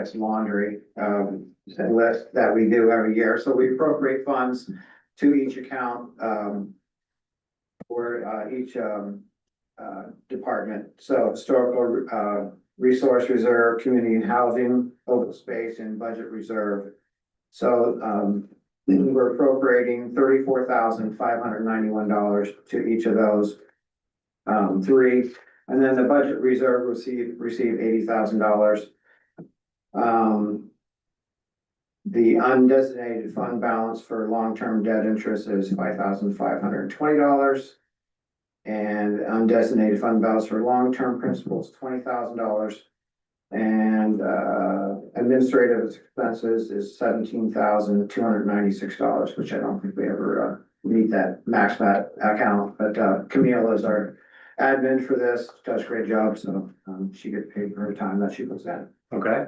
guess, laundry, list that we do every year. So we appropriate funds to each account, for, each, department. So historical, resource reserve, community and housing, open space, and budget reserve. So, we're appropriating $34,591 to each of those, three. And then the budget reserve received $80,000. The undesignated fund balance for long-term debt interest is $5,520. And undesignated fund balance for long-term principal is $20,000. And administrative expenses is $17,296, which I don't think we ever meet that max that account. But Camille is our admin for this, does a great job, so she gets paid for her time that she puts in. Okay.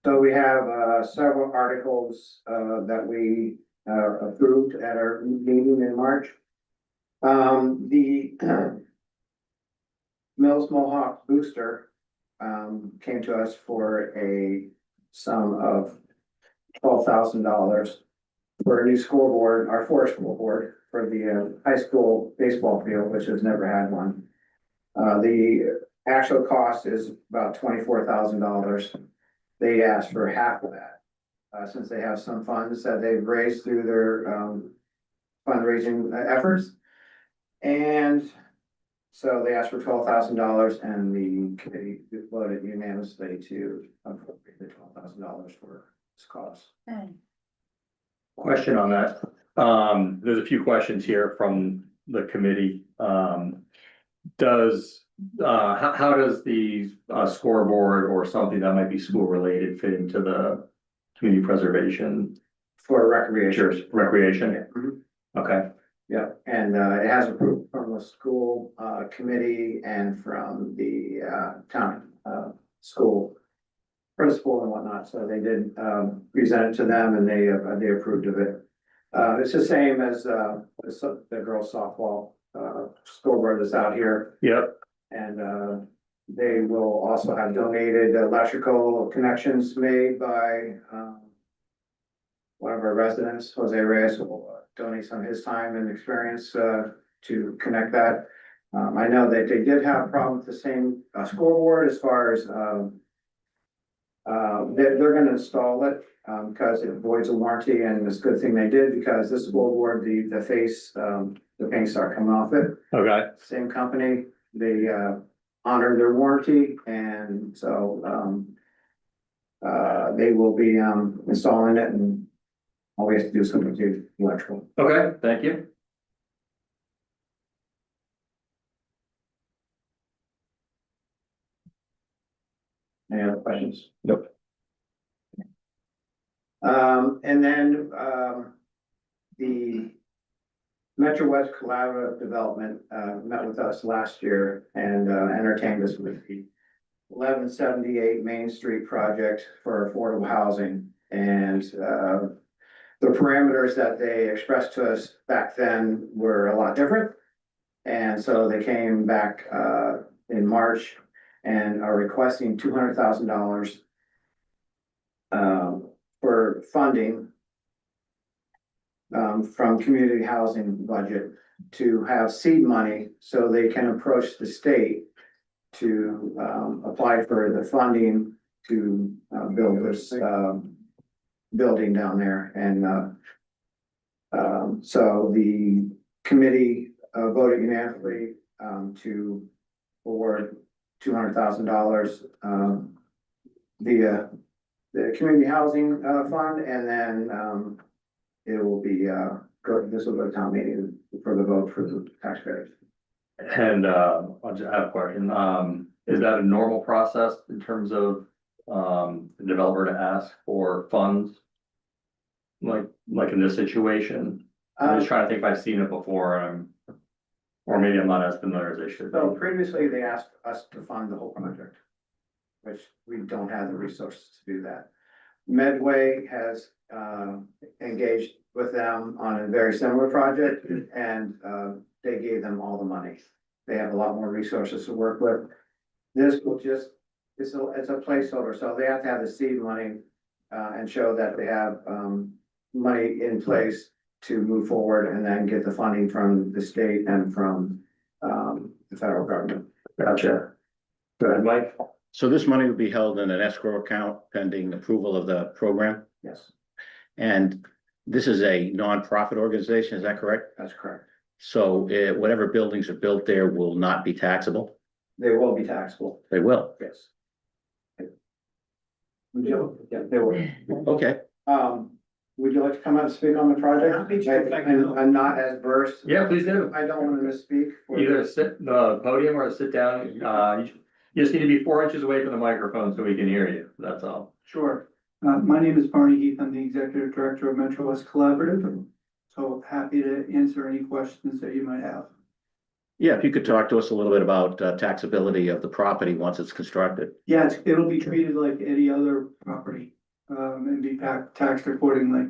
So we have several articles that we approved at our meeting in March. The Mills Mohawk booster came to us for a sum of $12,000 for a new scoreboard, our fourth scoreboard for the high school baseball field, which has never had one. The actual cost is about $24,000. They asked for half of that, since they have some funds that they've raised through their fundraising efforts. And so they asked for $12,000, and the committee voted unanimously to appropriate the $12,000 for this cost. Question on that. There's a few questions here from the committee. How does the scoreboard or something that might be school related fit into the community preservation? For recreation. Recreation? Yeah. Mhm. Okay. Yeah, and it has approved from the school committee and from the town school principal and whatnot. So they did present it to them, and they approved of it. It's the same as the girls softball scoreboard that's out here. Yep. And they will also have donated electrical connections made by one of our residents, Jose Reyes, will donate some of his time and experience to connect that. I know that they did have a problem with the same scoreboard as far as they're gonna install it because it avoids a warranty, and it's a good thing they did, because this scoreboard, the face, the paint started coming off it. Okay. Same company, they honored their warranty, and so they will be installing it, and all we have to do is something to electrical. Okay, thank you. Any other questions? Nope. And then the Metro West Collaborative Development met with us last year and entertained us with the 1178 Main Street project for affordable housing. And the parameters that they expressed to us back then were a lot different. And so they came back in March and are requesting $200,000 for funding from community housing budget to have seed money so they can approach the state to apply for the funding to build this building down there. And so the committee voted unanimously to award $200,000 via the community housing fund, and then it will be this will go to town meeting for the vote for the taxpayers. And I'll just have a question. Is that a normal process in terms of the developer to ask for funds? Like in this situation? I'm just trying to think if I've seen it before, or maybe I'm not as familiar as I should be. So previously, they asked us to fund the whole project, which we don't have the resources to do that. Medway has engaged with them on a very similar project, and they gave them all the money. They have a lot more resources to work with. This will just, it's a placeholder, so they have to have the seed money, and show that they have, money in place to move forward and then get the funding from the state and from, the federal government. Gotcha. Go ahead, Mike. So this money would be held in an escrow account pending approval of the program? Yes, And this is a nonprofit organization, is that correct? that's correct. So whatever buildings are built there will not be taxable? They will be taxable, They will. yes. Yeah, they will. Okay. Would you like to come out and speak on the project? Happy to, if I can. I'm not as versed. Yeah, please do. I don't want to misspeak. Either sit the podium or sit down. You just need to be 4 inches away from the microphone so we can hear you. That's all. Sure. My name is Barney Heath. I'm the Executive Director of Metro West Collaborative. So happy to answer any questions that you might have. Yeah, if you could talk to us a little bit about taxability of the property once it's constructed. Yeah, it'll be treated like any other property, and be taxed accordingly.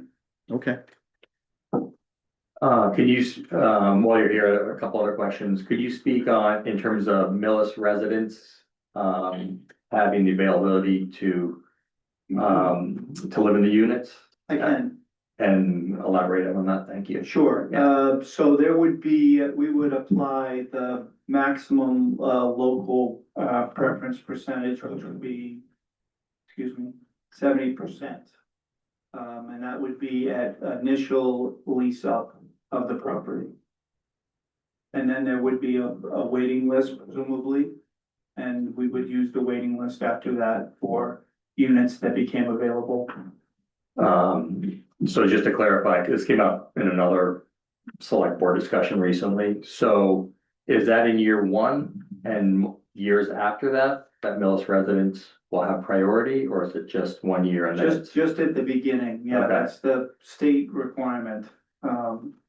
Okay. Can you, while you're here, a couple other questions. Could you speak on, in terms of Millis residents, having the availability to live in the units? I can. And elaborate on that, thank you. Sure, so there would be, we would apply the maximum, local, preference percentage, which would be, 70%. And that would be at initial lease up of the property. And then there would be a waiting list presumably, and we would use the waiting list after that for units that became available. So just to clarify, this came up in another select board discussion recently. So is that in year one and years after that, that Millis residents will have priority, or is it just 1 year and then it's? Just at the beginning, yeah, Okay. that's the state requirement.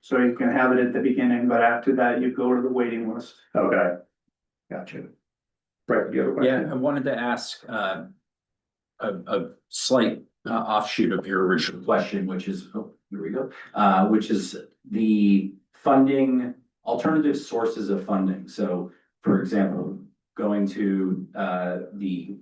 So you can have it at the beginning, but after that, you go to the waiting list. Okay. Gotcha. Right, you have a question? Yeah, I wanted to ask a slight offshoot of your original question, which is, oh, here we go. Which is the funding, alternative sources of funding. So for example, going to the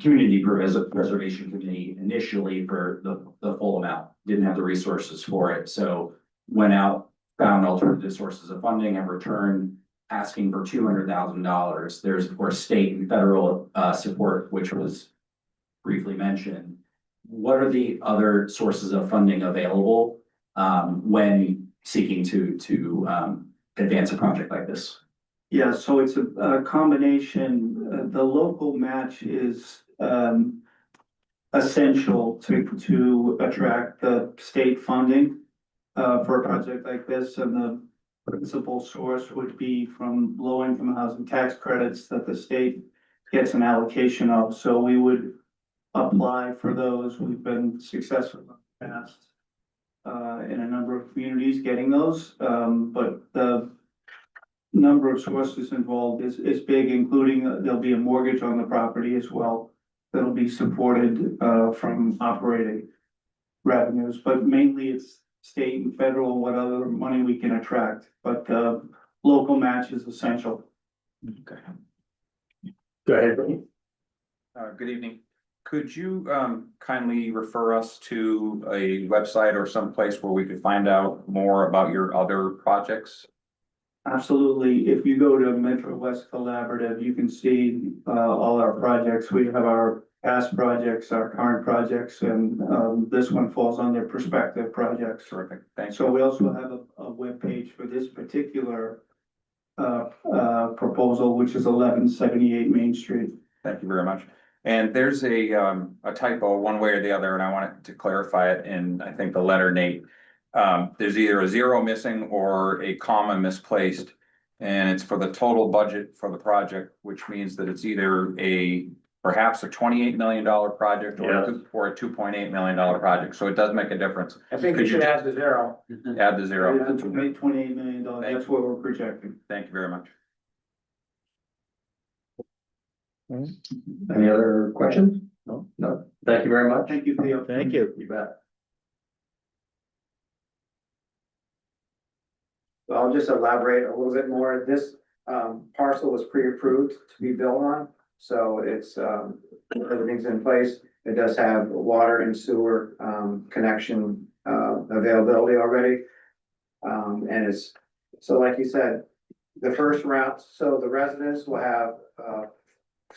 Community Preservation Committee initially for the full amount, didn't have the resources for it. So went out, found alternative sources of funding and returned asking for $200,000. There's of course state and federal support, which was briefly mentioned. What are the other sources of funding available when seeking to advance a project like this? Yeah, so it's a combination. The local match is essential to attract the state funding for a project like this, and the principal source would be from low-income housing tax credits that the state gets an allocation of. So we would apply for those. We've been successful in the past in a number of communities getting those, but the number of sources involved is big, including there'll be a mortgage on the property as well that'll be supported from operating revenues, but mainly it's state and federal, what other money we can attract, but local match is essential. Okay. Go ahead, Brittany. Good evening. Could you kindly refer us to a website or someplace where we could find out more about your other projects? Absolutely. If you go to Metro West Collaborative, you can see all our projects. We have our past projects, our current projects, and this one falls under prospective projects. Terrific, thanks. So we also have a webpage for this particular proposal, which is 1178 Main Street. Thank you very much. And there's a typo one way or the other, and I wanted to clarify it in, I think, the letter, Nate. There's either a zero missing or a comma misplaced, and it's for the total budget for the project, which means that it's either perhaps a $28 million project or a $2.8 million project. So it does make a difference. I think Could you you should add the zero. Add the zero. $28 million, that's what we're projecting. Thank you very much. Any other questions? No, no. Thank you very much. Thank you for the. Thank you. You bet. I'll just elaborate a little bit more. This parcel was pre-approved to be built on, so it's, everything's in place. It does have water and sewer, connection, availability already. And it's, so like you said, the first round, so the residents will have,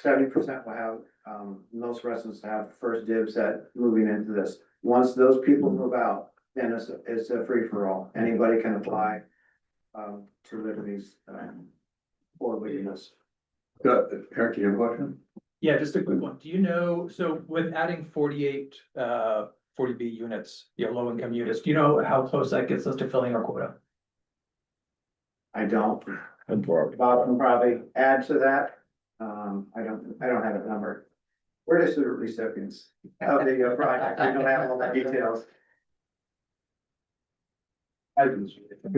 70% will have, most residents have first dibs at moving into this. Once those people move out, then it's a free-for-all. Anybody can apply, to live in these, affordable units. Good. Eric, do you have a question? Yeah, just a quick one. Do you know, so with adding 48 40B units, low income units, do you know how close that gets us to filling our quota? I don't, Bob can probably add to that. I don't have a number. We're just the recipients of the project. We don't have all the details. Go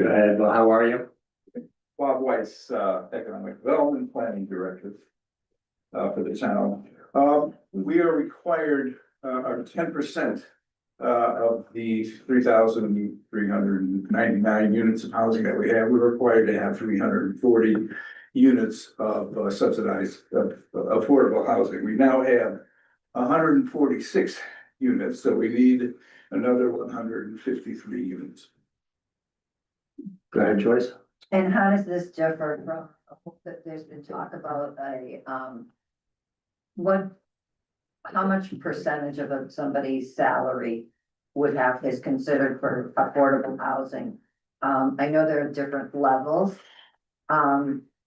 ahead, Bob. How are you? Bob Weiss, Economic Development Planning Director for the town. We are required, 10% of the 3,399 units of housing that we have, we're required to have 340 units of subsidized affordable housing. We now have 146 units, so we need another 153 units. Go ahead, Joyce. And how does this differ from, there's been talk about how much percentage of somebody's salary is considered for affordable housing? I know there are different levels.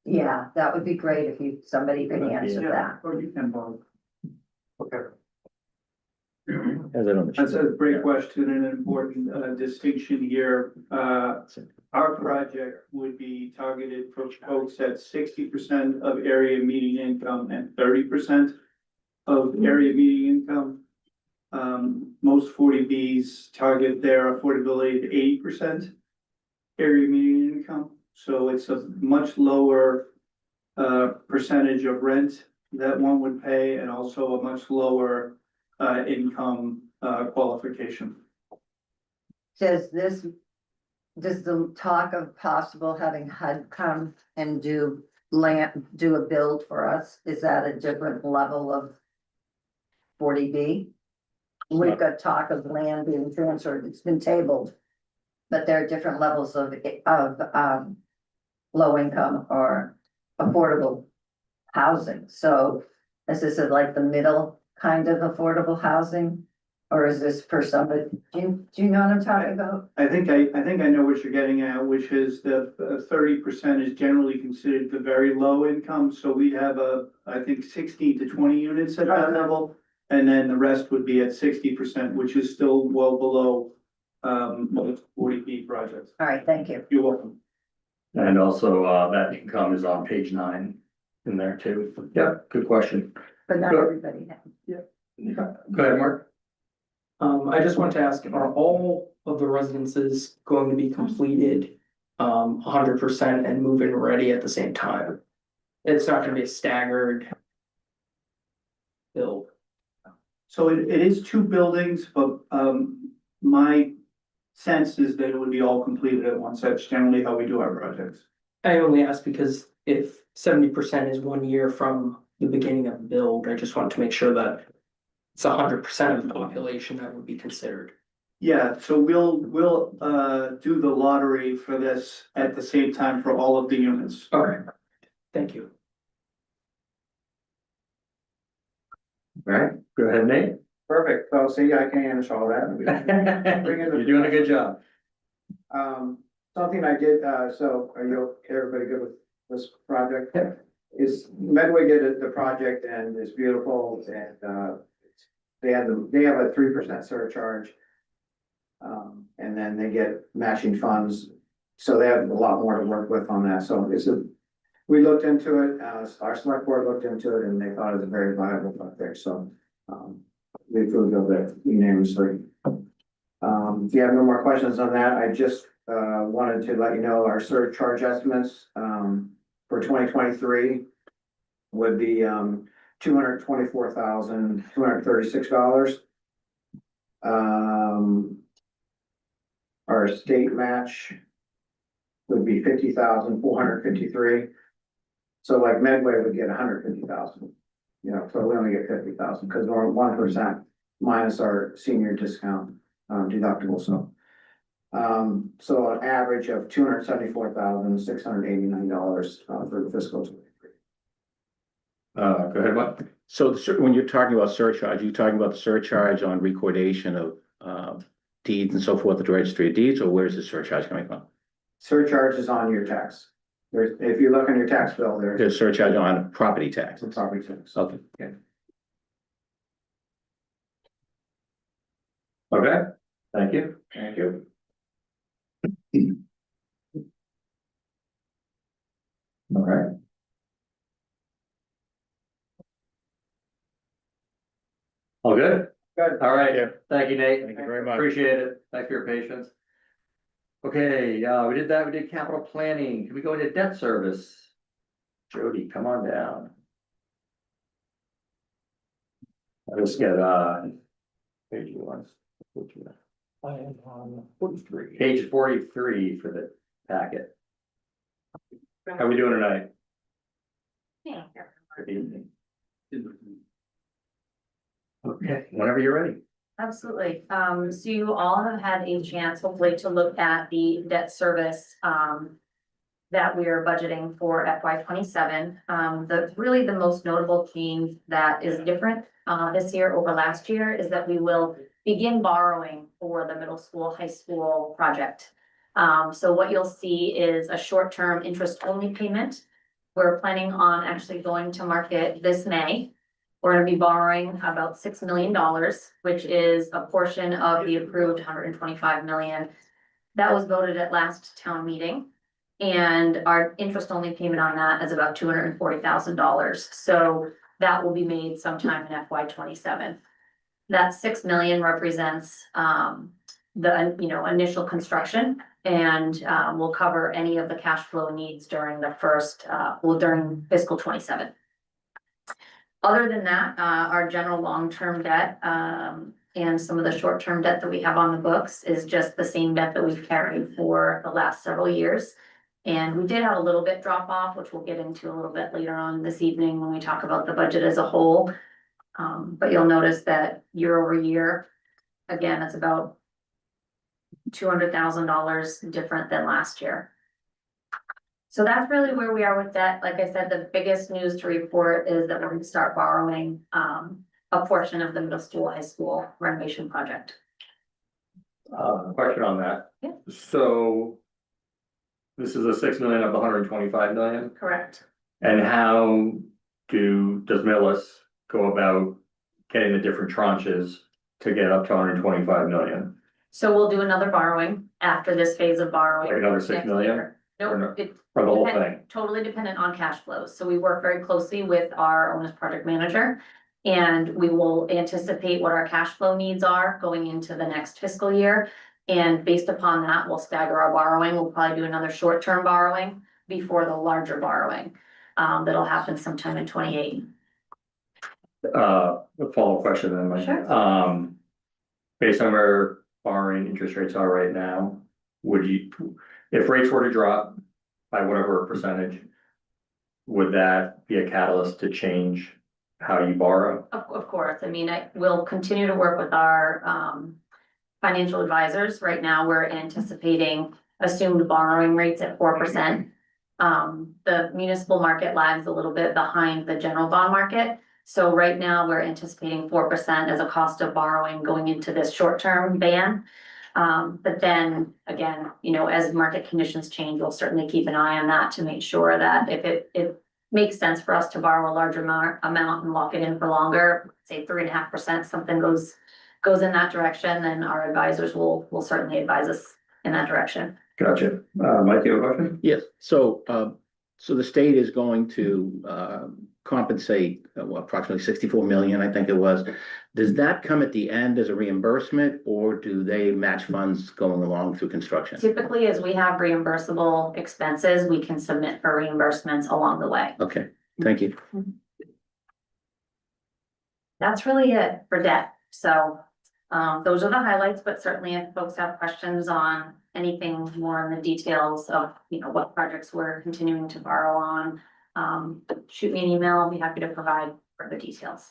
Yeah, that would be great if somebody could answer that. Or you can vote. As I don't- That's a great question and an important distinction here. Our project would be targeted for folks at 60% of area median income and 30% of area median income. Most 40Bs target their affordability to 80% area median income. So it's a much lower percentage of rent that one would pay, and also a much lower income qualification. Does the talk of possible having HUD come and do a build for us, is that a different level of 40B? We've got talk of land being transferred, it's been tabled, but there are different levels of low income or affordable housing. So is this like the middle kind of affordable housing? Or is this for somebody, do you know what I'm talking about? I think I know what you're getting at, which is the 30% is generally considered the very low income. So we have I think 16 to 20 units at that level. And then the rest would be at 60%, which is still well below most 40B projects. All right, thank you. You're welcome. And also, that income is on page 9 in there too. Yep, good question. But not Sure. everybody has. Go ahead, Mark. I just want to ask, are all of the residences going to be completed 100% and move-in ready at the same time? It's not gonna be a staggered build. So it is 2 buildings, but my sense is that it would be all completed at once. That's generally how we do our projects. I only ask because if 70% is 1 year from the beginning of the build, I just want to make sure that it's 100% of the population that would be considered. Yeah, so we'll do the lottery for this at the same time for all of the units. Okay, thank you. All right, go ahead, Nate. Perfect. So see, I can answer all that. You're doing a good job. Something I did, so everybody good with this project? Yeah. Is Medway did the project and it's beautiful and, they have a 3% surcharge. And then they get matching funds, so they have a lot more to work with on that, so we looked into it, our select board looked into it and they thought it was a very viable project, so. We approved of it unanimously. If you have no more questions on that, I just, wanted to let you know our surcharge estimates, for 2023 would be, $224,236. Our state match would be $50,453. So like Medway would get 150,000, you know, so we only get 50,000, because we're 1% minus our senior discount, deductible, so. So an average of $274,689, for the fiscal 23. Go ahead, Mike. So when you're talking about surcharge, you're talking about the surcharge on recordation of deeds and so forth at the registry of deeds, or where's the surcharge coming from? Surcharges on your tax. There's, if you look on your tax bill, there's There's surcharge on property tax. a property tax. Okay. Okay, thank you. Thank you. All right. All good? Good. All right, thank you, Nate. Thank you very much. Appreciate it. Thanks for your patience. Okay, we did that. We did capital planning. Can we go into debt service? Jody, come on down. Let's get, page one. I am on 43. Page 43 for the packet. How we doing tonight? Good evening. Okay, whenever you're ready. Absolutely. So you all have had a chance hopefully to look at the debt service, that we are budgeting for FY 27. Really the most notable change that is different, this year over last year is that we will begin borrowing for the middle school, high school project. So what you'll see is a short-term interest-only payment. We're planning on actually going to market this May. We're gonna be borrowing about $6 million, which is a portion of the approved 125 million. That was voted at last town meeting. And our interest-only payment on that is about $240,000. So that will be made sometime in FY 27. That 6 million represents the initial construction and will cover any of the cash flow needs during the first during fiscal 27. Other than that, our general long-term debt and some of the short-term debt that we have on the books is just the same debt that we've carried for the last several years. And we did have a little bit drop off, which we'll get into a little bit later on this evening when we talk about the budget as a whole. But you'll notice that year over year, again, it's about $200,000 different than last year. So that's really where we are with that. Like I said, the biggest news to report is that we're going to start borrowing a portion of the middle school, high school renovation project. Question on that. Yeah. So this is a 6 million of the 125 million, Correct. and how does Millis go about getting the different tranches to get up to 125 million? So we'll do another borrowing after this phase of borrowing. Like another 6 next million? year. Or no? Nope, it's For the whole thing? totally dependent on cash flows. So we work very closely with our owner's project manager. And we will anticipate what our cash flow needs are going into the next fiscal year. And based upon that, we'll stagger our borrowing. We'll probably do another short-term borrowing before the larger borrowing. That'll happen sometime in 28. A follow-up question then, Mike. Sure. Based on where borrowing interest rates are right now, would you, if rates were to drop by whatever percentage, would that be a catalyst to change how you borrow? Of course, I mean, we'll continue to work with our financial advisors. Right now, we're anticipating assumed borrowing rates at 4%. The municipal market lags a little bit behind the general bond market. So right now, we're anticipating 4% as a cost of borrowing going into this short-term ban. But then again, as market conditions change, we'll certainly keep an eye on that to make sure that if it makes sense for us to borrow a larger amount and lock it in for longer, say 3.5%, something goes in that direction, then our advisors will certainly advise us in that direction. Gotcha. Mike, you have a question? Yes, so the state is going to compensate approximately 64 million, I think it was. Does that come at the end as a reimbursement, or do they match funds going along through construction? Typically, as we have reimbursable expenses, we can submit for reimbursements along the way. Okay, thank you. That's really it for debt. So those are the highlights, but certainly if folks have questions on anything more in the details of, what projects we're continuing to borrow on, shoot me an email. I'll be happy to provide further details.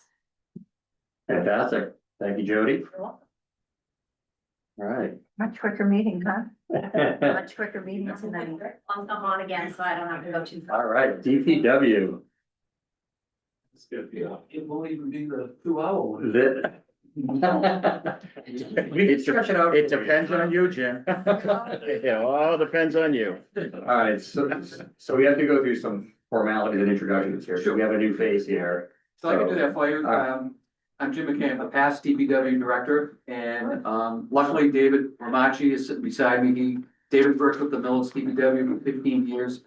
Fantastic. Thank you, Jody. All right. Much quicker meeting, huh? Much quicker meeting tonight. I'll come on again, so I don't have to go too far. All right, DPW. It's good, yeah. It won't even be the 2 hour one. It depends on you, Jim. It all depends on you. All right, so we have to go through some formalities and introductions here. So we have a new face here. So I can do that for you. Alright. I'm Jim McCann, a past DPW director, and luckily David Ramachi is sitting beside me. David worked with the Millis DPW for 15 years.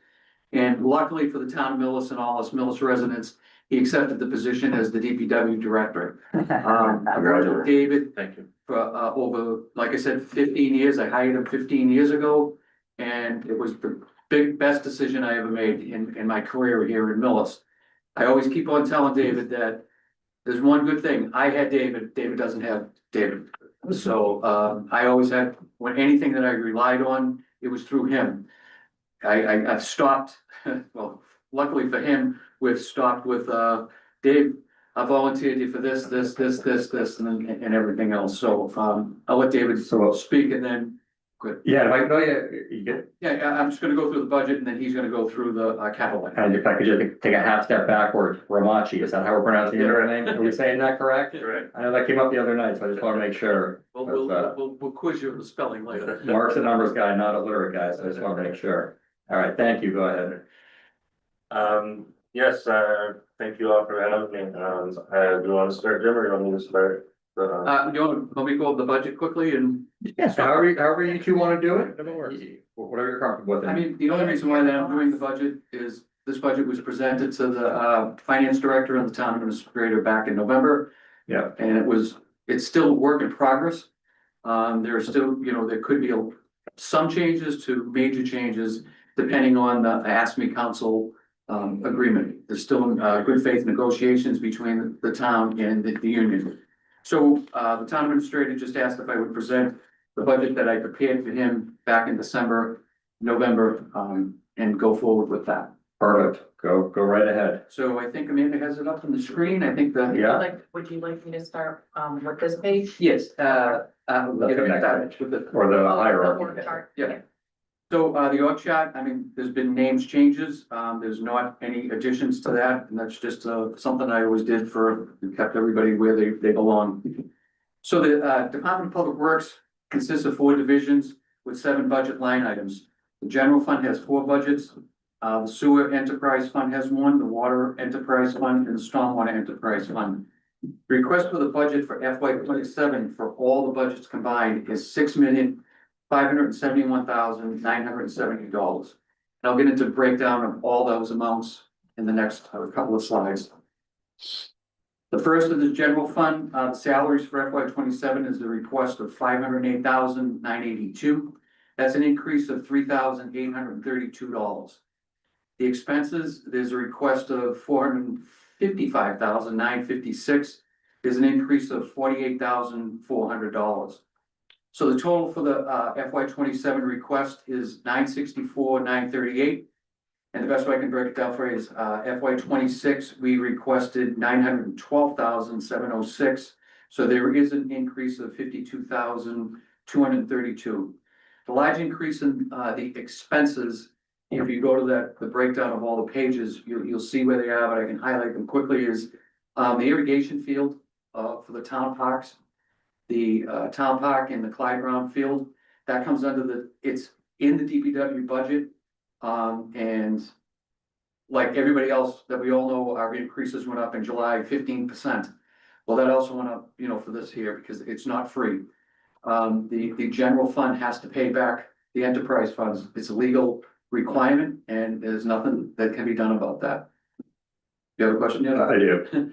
And luckily for the town of Millis and all us Millis residents, he accepted the position as the DPW director. I've worked with David Thank you. for over, like I said, 15 years. I hired him 15 years ago. And it was the best decision I ever made in my career here in Millis. I always keep on telling David that there's one good thing. I had David, David doesn't have David. So I always had, when anything that I relied on, it was through him. I've stopped, well, luckily for him, we've stopped with Dave. I volunteered you for this, and everything else. So I'll let David speak and then. Good. Yeah, if I know you get, Yeah, I'm just gonna go through the budget and then he's gonna go through the capital. and if I could just take a half step backwards, Ramachi, is that how we're pronouncing your name? Are we saying that correct? Right. I know that came up the other night, so I just want to make sure. We'll quiz you with the spelling later. Mark's a numbers guy, not a literate guy, so I just want to make sure. All right, thank you, go ahead. Yes, thank you all for having me. Do you want to start, Jim, or you want me to start? You want me to go over the budget quickly and, Yes, however you two want to do it. Whatever works. Whatever you're comfortable with. I mean, the only reason why that I'm doing the budget is this budget was presented to the finance director and the town administrator back in November. Yeah. And it's still a work in progress. There are still, there could be some changes to major changes depending on the ASME council agreement. There's still good faith negotiations between the town and the union. So the town administrator just asked if I would present the budget that I prepared for him back in November, and go forward with that. Perfect, go right ahead. So I think Amanda has it up on the screen. I think the. Yeah. Would you like me to start with this page? Yes, The connect- started with the. Or the Oh, hierarchy. org chart. Yeah. So the org chart, I mean, there's been names changes. There's not any additions to that, and that's just something I always did kept everybody where they belong. So the Department of Public Works consists of 4 divisions with 7 budget line items. The general fund has 4 budgets. The sewer enterprise fund has 1, the water enterprise fund, and the stormwater enterprise fund. The request for the budget for FY 27 for all the budgets combined is $6,571,970. And I'll get into breakdown of all those amounts in the next couple of slides. The first of the general fund, the salaries for FY 27 is the request of $508,982. That's an increase of $3,832. The expenses, there's a request of $455,956. There's an increase of $48,400. So the total for the FY 27 request is $964,938. And the best way I can break it down for you is FY 26, we requested $912,706. So there is an increase of $52,232. The large increase in the expenses, if you go to the breakdown of all the pages, you'll see where they are, but I can highlight them quickly, is the irrigation field for the town parks. The town park and the Clyde Brown field, that comes under it's in the DPW budget. And like everybody else that we all know, our increases went up in July 15%. Well, that also went up, for this year because it's not free. The general fund has to pay back the enterprise funds. It's a legal requirement and there's nothing that can be done about that. You have a question yet? I do.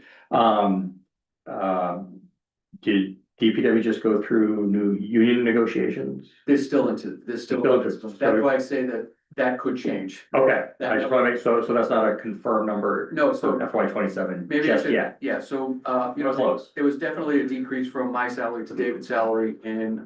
Did DPW just go through new union negotiations? There's still that's why I say that could change. Okay, I just want to make, so that's not a confirmed number. No, so For FY 27, maybe I just should, yet. yeah, so, Close. there was definitely a decrease from my salary to David's salary and,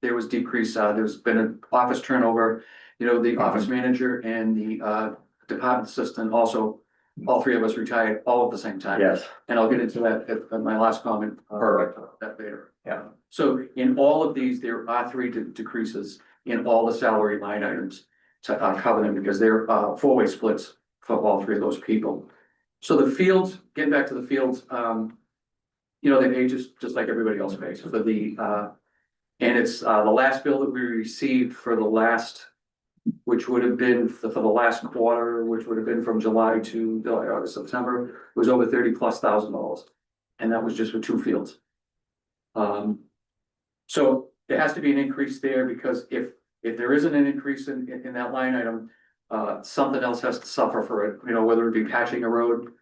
there was decrease, there's been an office turnover. The office manager and the department assistant also, all three of us retired all at the same time. Yes, And I'll get into that at my last comment. Perfect. That later. Yeah. So in all of these, there are three decreases in all the salary line items to cover them because they're four-way splits for all three of those people. So the fields, getting back to the fields, you know, they pay just like everybody else pays for the, and it's the last bill that we received for the last, which would have been for the last quarter, which would have been from July to August, September, was over $30,000+. And that was just for two fields. So there has to be an increase there because if there isn't an increase in that line item, something else has to suffer for it, you know, whether it be patching a road,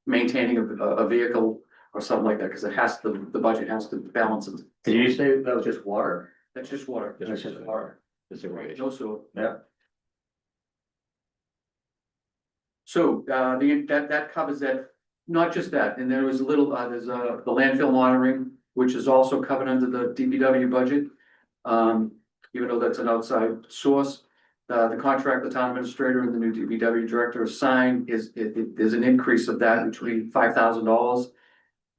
maintaining a vehicle or something like that, because it has to, the budget has to balance it. did you say that was just water? That's just water. That's just water. Just irrigation. No sewer. Yeah. So, that covers that, not just that, and there was a little, there's the landfill monitoring, which is also covered under the DPW budget. Even though that's an outside source, the contract the town administrator and the new DPW director signed there's an increase of that between $5,000.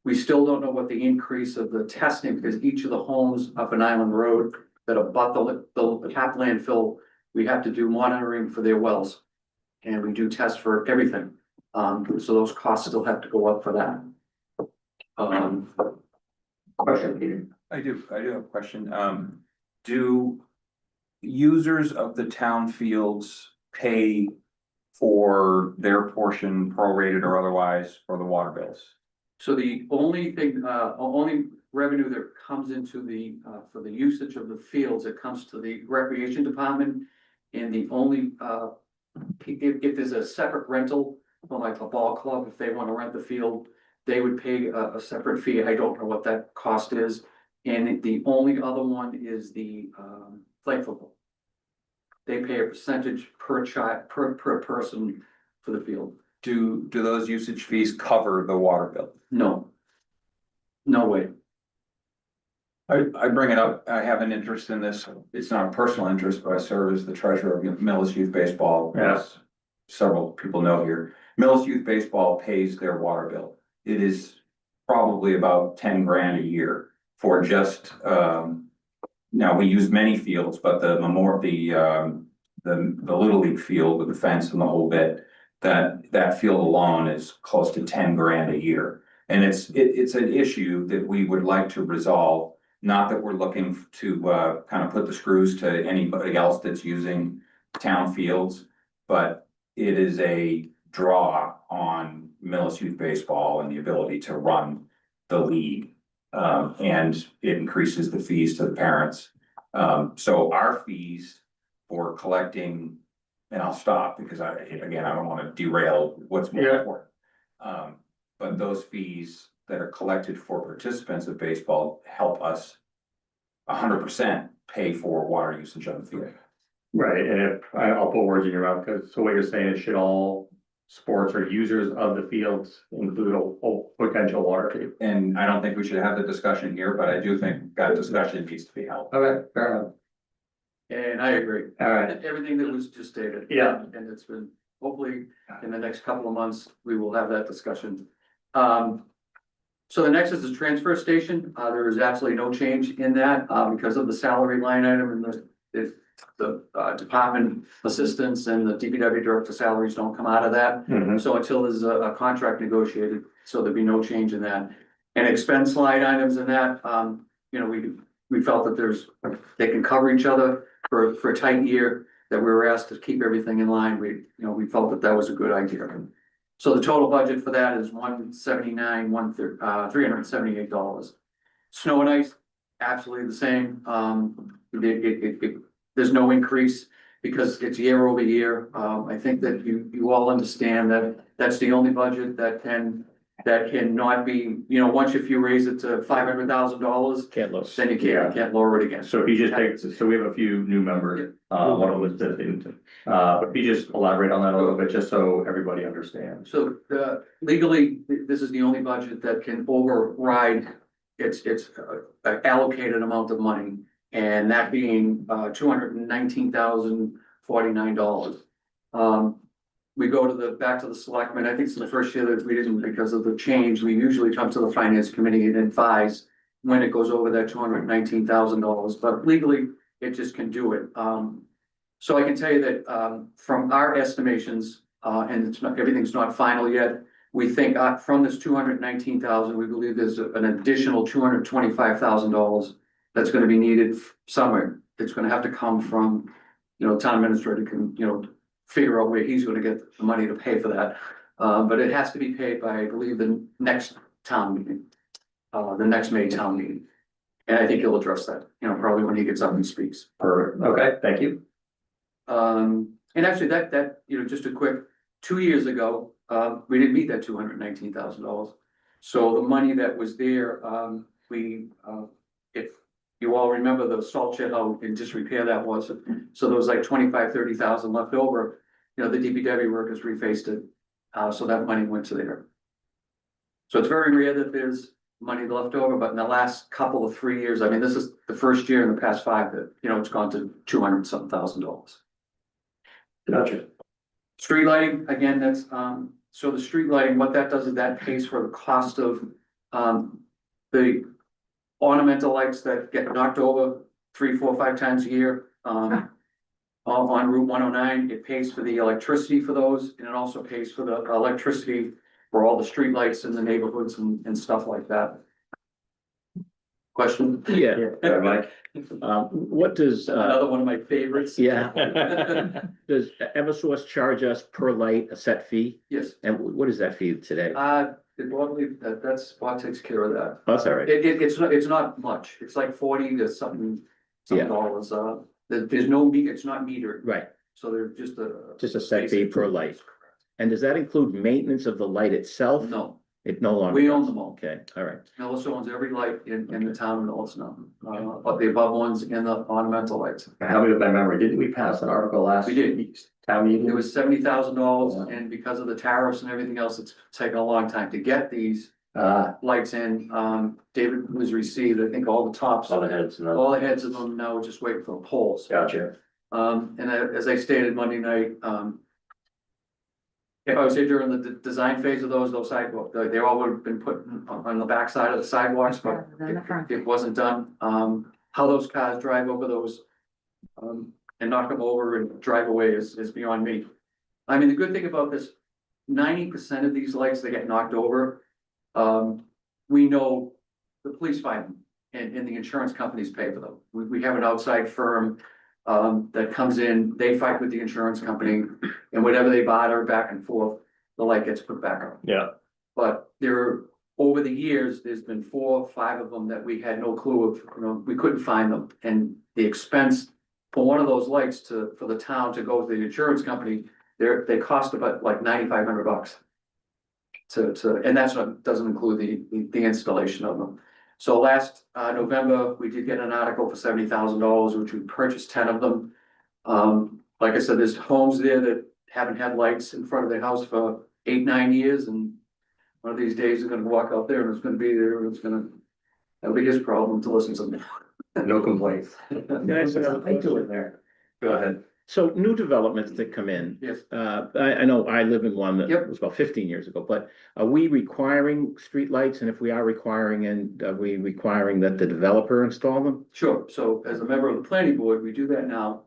We still don't know what the increase of the testing, because each of the homes up an Island Road that abut the cap landfill, we have to do monitoring for their wells. And we do tests for everything. So those costs still have to go up for that. Question, Peter? I do have a question. Do users of the town fields pay for their portion prorated or otherwise for the water bills? So the only thing, only revenue that comes into the, for the usage of the fields, it comes to the recreation department. And the only, if there's a separate rental, like a ball club, if they want to rent the field, they would pay a separate fee. I don't know what that cost is. And the only other one is the, flag football. They pay a percentage per child, per person for the field. Do those usage fees cover the water bill? No. No way. I bring it up, I have an interest in this, it's not a personal interest, but I serve as the treasurer of Millis Youth Baseball. As several people know here, Millis Youth Baseball pays their water bill. It is probably about 10 grand a year for just, now we use many fields, but the Little League field with the fence and the whole bit, that field alone is close to 10 grand a year. And it's an issue that we would like to resolve. Not that we're looking to kind of put the screws to anybody else that's using town fields, but it is a draw on Millis Youth Baseball and the ability to run the league. And it increases the fees to the parents. So our fees for collecting, and I'll stop because I don't want to derail what's more important. But those fees that are collected for participants of baseball help us 100% pay for water usage on the field. Right, and if, I'll put words in your mouth, because so what you're saying is should all sports or users of the fields include a potential water fee? And I don't think we should have the discussion here, but I do think that discussion needs to be held. Okay, fair enough. And I agree. All right. Everything that was just stated. Yeah. And it's been, hopefully, in the next couple of months, we will have that discussion. So the next is the transfer station. There is absolutely no change in that, because of the salary line item and the department assistants and the DPW director salaries don't come out of that. So until there's a contract negotiated, so there'd be no change in that. And expense line items in that, you know, we felt that they can cover each other for a tight year, that we were asked to keep everything in line. We felt that was a good idea. So the total budget for that is $378. Snow and ice, absolutely the same. There's no increase because it's year over year. I think that you all understand that that's the only budget that cannot be, you know, once if you raise it to $500,000, Can't look. then you can't lower it again. So if you just take, so we have a few new members, one of them was Disney. But if you just elaborate on that a little bit, just so everybody understands. So legally, this is the only budget that can override its allocated amount of money. And that being $219,049. we go to back to the selectmen. I think it's the first year that we didn't because of the change. We usually come to the finance committee and advise when it goes over that $219,000, but legally, it just can do it. So I can tell you that, from our estimations, and it's not, everything's not final yet. We think, from this $219,000, we believe there's an additional $225,000 that's gonna be needed somewhere. It's gonna have to come from, town administrator can, figure out where he's gonna get the money to pay for that. But it has to be paid by, I believe, the next town meeting, the next May town meeting. And I think he'll address that, probably when he gets up and speaks. Perfect. Okay, thank you. And actually just a quick, 2 years ago, we didn't meet that $219,000. So the money that was there, if you all remember the salt shed, how in disrepair that was, so there was like 25-30,000 left over. The DPW workers refaced it, so that money went to there. So it's very rare that there's money left over, but in the last couple of 3 years, I mean, this is the first year in the past 5 that, it's gone to $200-something thousand. Gotcha. Street lighting, again, that's, so the street lighting, what that does is that pays for the cost of, the ornamental lights that get knocked over 3, 4, 5 times a year, on Route 109. It pays for the electricity for those, and it also pays for the electricity for all the street lights in the neighborhoods and stuff like that. Question? Yeah, Mike. what does, Another one of my favorites. yeah, does Eversource charge us per light a set fee? Yes, And what is that fee today? I believe that's Bob takes care of that. That's all right. It's not much. It's like 40 to something Yeah. dollars. There's no it's not metered. Right, So they're just just a set fee per light. And does that include maintenance of the light itself? No, It no longer. we does. own them all. Okay, all right. Nellis owns every light in the town of Nellis now, but the above ones and the ornamental lights. Help me with my memory. Didn't we pass an article last? We did. Town meeting? It was $70,000, Yeah. and because of the tariffs and everything else, it's taken a long time to get these lights in. David was received, I think, all the tops. All the heads and All the heads of them now, we're just waiting for the poles. Gotcha. As I stated Monday night, if I was here during the design phase of those sidewalks, they all would have been put on the backside of the sidewalks, but it wasn't done. How those cars drive over those, and knock them over and drive away is beyond me. I mean, the good thing about this, 90% of these lights that get knocked over, we know the police find them and the insurance companies pay for them. We have an outside firm that comes in, they fight with the insurance company, and whatever they barter back and forth, the light gets put back on. Yeah. But over the years, there's been 4 or 5 of them that we had no clue of, we couldn't find them, and the expense for one of those lights for the town to go to the insurance company, they cost about like $9,500. And that's not, doesn't include the installation of them. So last November, we did get an article for $70,000, which we purchased 10 of them. Like I said, there's homes there that haven't had lights in front of their house for 8, 9 years, and one of these days they're gonna walk out there and it's gonna be there, and that'll be his problem to listen to them. No complaints. Nice. I do it there. Go ahead. So new developments that come in, Yes, I know I live in one that Yep. was about 15 years ago, but are we requiring streetlights? And if we are requiring, and are we requiring that the developer install them? sure. So as a member of the planning board, we do that now.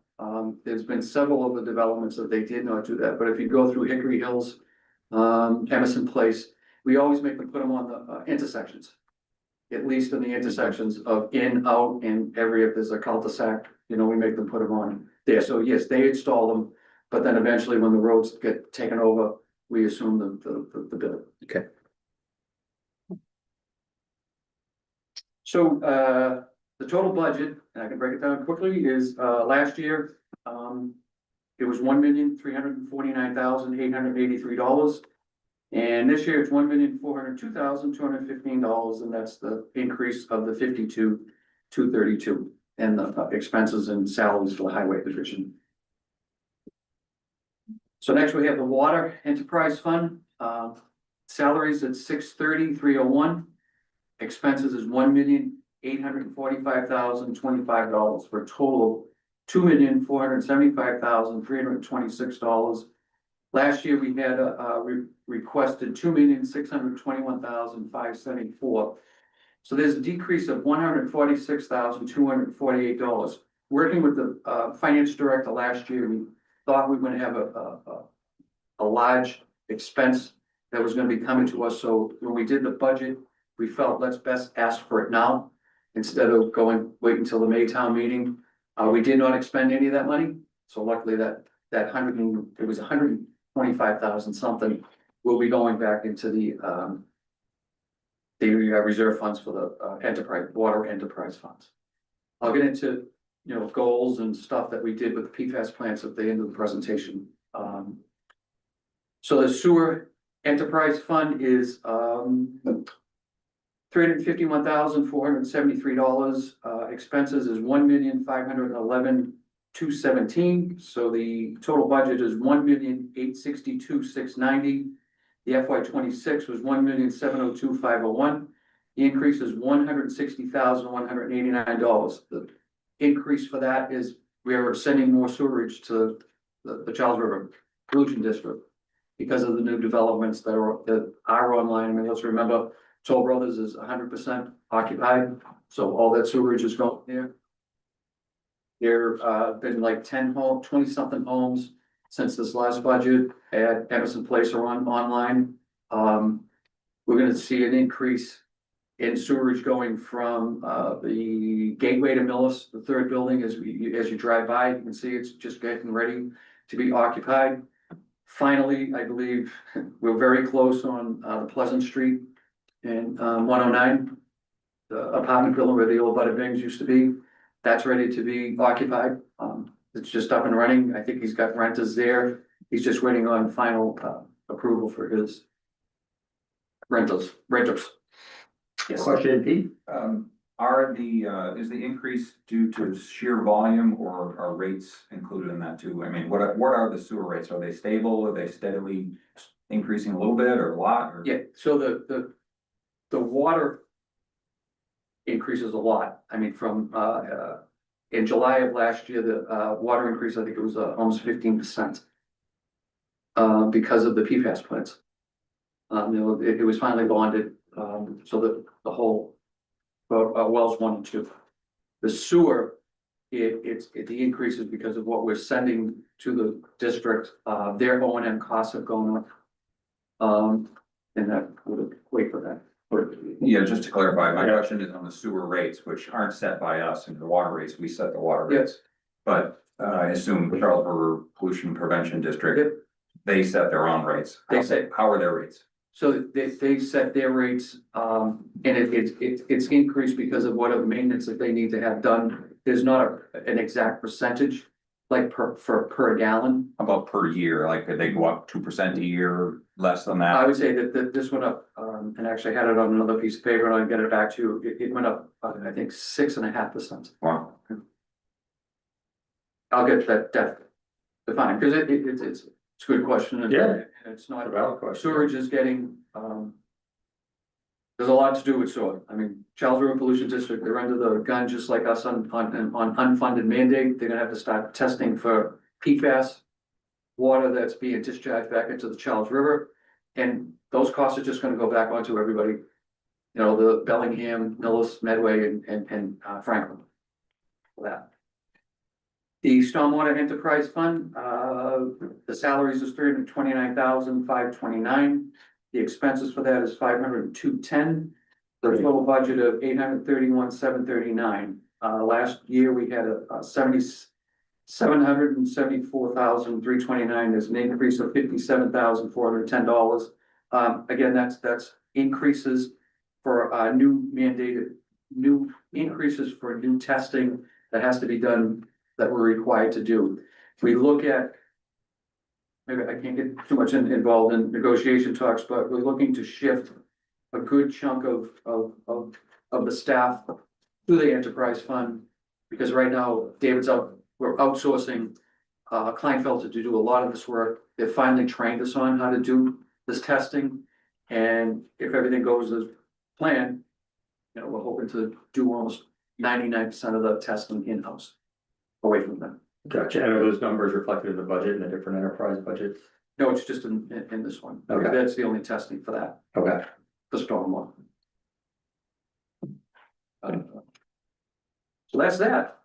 There's been several of the developments that they did not do that, but if you go through Hickory Hills, Emerson Place, we always make them put them on the intersections. At least in the intersections of in, out, and if there's a cul-de-sac, we make them put them on there. So yes, they install them, but then eventually when the roads get taken over, we assume the bill. Okay. So, the total budget, and I can break it down quickly, is, last year, it was $1,349,883. And this year it's $1,402,215, and that's the increase of the 52,232, and the expenses and salaries for the highway division. So next we have the water enterprise fund, salaries at $630,301. Expenses is $1,845,025, for a total of $2,475,326. Last year, we had requested $2,621,574. So there's a decrease of $146,248. Working with the finance director last year, we thought we were gonna have a large expense that was gonna be coming to us. So when we did the budget, we felt let's best ask for it now instead of wait until the May town meeting. We did not expend any of that money. So luckily it was $125,000 something will be going back into the reserve funds for the water enterprise funds. I'll get into, goals and stuff that we did with the PFAS plants at the end of the presentation. So the sewer enterprise fund is $351,473. Expenses is $1,511,217. So the total budget is $1,862,690. The FY 26 was $1,702,501. The increase is $160,189. The increase for that is we are sending more sewerage to the Charles River Pollution District because of the new developments that are online. I mean, let's remember, Toll Brothers is 100% occupied, so all that sewerage is going there. There been like 20 something homes since this last budget at Emerson Place are online. We're gonna see an increase in sewerage going from the gateway to Millis, the third building. As you drive by, you can see it's just getting ready to be occupied. Finally, I believe we're very close on the Pleasant Street and 109, the apartment building where the old Bada Bings used to be. That's ready to be occupied. It's just up and running. I think he's got renters there. He's just waiting on final approval for his renters. Yes. Question, Pete? Is the increase due to sheer volume or are rates included in that too? I mean, what are the sewer rates? Are they stable? Are they steadily increasing a little bit or a lot? Yeah, so the water increases a lot. I mean, from in July of last year, the water increase, I think it was almost 15%. Because of the PFAS plants. It was finally bonded, so that the whole wells 1 and 2. The sewer, the increase is because of what we're sending to the district. Their O&M costs have gone up. And that would wait for that. Yeah, just to clarify, my question is on the sewer rates, which aren't set by us, and the water rates, we set the water rates. But I assume Charles River Pollution Prevention District, they set their own rates. How are their rates? So they set their rates, and it's increased because of whatever maintenance that they need to have done. There's not an exact percentage, like per gallon. How about per year? Like, could they go up 2% a year, less than that? I would say that this went up, and actually had it on another piece of paper, and I'll get it back to you. It went up, I think, 6.5%. Wow. I'll get that defined, because it's a good question. And it's not. A valid question. Sewerage is getting, there's a lot to do with sewer. I mean, Charles River Pollution District, they're under the gun just like us on unfunded mandate. They're gonna have to start testing for PFAS water that's being discharged back into the Charles River. And those costs are just gonna go back onto everybody. The Bellingham, Millis, Medway, and Franklin. For that. The Stormwater Enterprise Fund, the salaries is $329,529. The expenses for that is $502,10. The total budget of $831,739. Last year we had a $774,329. There's an increase of $57,410. Again, that's increases for new increases for new testing that has to be done, that we're required to do. If we look at, maybe I can't get too much involved in negotiation talks, but we're looking to shift a good chunk of the staff to the enterprise fund. Because right now, we're outsourcing Kleinfeld to do a lot of this work. They've finally trained us on how to do this testing. And if everything goes as planned, we're hoping to do almost 99% of the testing in-house. Away from them. Gotcha. And are those numbers reflected in the budget and the different enterprise budgets? No, it's just in this one. Okay. That's the only testing for that, Okay. the stormwater. So that's that.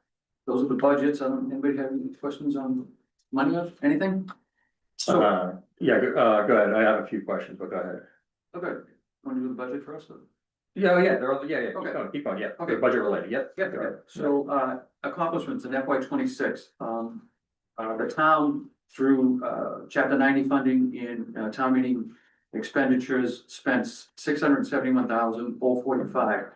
Those are the budgets. Anybody have any questions on money or anything? So, Yeah, go ahead. I have a few questions, but go ahead. okay, want to do the budget for us? Yeah, they're all, yeah, Okay. keep going, yeah. Okay. Budget related, yep. Yeah, yeah. So, accomplishments in FY 26. The town through, chapter 90 funding in, town meeting expenditures spent 671,045.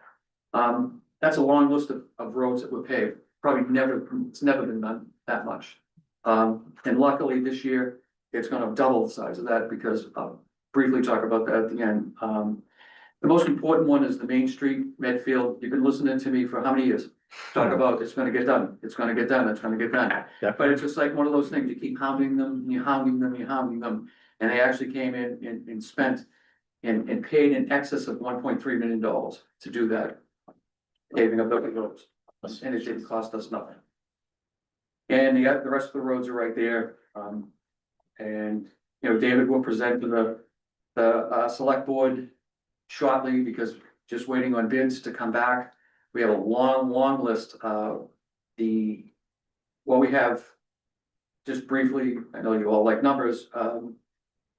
That's a long list of roads that were paved. It's never been done that much. And luckily this year, it's gonna double the size of that because I'll briefly talk about that at the end. The most important one is the Main Street, Medfield. You've been listening to me for how many years? Talk about it's gonna get done, it's gonna get done, it's gonna get done. But it's just like one of those things, you keep hounding them, you hounding them, you hounding them. And they actually came in and spent and paid in excess of $1.3 million to do that. Paving of the roads, and it didn't cost us nothing. And the rest of the roads are right there, and, you know, David will present to the select board shortly, because just waiting on bids to come back. We have a long list of what we have, just briefly, I know you all like numbers,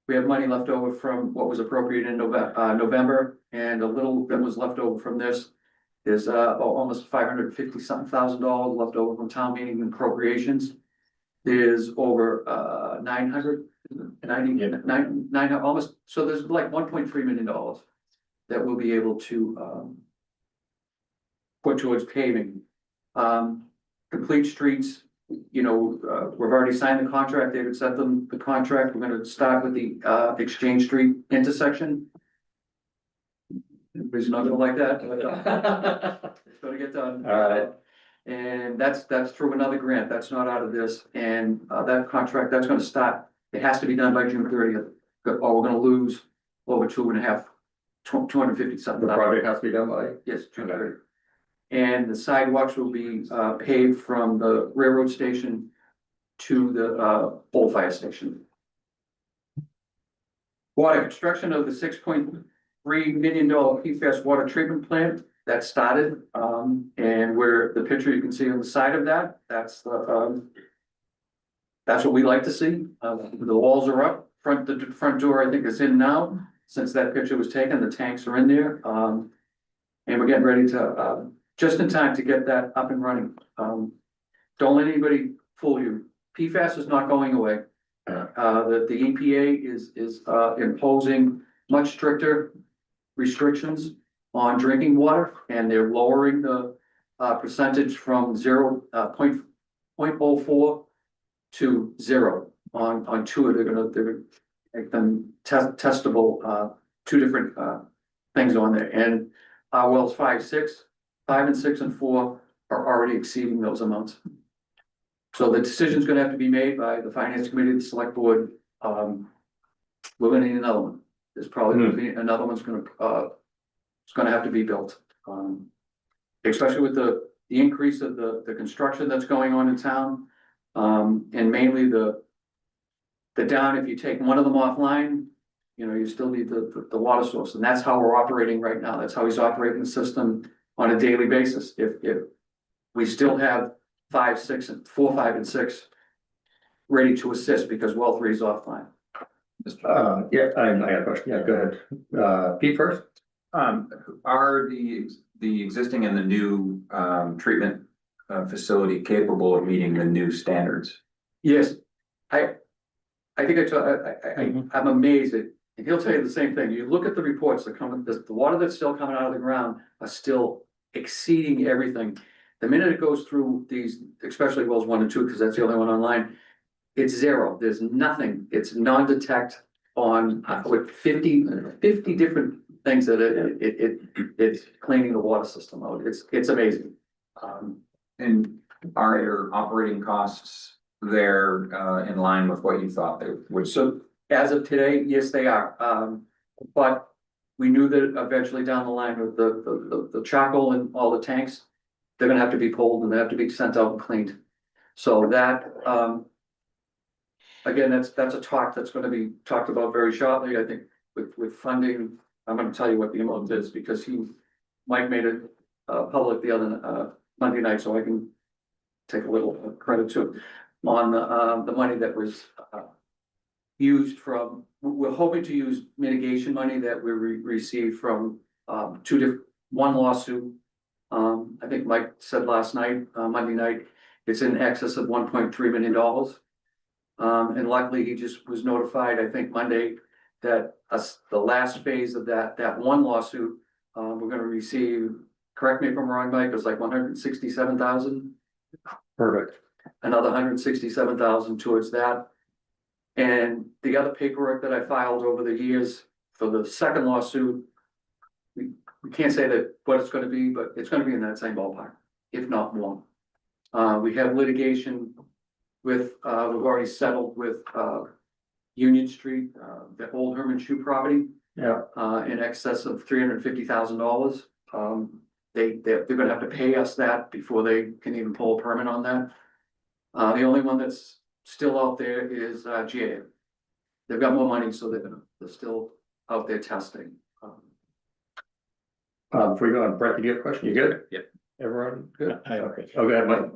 we have money left over from what was appropriated in November, and a little that was left over from this. There's almost $550 something thousand left over from town meeting and appropriations. There's over 900 almost, so there's like $1.3 million that we'll be able to put towards paving. Complete streets, you know, we've already signed the contract. David sent them the contract. We're gonna start with the Exchange Street intersection. Everybody's not gonna like that, but it's gonna get done. All right. And that's through another grant, that's not out of this, and that contract, that's gonna start, it has to be done by June 30th. Or we're gonna lose over 250 something. The project has to be done by? Yes, June 30th. And the sidewalks will be paved from the railroad station to the old fire station. Water construction of the $6.3 million PFAS water treatment plant that started, and where the picture you can see on the side of that, that's what we like to see. The walls are up, the front door I think is in now, since that picture was taken, the tanks are in there. And we're getting ready to, just in time to get that up and running. Don't let anybody fool you. PFAS is not going away. The EPA is imposing much stricter restrictions on drinking water, and they're lowering the percentage from 0.04 to 0 on two. They're gonna make them testable, two different things on there. And wells 5 and 6 and 4 are already exceeding those amounts. So the decision's gonna have to be made by the finance committee, the select board. We're gonna need another one. There's probably gonna be another one's gonna it's gonna have to be built. Especially with the increase of the construction that's going on in town. And mainly the down, if you take one of them offline, you know, you still need the water source, and that's how we're operating right now. That's how he's operating the system on a daily basis. If we still have 4, 5, and 6 ready to assist because well 3 is offline. Yeah, I got a question. Yeah, go ahead. Pete first. Are the existing and the new treatment facility capable of meeting the new standards? Yes, I think I'm amazed at, and he'll tell you the same thing. You look at the reports that come, the water that's still coming out of the ground are still exceeding everything. The minute it goes through these, especially wells 1 and 2, because that's the only one online, it's 0. There's nothing. It's non-detect on with 50 different things that it's cleaning the water system out. It's amazing. And are your operating costs there in line with what you thought they would? So as of today, yes, they are. But we knew that eventually down the line with the charcoal and all the tanks, they're gonna have to be pulled and they have to be sent out and cleaned. So that again, that's a talk that's gonna be talked about very shortly, I think, with funding. I'm gonna tell you what the amount is, because Mike made it, public the other, Monday night, so I can take a little credit to it, on, the money that was, used from, we're hoping to use mitigation money that we received from, one lawsuit. I think Mike said last night, Monday night, it's in excess of $1.3 million. And luckily, he just was notified, I think Monday, that the last phase of that one lawsuit, we're gonna receive, correct me if I'm wrong, Mike, it was like 167,000, Perfect. another 167,000 towards that. And the other paperwork that I filed over the years for the second lawsuit, we can't say that what it's gonna be, but it's gonna be in that same ballpark, if not more. We have litigation with, we've already settled with, Union Street, the old Herman Shoe property, Yeah. in excess of $350,000. They're gonna have to pay us that before they can even pull a permit on that. The only one that's still out there is, GA. They've got more money, so they're still out there testing. Before you go on, Brett, did you have a question? You good? Yep. Everyone good? I- Okay. Oh, go ahead, Mike.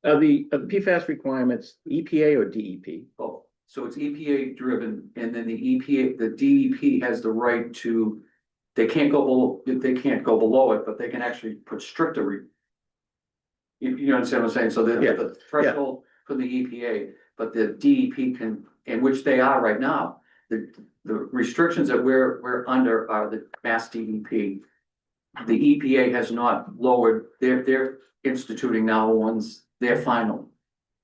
Are the PFAS requirements EPA or DEP? Oh, so it's EPA driven, and then the DEP has the right to, they can't go below it, but they can actually put stricter. You understand what I'm saying? So Yeah, the threshold for the EPA, but the DEP can, in which they are right now, the restrictions that we're under are the Mass DEP. The EPA has not lowered, they're instituting now ones, they're final.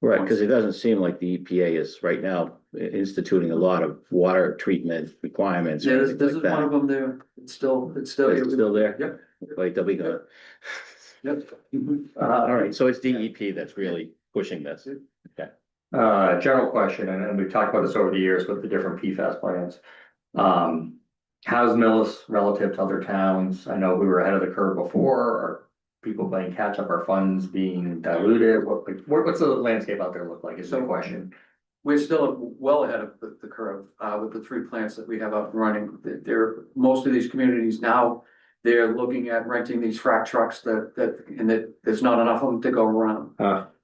Right, because it doesn't seem like the EPA is right now instituting a lot of water treatment requirements. Yeah, or this anything is like that. one of them there, it's still. It's still there? Yep, Like, they'll be good. yep. All right, so it's DEP that's really pushing this. General question, and we've talked about this over the years with the different PFAS plans. How's Millis relative to other towns? I know we were ahead of the curve before. Are people playing catch up? Are funds being diluted? What's the landscape out there look like is the question. We're still well ahead of the curve, with the 3 plants that we have up and running. Most of these communities now, they're looking at renting these frac trucks and that there's not enough of them to go around.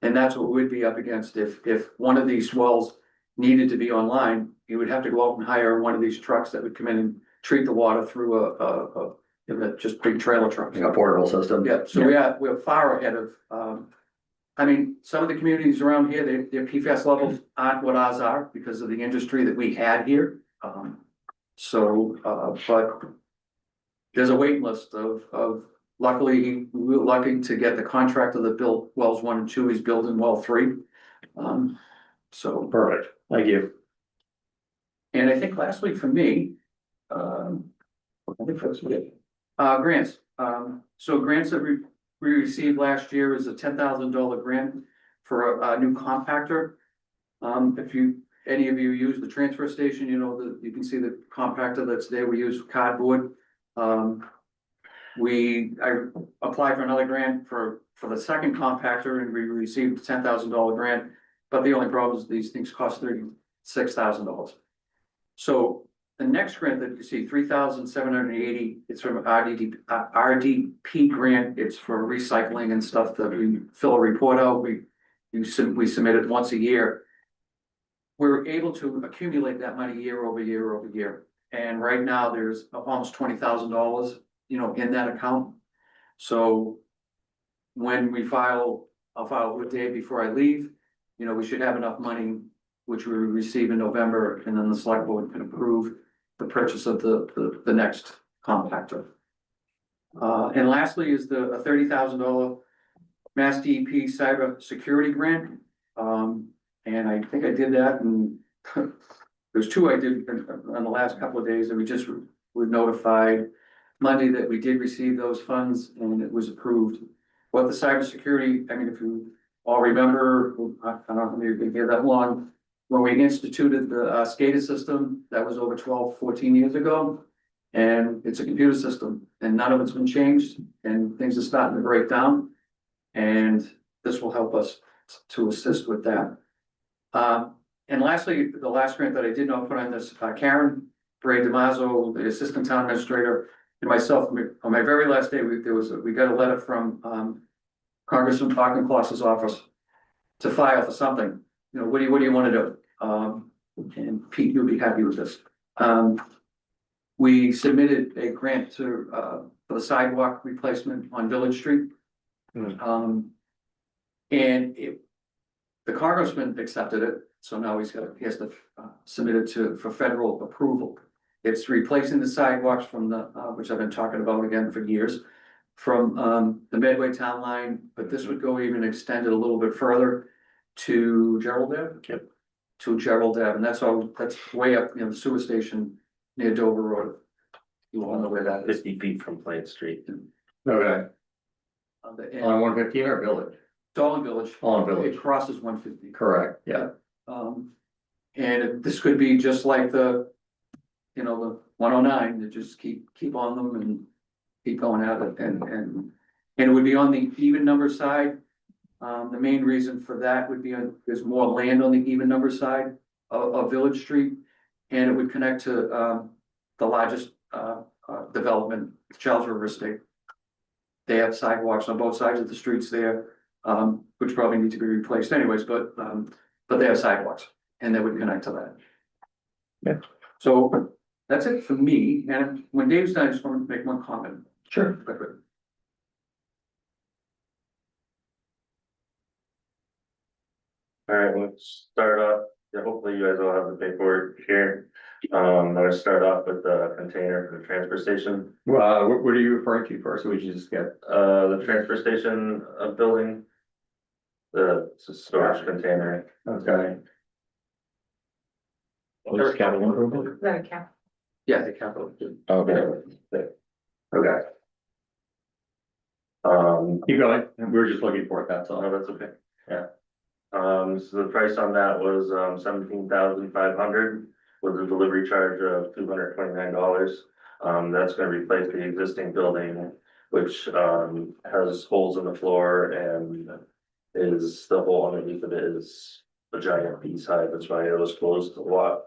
And that's what we'd be up against if one of these wells needed to be online, you would have to go out and hire one of these trucks that would come in and treat the water through a just big trailer truck. Like a portable system? Yeah, so we're far ahead of, I mean, some of the communities around here, their PFAS levels aren't what ours are because of the industry that we had here. But there's a waiting list of luckily, we were lucky to get the contractor that built wells 1 and 2, he's building well 3. So. Perfect, thank you. And I think lastly for me, I think that's it. Grants. So grants that we received last year is a $10,000 grant for a new compactor. If any of you use the transfer station, you know, you can see the compactor that's there. We use cardboard. I applied for another grant for the second compactor and we received a $10,000 grant. But the only problem is these things cost $36,000. So the next grant that you see, $3,780, it's from RDP grant. It's for recycling and stuff that we fill a report out. We submit it once a year. We're able to accumulate that money year over year over year. And right now there's almost $20,000, you know, in that account. So when I'll file a day before I leave, you know, we should have enough money, which we receive in November, and then the select board can approve the purchase of the next compactor. And lastly is a $30,000 Mass DEP cyber security grant. And I think I did that, and there's 2 I did on the last couple of days, and we just were notified Monday that we did receive those funds and it was approved. What the cybersecurity, I mean, if you all remember, I don't know if you've been here that long, when we instituted the SCADA system, that was over 14 years ago. And it's a computer system and none of it's been changed and things are starting to break down. And this will help us to assist with that. And lastly, the last grant that I did not put on this, Karen Bray DiMazo, the Assistant Town Administrator, and myself, on my very last day, we got a letter from, Congressman Auchincloss's office to file for something. You know, what do you want to do? And Pete, you'll be happy with this. We submitted a grant to, for the sidewalk replacement on Village Street. And the congressman accepted it, so now he has to submit it for federal approval. It's replacing the sidewalks from the, which I've been talking about again for years, from the Medway Town Line, but this would go even extended a little bit further to Gerald Ave. Yep. To Gerald Ave, and that's way up, the sewer station near Dover Road. You all know where that is. 50 feet from Plain Street. Okay, On the on end, 115 or Village? Dahlin Village. On Village. It crosses 150. Correct, yeah. And this could be just like the 109, to just keep on them and keep going at it, and it would be on the even number side. The main reason for that would be there's more land on the even number side of Village Street, and it would connect to the largest development, Charles River Estate. They have sidewalks on both sides of the streets there, which probably need to be replaced anyways, but they have sidewalks, and they would connect to that. Yeah. So that's it for me, and when Dave's done, I just want to make one comment. Sure. All right, let's start off. Yeah, hopefully you guys all have the paperwork here. I'm gonna start off with the container for the transfer station. What are you referring to first? So we should just get, The transfer station building. It's a storage container. okay. Was capital improvement? Very careful. Yeah, the capital. Okay. Okay. Keep going. We were just looking for it, that's all. No, that's okay, yeah. So the price on that was 17,500 with a delivery charge of $229. That's gonna replace the existing building, which has holes in the floor and is, the hole underneath of it is a giant piece high. That's why it was closed a lot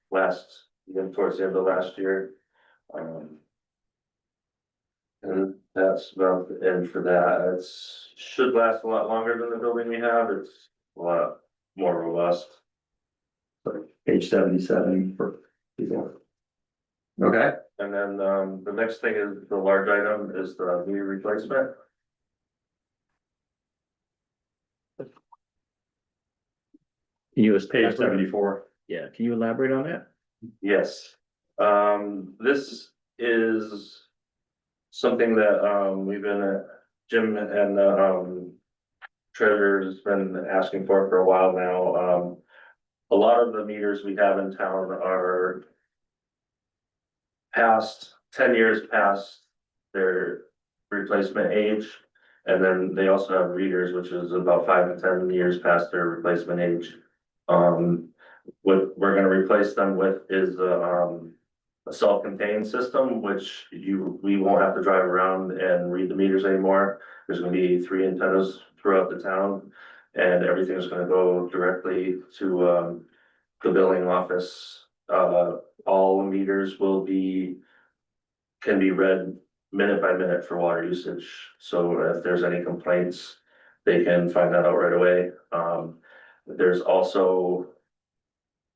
towards the end of last year. And that's about the end for that. It's should last a lot longer than the building we have. It's a lot more robust. Page 77 for people. Okay, And then the next thing is the large item is the meter replacement. Can you page 74. Yeah, can you elaborate on that? Yes. This is something that we've been, Jim and treasurer's been asking for a while now. A lot of the meters we have in town are past 10 years past their replacement age. And then they also have readers, which is about 5 to 10 years past their replacement age. What we're gonna replace them with is a self-contained system, which we won't have to drive around and read the meters anymore. There's gonna be 3 antennas throughout the town, and everything's gonna go directly to the billing office. All meters can be read minute by minute for water usage. So if there's any complaints, they can find that out right away. There's also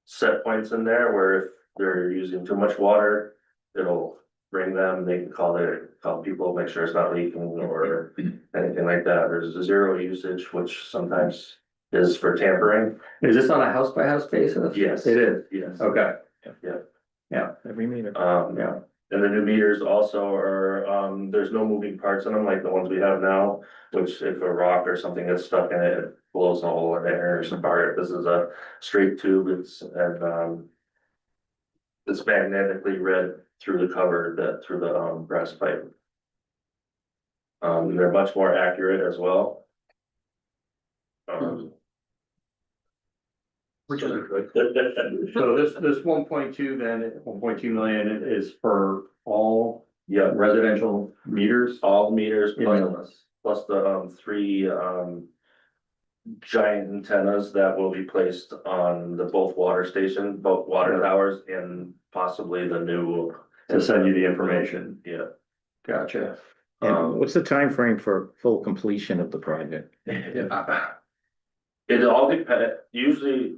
set points in there where if they're using too much water, it'll bring them, they can call people, make sure it's not leaking or anything like that. There's a zero usage, which sometimes is for tampering. Is this on a house by house basis? Yes. It is, Yes. okay. Yeah. Yeah, Every meter. yeah, And the new meters also are, there's no moving parts in them like the ones we have now, which if a rock or something gets stuck in it, it blows a hole in there or some part. This is a straight tube, it's magnetically read through the cover, through the brass pipe. They're much more accurate as well. Which is good. so this 1.2 then, 1.2 million is for all Yeah, residential meters? all meters plus plus the 3 giant antennas that will be placed on the both water station, both water towers and possibly the new. To send you the information. Yeah. Gotcha. And what's the time frame for full completion of the project? It all depends, usually,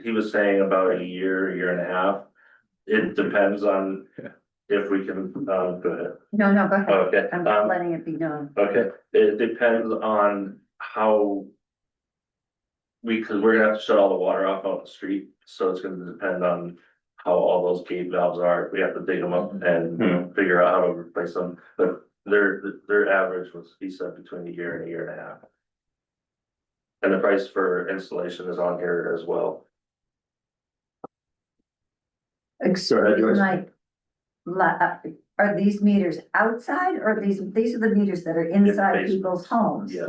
he was saying about a year and a half. It depends on if we can, go ahead. No, go ahead. Okay, I'm just letting it be known. okay, it depends on how. Cause we're gonna have to shut all the water off on the street, so it's gonna depend on how all those gate valves are. We have to dig them up and figure out how to replace them, but their average was, he said, between a year and a year and a half. And the price for installation is on here as well. Excuse like, are these meters outside or these are the meters that are inside basements. people's homes? Yeah,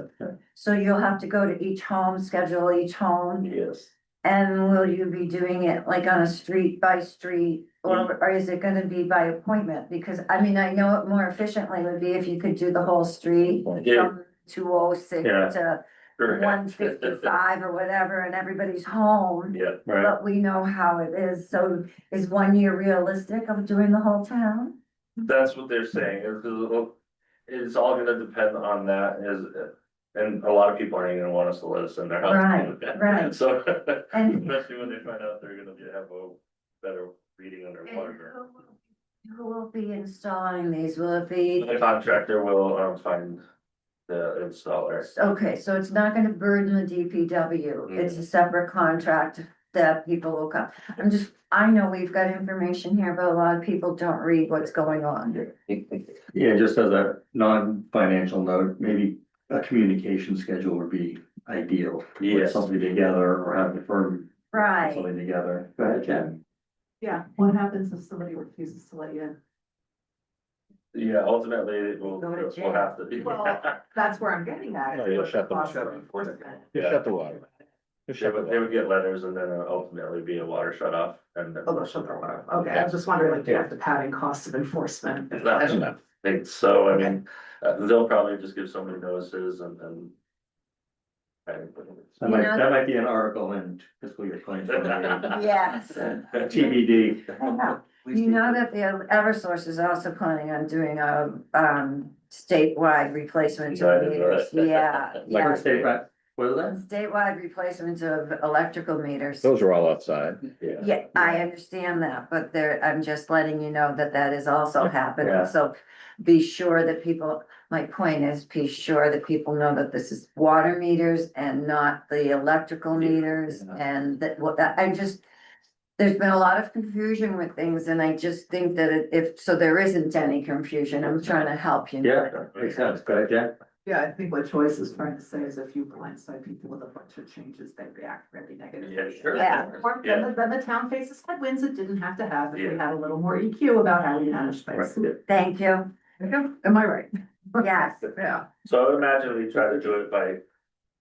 So you'll have to go to each home, schedule each home, yes. and will you be doing it like on a street by street? Or is it gonna be by appointment? Because I mean, I know it more efficiently would be if you could do the whole street Yeah. from 206 Yeah. to Correct. 155 or whatever, and everybody's home. Yeah, Right. But we know how it is, so is 1 year realistic of doing the whole town? that's what they're saying, it's all gonna depend on that, and a lot of people aren't even gonna want us to let us in their house. Right. So, And- especially when they find out they're gonna have a better reading on their water. Who will be installing these? Will it be? The contractor will, find the installer. Okay, so it's not gonna burden the DPW, it's a separate contract that people will come. I know we've got information here, but a lot of people don't read what's going on. Yeah, just as a non-financial note, maybe a communication schedule would be ideal. Put Yes. something together or have the firm put Right, something together. Go ahead, Jen. Yeah, what happens if somebody refuses to let you in? Yeah, ultimately, we'll Go to jail. we'll have to be. Well, that's where I'm getting at. No, you'll shut them. Possible enforcement. Just shut the water. Just shut the They would water. get letters and then ultimately be a water shut off and then. Oh, they'll shut their water off. Okay, I was just wondering, like, do you have the padding costs of enforcement? That's enough. Think so, I mean, they'll probably just give somebody notices and then. That might be an article in fiscal year 2028. yes. TBD. You know that the Eversource is also planning on doing a, statewide replacement of meters, yeah, Like yeah. a state, right? What is that? Statewide replacement of electrical meters. Those are all outside. Yeah, I understand that, but I'm just letting you know that that is also happening, Yeah. so be sure that people, my point is, be sure that people know that this is water meters and not the electrical meters, and that, there's been a lot of confusion with things, and I just think that so there isn't any confusion, I'm trying to help you. Yeah, makes sense. Go ahead, Jen. Yeah, I think what Joyce is trying to say is if you blindside people with a bunch of changes, they react really negatively. Yeah, sure. Yeah. Or then the town faces headwinds it didn't have to have if we had a little more EQ about how we manage things. Thank you, Am I right? yes. Yeah. So I would imagine we try to do it by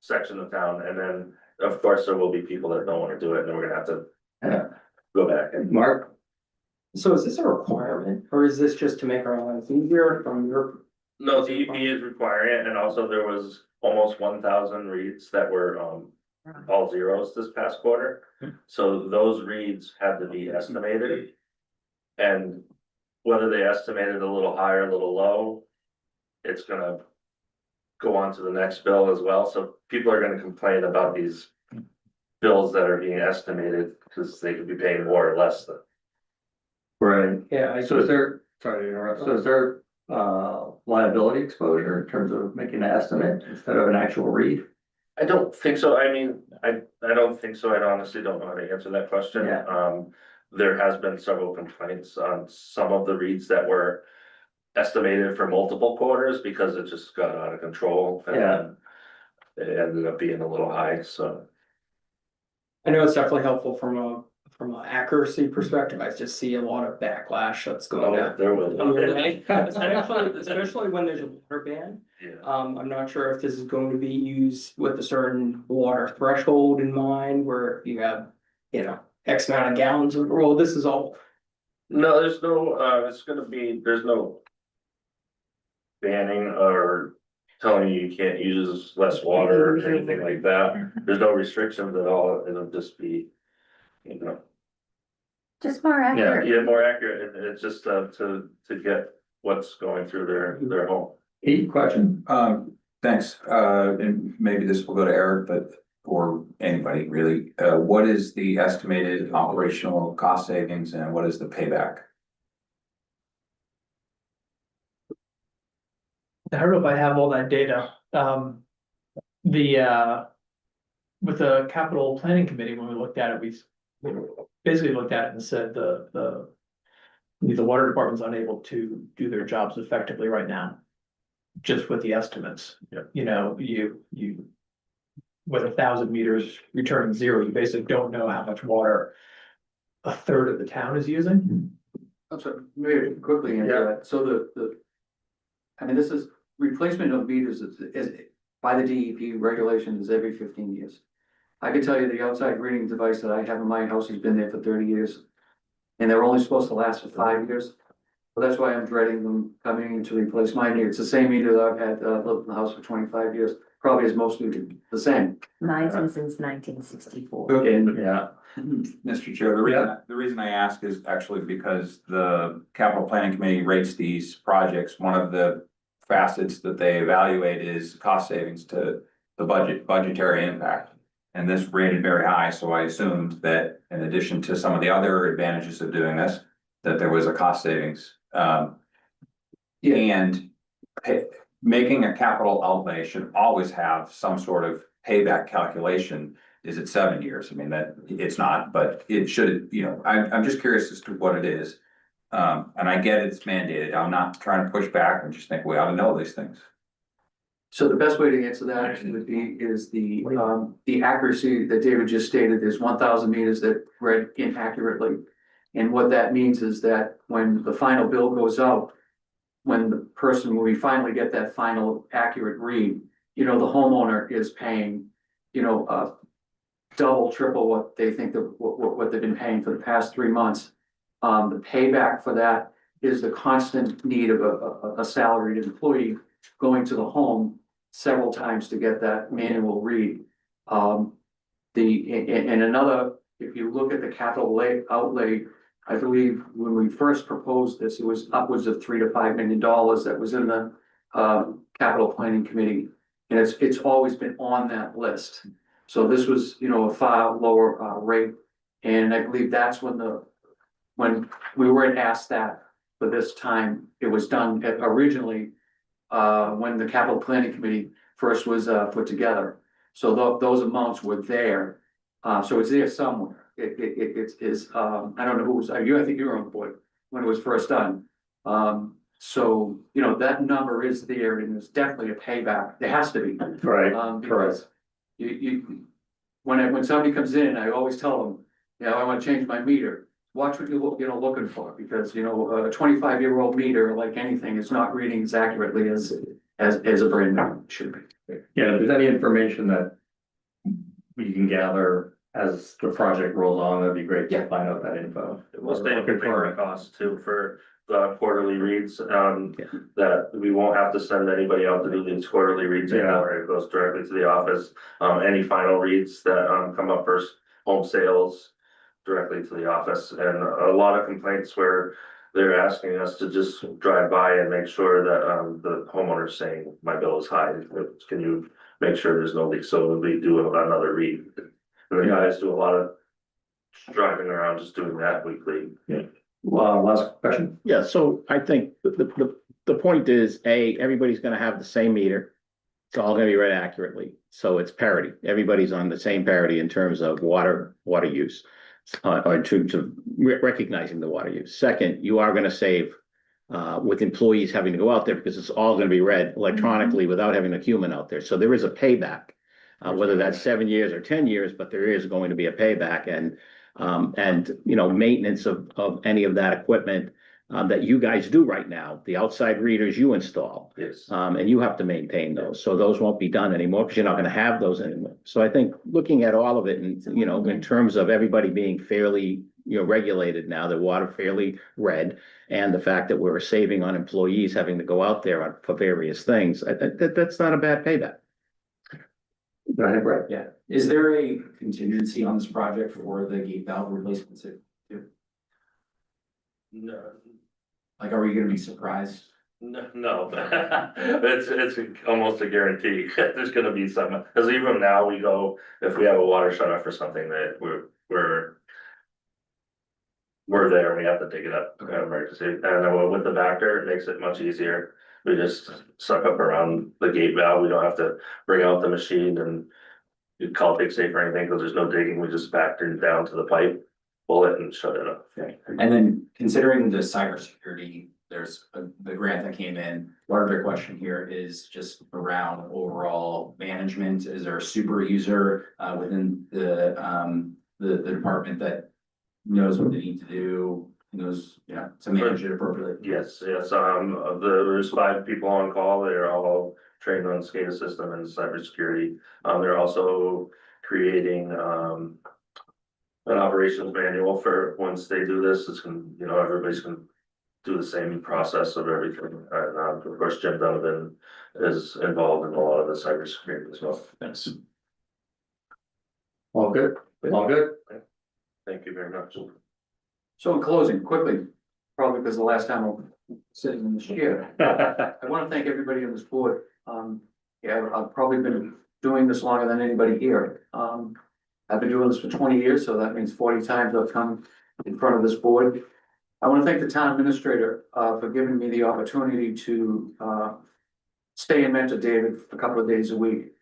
section of town and then, of course, there will be people that don't wanna do it and then we're gonna have to. Go back and. Mark? So is this a requirement, or is this just to make our lives easier from your? No, DEP is requiring it, and also there was almost 1,000 reads that were, all zeros this past quarter. So those reads had to be estimated. And whether they estimated a little higher, a little low, it's gonna go on to the next bill as well, so people are gonna complain about these bills that are being estimated, because they could be paying more or less than. Right. Yeah, So is there, sorry to interrupt, so is there liability exposure in terms of making an estimate instead of an actual read? I don't think so, I mean, I don't think so, I honestly don't know how to answer that question. Yeah. There has been several complaints on some of the reads that were estimated for multiple quarters, because it just got out of control. And Yeah. it ended up being a little high, so. I know it's definitely helpful from an accuracy perspective, I just see a lot of backlash that's going on. There will. Especially when there's a water ban. Yeah. I'm not sure if this is going to be used with a certain water threshold in mind, where you have, X amount of gallons of, well, this is all. No, there's no, there's no banning or telling you you can't use less water or anything like that. There's no restrictions at all, it'll just be, you know, Just more yeah, accurate. yeah, more accurate, and it's just to get what's going through their home. Heat question? Thanks, and maybe this will go to Eric, but, or anybody really, what is the estimated operational cost savings and what is the payback? I don't know if I have all that data. With the capital planning committee, when we looked at it, we basically looked at it and said the water department's unable to do their jobs effectively right now. Just with the estimates. Yeah. You know, you with 1,000 meters returning zero, you basically don't know how much water a third of the town is using. I'm sorry, maybe quickly answer that. So I mean, this is replacement of meters is by the DEP regulation is every 15 years. I can tell you the outside reading device that I have in my house has been there for 30 years. And they're only supposed to last for 5 years. So that's why I'm dreading them coming in to replace my meter. It's the same meter that I've had, lived in the house for 25 years, probably as most do, the same. Mine's been since 1964. And Yeah. Mr. Chair, the reason I ask is actually because the capital planning committee rates these projects. One of the facets that they evaluate is cost savings to the budgetary impact. And this rated very high, so I assumed that in addition to some of the other advantages of doing this, that there was a cost savings. And making a capital outlay should always have some sort of payback calculation. Is it 7 years? I mean, that it's not, but it should, you know, I'm just curious as to what it is. And I get it's mandated. I'm not trying to push back. I just think we ought to know these things. so the best way to answer that would be is the accuracy that David just stated. There's 1,000 meters that read inaccurately. And what that means is that when the final bill goes out, when we finally get that final accurate read, you know, the homeowner is paying, you know, double, triple what they think what they've been paying for the past 3 months. The payback for that is the constant need of a salaried employee going to the home several times to get that manual read. And another, if you look at the capital outlay, I believe when we first proposed this, it was upwards of $3 to $5 million that was in the capital planning committee. And it's always been on that list. So this was, you know, a far lower rate. And I believe that's when we weren't asked that for this time, it was done originally when the capital planning committee first was put together. So those amounts were there. So it's there somewhere. It is, I don't know who was, I think you were on the board when it was first done. So, you know, that number is there and there's definitely a payback. There has to be. Right, Because when somebody comes in, I always tell them, you know, I want to change my meter. Watch what you're looking for, because, you know, a 25-year-old meter, like anything, is not reading as accurately as a brand new should be. Yeah, if there's any information that we can gather as the project rolls on, that'd be great to find out that info. We'll stay in control costs too for the quarterly reads, that we won't have to send anybody out to do these quarterly reads anymore. It goes directly to the office. Any final reads that come up for home sales directly to the office, and a lot of complaints where they're asking us to just drive by and make sure that the homeowner's saying my bill is high. Can you make sure there's no leak? So we do another read. And the guys do a lot of driving around just doing that weekly. Yeah. Well, last question. Yeah, so I think the point is, everybody's gonna have the same meter. It's all gonna be read accurately, so it's parity. Everybody's on the same parity in terms of water use. Or in terms of recognizing the water use. Second, you are gonna save with employees having to go out there, because it's all gonna be read electronically without having a human out there. So there is a payback. Whether that's 7 years or 10 years, but there is going to be a payback, and you know, maintenance of any of that equipment that you guys do right now, the outside readers you install. Yes. And you have to maintain those, so those won't be done anymore because you're not gonna have those anymore. So I think looking at all of it and, you know, in terms of everybody being fairly regulated now, the water fairly red. And the fact that we're saving on employees having to go out there for various things, that's not a bad payback. Go ahead, Brett. Yeah, is there a contingency on this project for the gate valve replacements? No, Like, are we gonna be surprised? no, it's almost a guarantee, there's gonna be some, cause even now we go, if we have a water shut off or something that we're there, we have to dig it up, emergency, and then with the Vector, it makes it much easier. We just suck up around the gate valve, we don't have to bring out the machine and you call Dig Safe or anything, cause there's no digging, we just Vector it down to the pipe, pull it and shut it up. Okay, and then considering the cybersecurity, there's the grant that came in. Larger question here is just around overall management. Is there a super user within the department that knows what they need to do, knows, to manage it appropriately? Yes, there's 5 people on call, they're all trained on SCADA system and cybersecurity. They're also creating, an operations manual for once they do this, it's gonna, everybody's gonna do the same process of everything. And, of course, Jim Donovan is involved in a lot of the cybersecurity as well. Thanks. All good? All good? Thank you very much. So in closing, quickly, probably because the last time I'm sitting in this chair, I want to thank everybody on this board. I've probably been doing this longer than anybody here. I've been doing this for 20 years, so that means 40 times I've come in front of this board. I want to thank the town administrator for giving me the opportunity to stay and mentor David a couple of days a week.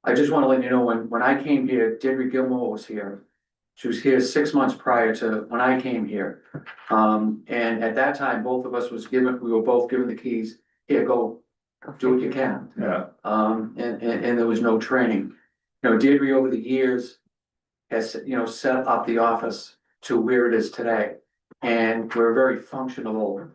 I just want to let you know, when I came here, Deirdre Gilmore was here. She was here 6 months prior to when I came here. And at that time, both of us we were both given the keys. Here, go do what you can. Yeah. And there was no training. Deirdre over the years has, set up the office to where it is today. And we're very functional.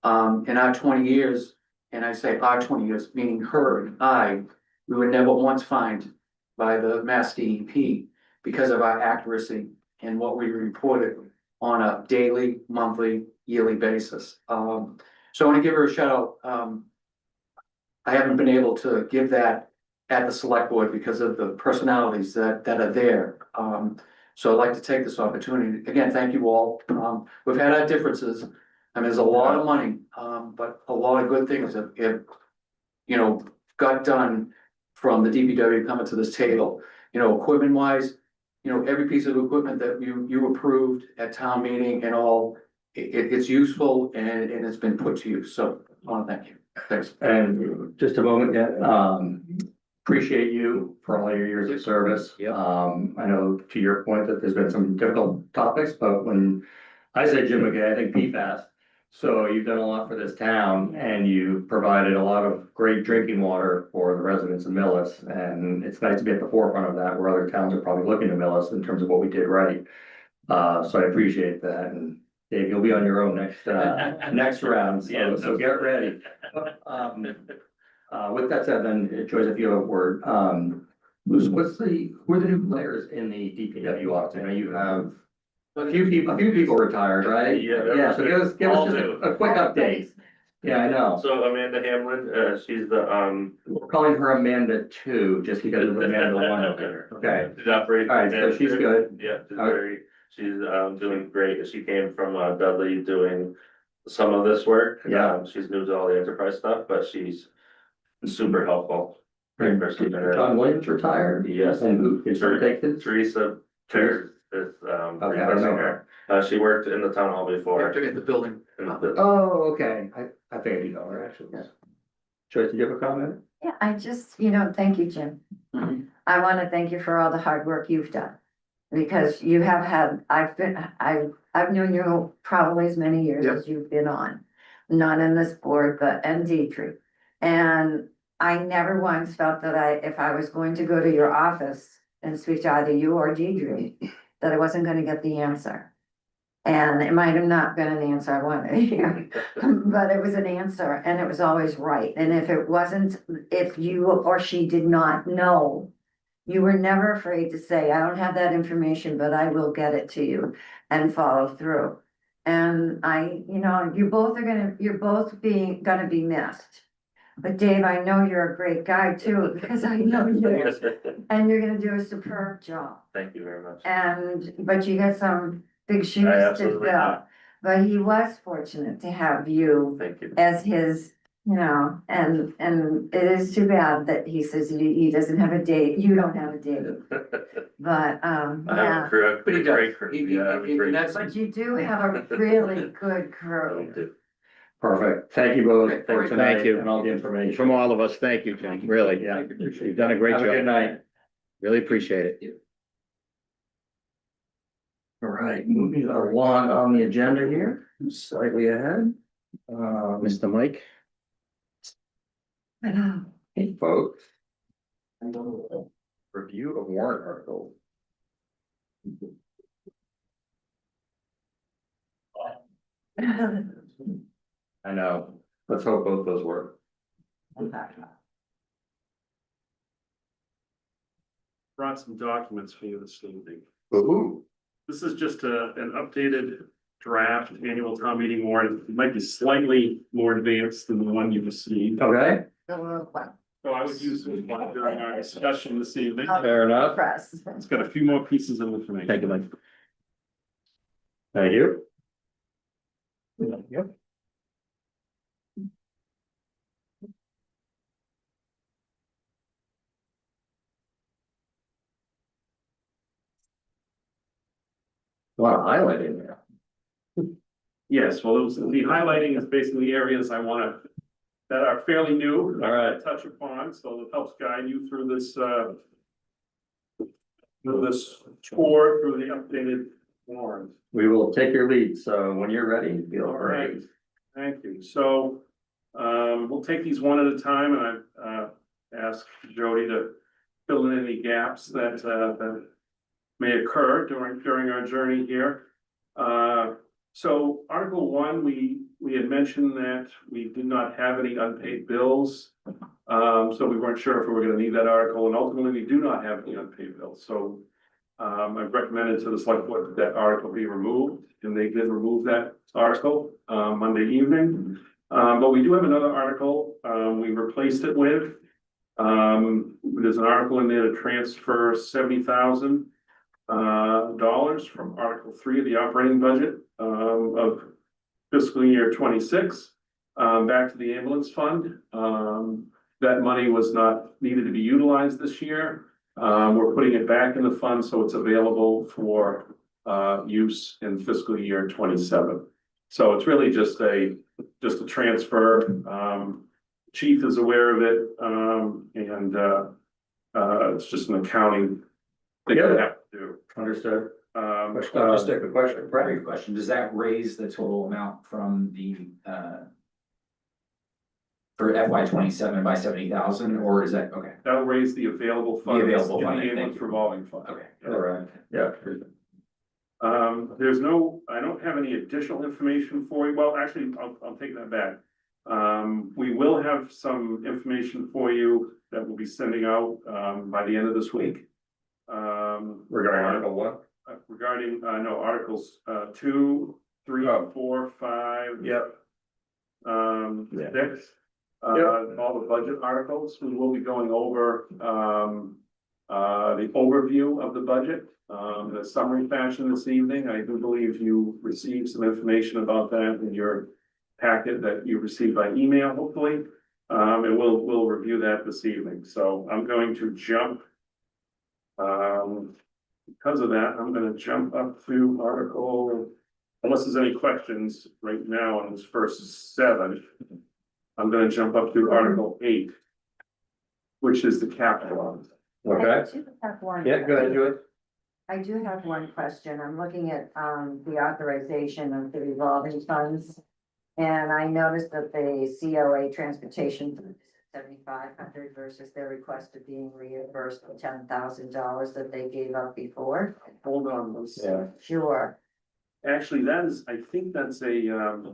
In our 20 years, and I say our 20 years, meaning her and I, we were never once fined by the Mass DEP because of our accuracy and what we reported on a daily, monthly, yearly basis. So I want to give her a shout out. I haven't been able to give that at the select board because of the personalities that are there. So I'd like to take this opportunity. Again, thank you all. We've had our differences. There's a lot of money, but a lot of good things have got done from the DPW coming to this table. Equipment wise, every piece of equipment that you approved at town meeting and all, it's useful and it's been put to use. So I want to thank you. Thanks. And just a moment, appreciate you for all your years of service. Yep. I know to your point that there's been some difficult topics, but when I say Jim McGay, I think PFAS. So you've done a lot for this town and you've provided a lot of great drinking water for the residents of Millis. And it's nice to be at the forefront of that where other towns are probably looking to Millis in terms of what we did right. So I appreciate that. And Dave, you'll be on your own next round, so get ready. With that said, then Joyce, if you have a word, who are the new players in the DPW office? I know you have a few people retired, right? Yeah. So give us just a quick update. Yeah, I know. So Amanda Hamlin, she's the, We're calling her Amanda 2, just because of Amanda 1 over there. Okay. She's operating. All right, so she's good. Yeah, she's doing great. She came from Dudley doing some of this work. Yeah. She's new to all the enterprise stuff, but she's super helpful. Great person. John Williams retired? Yes. And who is her taken? Teresa Terry is Okay, I don't know her. She worked in the town hall before. In the building. Oh, okay. I figured you know her actually. Yeah. Joyce, did you have a comment? Yeah, I just, thank you, Jim. Mhm. I want to thank you for all the hard work you've done. Because you have had, I've known you probably as many years Yep. as you've been on. Not in this board, but and Deirdre. And I never once felt that if I was going to go to your office and speak to either you or Deirdre, that I wasn't gonna get the answer. And it might have not been an answer I wanted to hear, but it was an answer and it was always right. And if it wasn't, if you or she did not know, You were never afraid to say, I don't have that information, but I will get it to you and follow through. And you're both gonna be missed. But Dave, I know you're a great guy too, because I know you, and you're gonna do a superb job. Thank you very much. But you got some big shoes I to absolutely fill. do. But he was fortunate to have you Thank you. as his, and it is too bad that he says he doesn't have a date, you don't have a date. But, I have yeah, a crew, But he great does. crew. He- Yeah, I have a he- great- that's- but you do have a really good crew. I do. Perfect. Thank you both. Okay, for great. tonight Thank you. And all the information. From all of us, thank you, Jim, really. Yeah. You've done a great Have a good job. night. Really appreciate it. All right, moving along on the agenda here, slightly ahead. Mr. Mike? Hey, folks. Review of warrant article. I know, let's hope both those work. Brought some documents for you this evening. Ooh. This is just an updated draft annual town meeting warrant. It might be slightly more advanced than the one you received. Okay, So I would use this one during our discussion this evening. fair enough. Press. It's got a few more pieces of information. Thank you, Mike. Thank you. Yep. A lot of highlighting there. Yes, well, the highlighting is basically areas I wanna, that are fairly new. All right. Touch upon, so it helps guide you through this tour through the updated warrant. We will take your lead, so when you're ready, feel All free. right, thank you. So, we'll take these one at a time, and I've asked Jody to fill in any gaps that may occur during our journey here. So Article 1, we had mentioned that we did not have any unpaid bills. So we weren't sure if we were gonna need that article, and ultimately we do not have any unpaid bills, so. I've recommended to the select board that article be removed, and they did remove that article, Monday evening. But we do have another article, we replaced it with. There's an article in there to transfer $70,000 from Article 3 of the operating budget, of fiscal year 26, back to the ambulance fund. That money was not needed to be utilized this year. We're putting it back in the fund, so it's available for use in fiscal year 27. So it's really just a transfer. Chief is aware of it, and it's just an accounting thing we have to do. Understood. Just a question, primary question, does that raise the total amount from the, for FY 27 by 70,000, or is that, okay, That'll raise the available funds in the available funding, thank ambulance you. revolving fund. okay. All right, yeah. I don't have any additional information for you. Well, actually, I'll take that back. We will have some information for you that we'll be sending out, by the end of this week. Regarding Article 1? Regarding, no, Articles, 2, 3, Oh. 4, 5. Yep. Yeah. 6. All the budget articles, we will be going over, the overview of the budget, in a summary fashion this evening. I do believe you received some information about that in your packet that you received by email, hopefully. And we'll review that this evening. So I'm going to jump. Because of that, I'm gonna jump up through article, unless there's any questions right now on this first 7. I'm gonna jump up through Article 8, which is the capital. Okay, I do have one. yeah, go ahead, Julie. I do have one question. I'm looking at, the authorization of the revolving funds. And I noticed that the COA transportation fund is at 7,500 versus their request of being reimbursed with $10,000 that they gave up before. Hold on, Yeah. Sure. Actually, I think that's a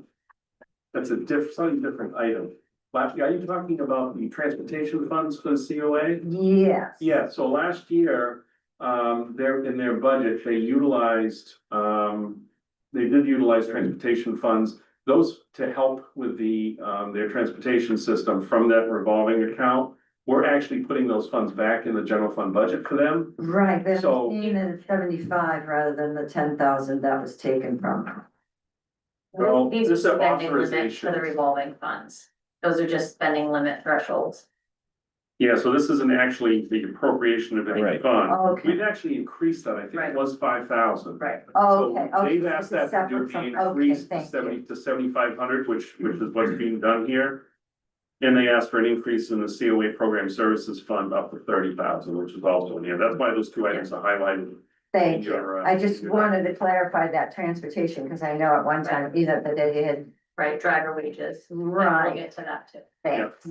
slightly different item. are you talking about the transportation funds for the COA? Yes. Yeah, so last year, in their budget, they utilized, they did utilize transportation funds. Those to help with their transportation system from that revolving account. We're actually putting those funds back in the general fund budget for them. Right, but So- I'm seeing it at 75 rather than the 10,000 that was taken from. Well, These are this is spending limits for authorizations. the revolving funds. Those are just spending limit thresholds. Yeah, so this isn't actually the appropriation of any Right. fund. Okay. We've actually increased that, I think Right. it was 5,000. Right. Oh, okay, okay. They've asked that to Separate be from- increased to okay, thank 70 to 7,500, which is what's being done here. And they asked for an increase in the COA Program Services Fund up to 30,000, which is also in here. That's why those two items are highlighted. Thank you. Your, I just wanted to clarify that transportation, because I know at one time either that they had, Right, driver wages. Right. We'll get to that too. thanks.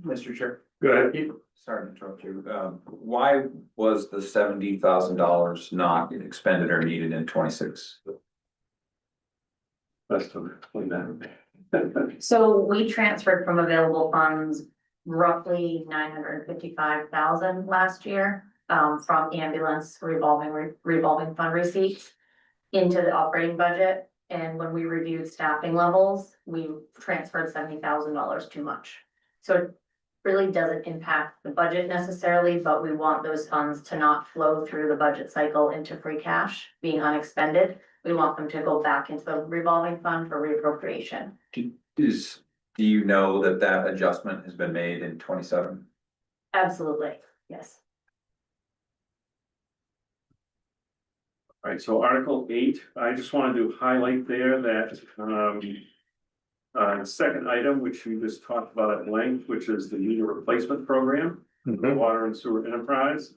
Mr. Chair. Go ahead. Sorry to interrupt you. Why was the $70,000 not expended or needed in 26? Best to explain that. So we transferred from available funds roughly 955,000 last year. From ambulance revolving fund receipts into the operating budget. And when we reviewed staffing levels, we transferred $70,000 too much. So it really doesn't impact the budget necessarily, but we want those funds to not flow through the budget cycle into free cash, being unexpended. We want them to go back into the revolving fund for reappropriation. Do you know that adjustment has been made in 27? Absolutely, yes. All right, so Article 8, I just wanted to highlight there that, second item, which we just talked about at length, which is the meter replacement program, the water and sewer enterprise.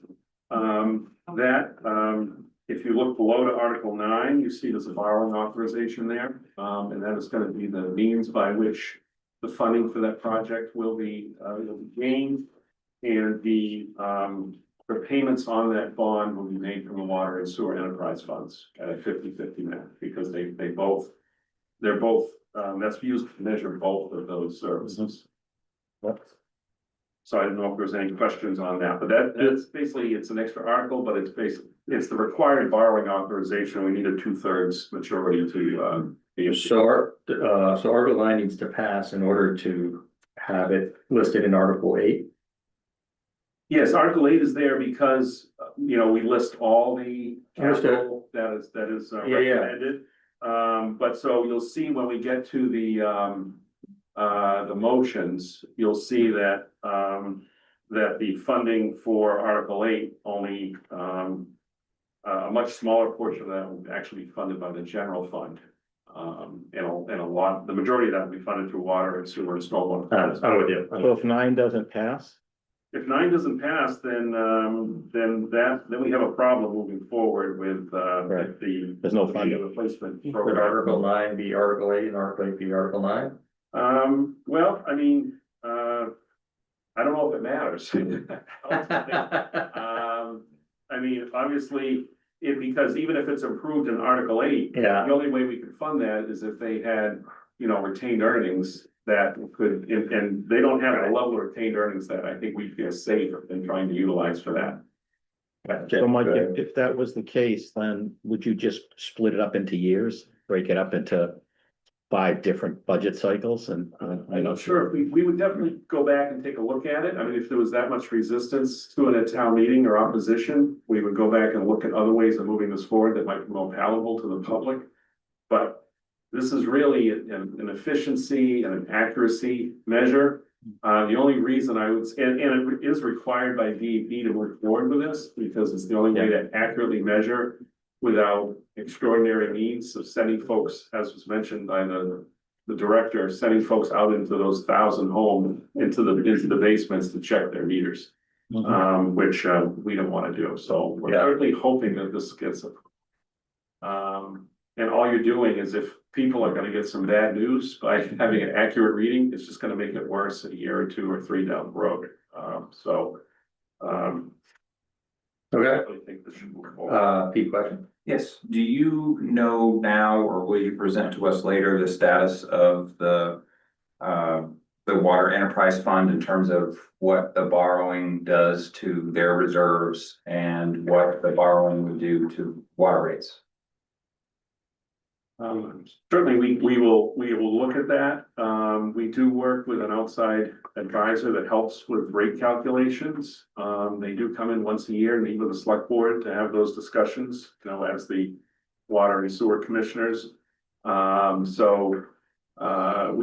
If you look below to Article 9, you see there's a borrowing authorization there. And that is gonna be the means by which the funding for that project will be gained. And the payments on that bond will be made from the water and sewer enterprise funds at a 50-50 match, because they're both, that's used to measure both of those services. So I don't know if there's any questions on that, but that's basically, it's an extra article, but it's the required borrowing authorization. We need a 2/3 majority to, be. So Article 9 needs to pass in order to have it listed in Article 8. Yes, Article 8 is there because, we list all the Understood. capital that is Yeah, yeah. recommended. But so you'll see when we get to the motions, you'll see that, that the funding for Article 8 only, a much smaller portion of that will actually be funded by the general fund. And a lot, the majority of that will be funded through water and sewer and stormwater. I'm with you. So if 9 doesn't pass, If 9 doesn't pass, then we have a problem moving forward with, Right. There's no funding. Replacement Would program. Article 9 be Article 8 and Article 8 be Article 9? Well, I mean, I don't know if it matters. I mean, obviously, because even if it's approved in Article 8, Yeah. the only way we could fund that is if they had, retained earnings that could, and they don't have a level of retained earnings that I think we feel safe in trying to utilize for that. so Mike, if that was the case, then would you just split it up into years, break it up into 5 different budget cycles and? I'm not sure, we would definitely go back and take a look at it. I mean, if there was that much resistance to it at town meeting or opposition, we would go back and look at other ways of moving this forward that might be more palatable to the public. But this is really an efficiency and an accuracy measure. The only reason I would, and it is required by DEP to work forward with this, because it's the only way to accurately measure without extraordinary needs of sending folks, as was mentioned by the director, sending folks out into those 1,000 homes, into the basements to check their meters. Which we don't want to do, so we're certainly hoping that this gets approved. And all you're doing is, if people are gonna get some bad news by having an accurate reading, it's just gonna make it worse in a year or 2 or 3 down the road. Okay. I think this should move forward. Pete, question? Yes, do you know now, or will you present to us later, the status of the Water Enterprise Fund in terms of what the borrowing does to their reserves and what the borrowing would do to water rates? Certainly, we will look at that. We do work with an outside advisor that helps with rate calculations. They do come in once a year and meet with the select board to have those discussions, you know, as the water and sewer commissioners. We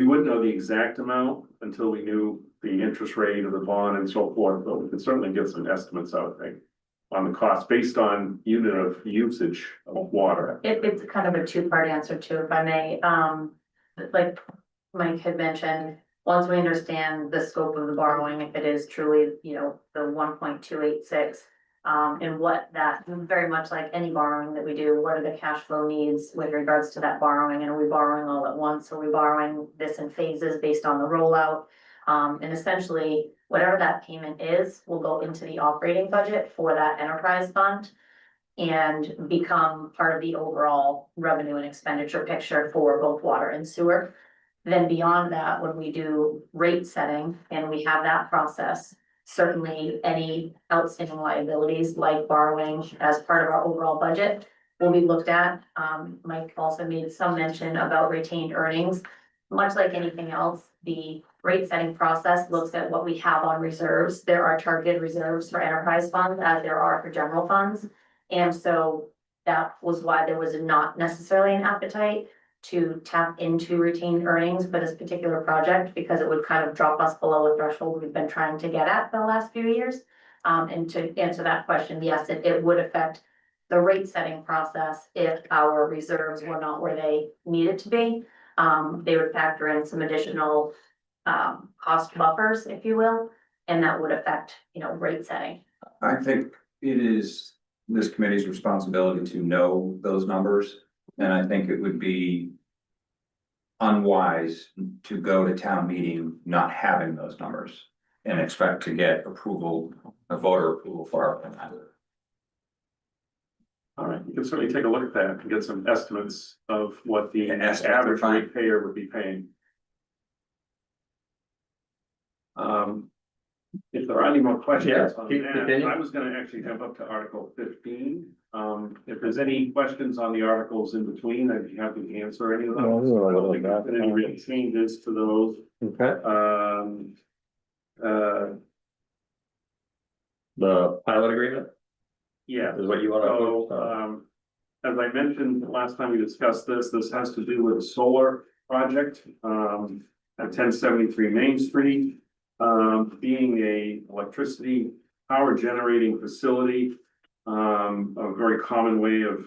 wouldn't know the exact amount until we knew the interest rate of the bond and so forth, but we could certainly get some estimates out there on the cost based on unit of usage of water. It's kind of a two-part answer too, if I may. Like Mike had mentioned, once we understand the scope of the borrowing, if it is truly, you know, the 1.286. And what that, very much like any borrowing that we do, what are the cash flow needs with regards to that borrowing? And are we borrowing all at once? Are we borrowing this in phases based on the rollout? And essentially, whatever that payment is, will go into the operating budget for that enterprise fund and become part of the overall revenue and expenditure picture for both water and sewer. Then beyond that, when we do rate setting and we have that process, certainly any outstanding liabilities like borrowing as part of our overall budget will be looked at. Mike also made some mention about retained earnings. Much like anything else, the rate setting process looks at what we have on reserves. There are targeted reserves for enterprise funds as there are for general funds. And so that was why there was not necessarily an appetite to tap into retained earnings for this particular project, because it would kind of drop us below a threshold we've been trying to get at for the last few years. And to answer that question, yes, it would affect the rate setting process if our reserves were not where they needed to be. They would factor in some additional cost buffers, if you will, and that would affect, you know, rate setting. I think it is this committee's responsibility to know those numbers. And I think it would be unwise to go to town meeting not having those numbers and expect to get approval, a voter approval for our plan. All right, you can certainly take a look at that and get some estimates of what the An estimate, average fine. ratepayer would be paying. If there are any more questions Yeah, on keep that, continuing. I was gonna actually jump up to Article 15. If there's any questions on the articles in between, I'd be happy to answer any of those. I don't think there's been any real changes to those. Okay. The pilot agreement Yeah. is what you want to. So, as I mentioned the last time we discussed this, this has to do with a solar project, at 1073 Main Street. Being a electricity power generating facility, a very common way of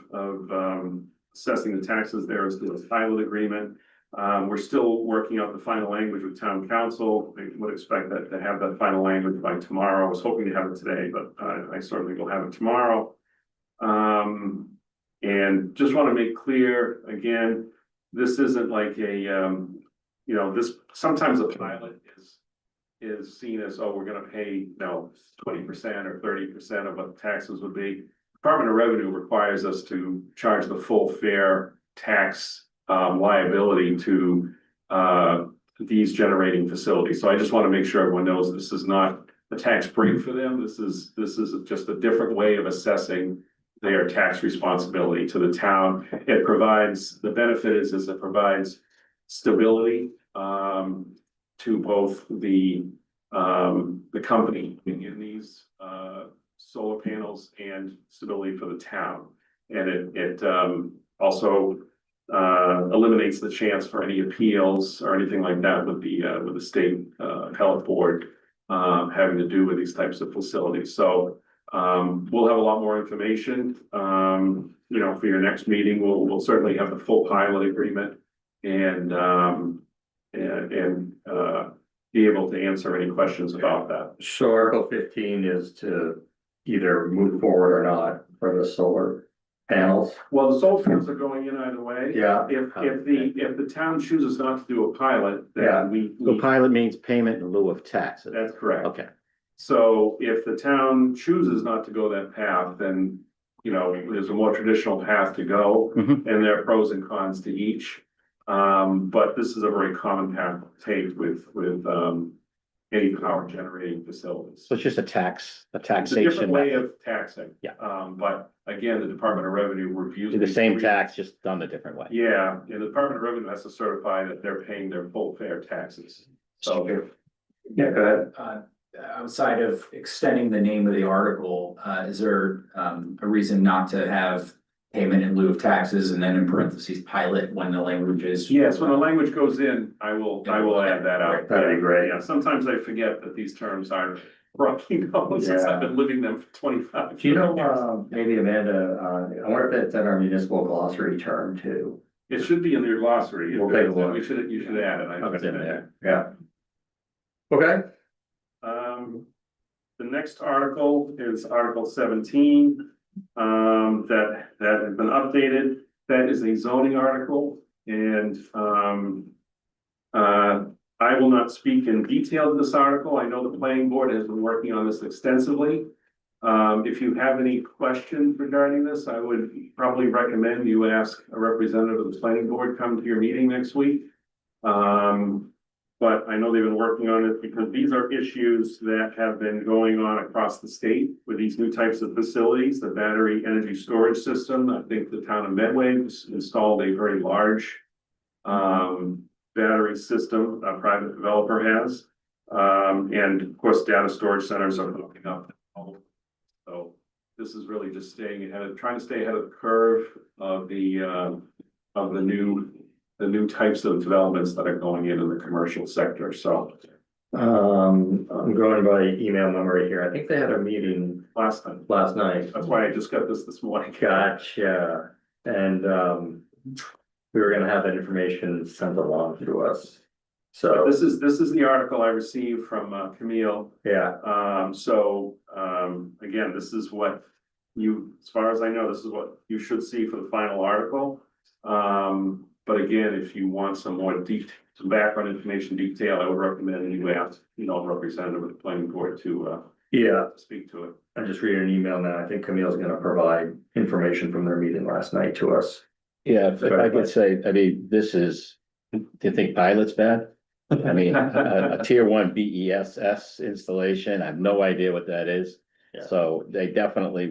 assessing the taxes there is through a pilot agreement. We're still working out the final language with town council. I would expect that to have that final language by tomorrow. I was hoping to have it today, but I certainly will have it tomorrow. And just want to make clear, again, this isn't like a, you know, this, sometimes a pilot is seen as, oh, we're gonna pay, you know, 20% or 30% of what taxes would be. Department of Revenue requires us to charge the full fair tax liability to these generating facilities. So I just want to make sure everyone knows this is not a tax break for them. This is just a different way of assessing their tax responsibility to the town. It provides, the benefit is it provides stability to both the company in these solar panels and stability for the town. And it also eliminates the chance for any appeals or anything like that with the state appellate board having to do with these types of facilities. So we'll have a lot more information, you know, for your next meeting. We'll certainly have the full pilot agreement and be able to answer any questions about that. So Article 15 is to either move forward or not for the solar panels. Well, the solar panels are going in either way. Yeah. If the town chooses not to do a pilot, Yeah. then So pilot means payment in lieu of taxes. that's correct. Okay, So if the town chooses not to go that path, then, you know, there's a more traditional path to go. Mhm. And there are pros and cons to each. But this is a very common path to take with, any power generating facilities. So it's just a It's a taxation different way method. of taxing. Yeah. But again, the Department of Revenue reviews. The same tax, just done a different way. Yeah, and the Department of Revenue has to certify that they're paying their full fair taxes. So, Yeah, go ahead. Outside of extending the name of the article, is there, a reason not to have payment in lieu of taxes and then in parentheses pilot when the language is? yes, when the language goes in, I will add that out. That'd be great. Yeah, sometimes I forget that these terms are rocky known since I've been living them for 25. Do you know, maybe Amanda, I wonder if it's in our municipal glossary term too? It should be in your glossary. We'll take a look. You should add it. It's in there, yeah. Okay. The next article is Article 17, that has been updated. That is a zoning article and, I will not speak in detail to this article. I know the planning board has been working on this extensively. If you have any questions regarding this, I would probably recommend you ask a representative of the planning board come to your meeting next week. But I know they've been working on it because these are issues that have been going on across the state with these new types of facilities, the battery energy storage system. I think the town of Medway installed a very large battery system, a private developer has. And of course, data storage centers are hooking up. So this is really just trying to stay ahead of the curve of the new types of developments that are going in the commercial sector, so. I'm going by email memory here. I think they had a meeting Last time, last night. that's why I just got this morning. Gotcha. And, we were gonna have that information sent along to us. So, This is the article I received from Camille. yeah, Again, this is what as far as I know, this is what you should see for the final article. But again, if you want some more some background information detail, I would recommend you ask, a representative of the planning board to yeah. speak to it. I'm just reading an email now. I think Camille's gonna provide information from their meeting last night to us. Yeah, if I could say, I mean, do you think pilot's bad? I mean, a tier one BESS installation, I have no idea what that is. Yeah. So we definitely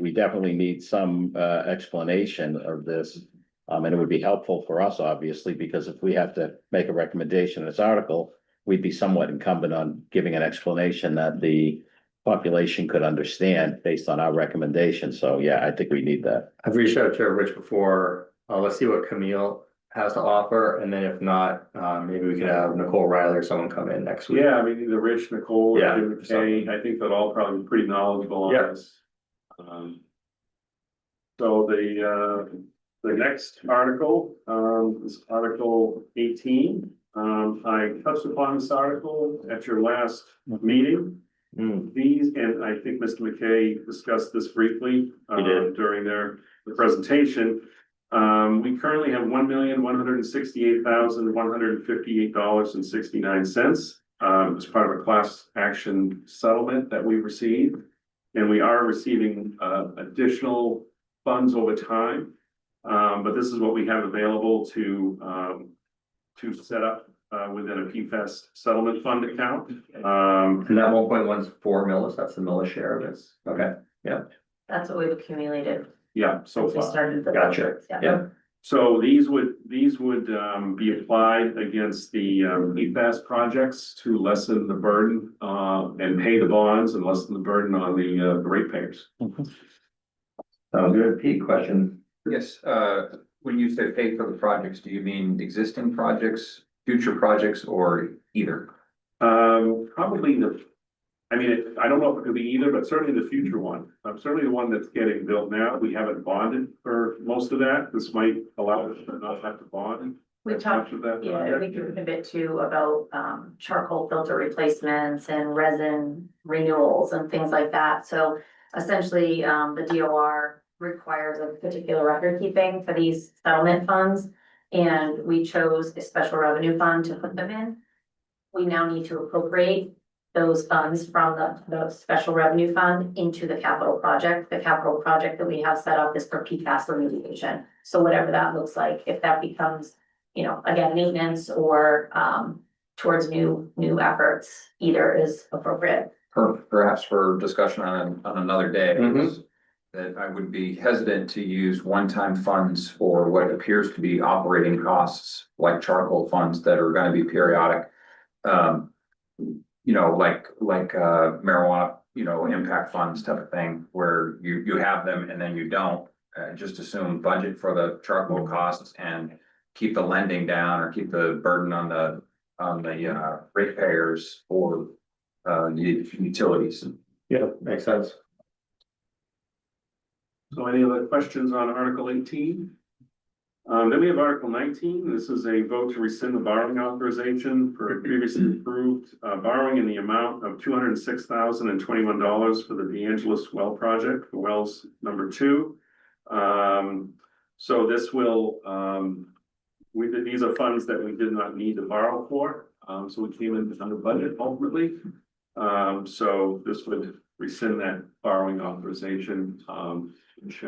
need some explanation of this. And it would be helpful for us, obviously, because if we have to make a recommendation in this article, we'd be somewhat incumbent on giving an explanation that the population could understand based on our recommendation. So yeah, I think we need that. I've reached out to Rich before. Let's see what Camille has to offer, and then if not, maybe we could have Nicole Riley or someone come in next week. Yeah, I mean, either Rich, Nicole, or Yeah, Jim McKay, I think they'll all probably be pretty knowledgeable on Yeah. this. So the next article, is Article 18. I touched upon this article at your last meeting. These, and I think Mr. McKay discussed this briefly, He did. during the presentation. We currently have $1,168,158.69, as part of a class action settlement that we received. And we are receiving, additional funds over time. But this is what we have available to set up, within a PFAS settlement fund account. And that 1.1 is 4 millis, that's the millis share of it. Okay, That's what we've accumulated Yeah, so since we far. started the. Gotcha. project, Yeah. So these would be applied against the PFAS projects to lessen the burden, and pay the bonds and lessen the burden on the ratepayers. Sounds good. Pete, question? Yes, when you say pay for the projects, do you mean existing projects, future projects, or either? Probably I don't know if it could be either, but certainly the future one. Certainly the one that's getting built now. We haven't bonded for most of that. This might allow us to not have to bond. We as talked, much of that yeah, project. we could a bit too about charcoal filter replacements and resin renewals and things like that. So essentially, the DOR requires a particular record keeping for these settlement funds. And we chose a special revenue fund to put them in. We now need to appropriate those funds from the special revenue fund into the capital project. The capital project that we have set up is for PFAS remediation. So whatever that looks like, if that becomes, you know, again, maintenance or towards new efforts, either is appropriate. Perhaps for discussion on another day. Mhm. That I would be hesitant to use one-time funds for what appears to be operating costs, like charcoal funds that are gonna be periodic. You know, like marijuana, you know, impact funds type of thing, where you have them and then you don't. Just assume budget for the charcoal costs and keep the lending down or keep the burden on the ratepayers for utilities. Yeah, makes sense. So any other questions on Article 18? Then we have Article 19. This is a vote to rescind the borrowing authorization for previously approved borrowing in the amount of $206,021 for the DeAngelis Well Project for Wells number 2. So this will, these are funds that we did not need to borrow for. So we came in under budget ultimately. So this would rescind that borrowing authorization, which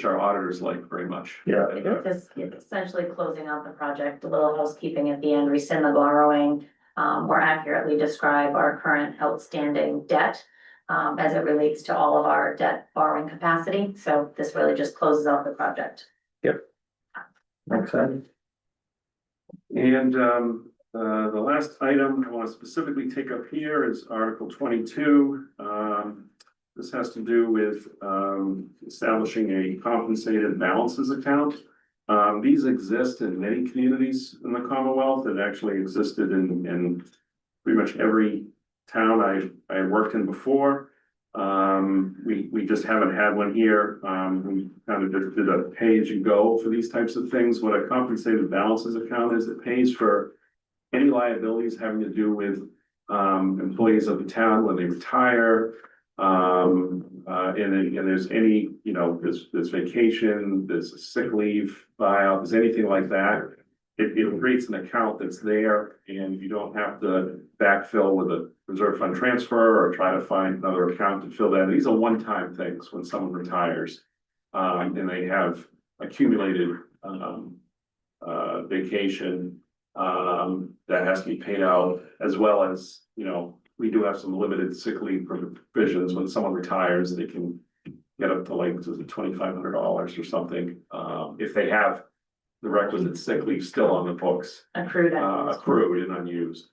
our auditors like very much. Yeah. It's essentially closing out the project, a little housekeeping at the end, rescind the borrowing, more accurately describe our current outstanding debt as it relates to all of our debt borrowing capacity. So this really just closes out the project. Makes sense. And the last item I want to specifically take up here is Article 22. This has to do with establishing a compensated balances account. These exist in many communities in the Commonwealth. It actually existed in pretty much every town I worked in before. We just haven't had one here. We kind of just did a pay as you go for these types of things. What a compensated balances account is, it pays for any liabilities having to do with employees of the town when they retire. And there's any, you know, there's vacation, there's a sick leave buyout, there's anything like that. It creates an account that's there and you don't have to backfill with a reserve fund transfer or try to find another account to fill that. These are one-time things when someone retires. And they have accumulated vacation that has to be paid out, as well as, you know, we do have some limited sick leave provisions. When someone retires, they can get up to like $2,500 or something, if they have the requisite sick leave still on the books. Accrued. Accrued and unused.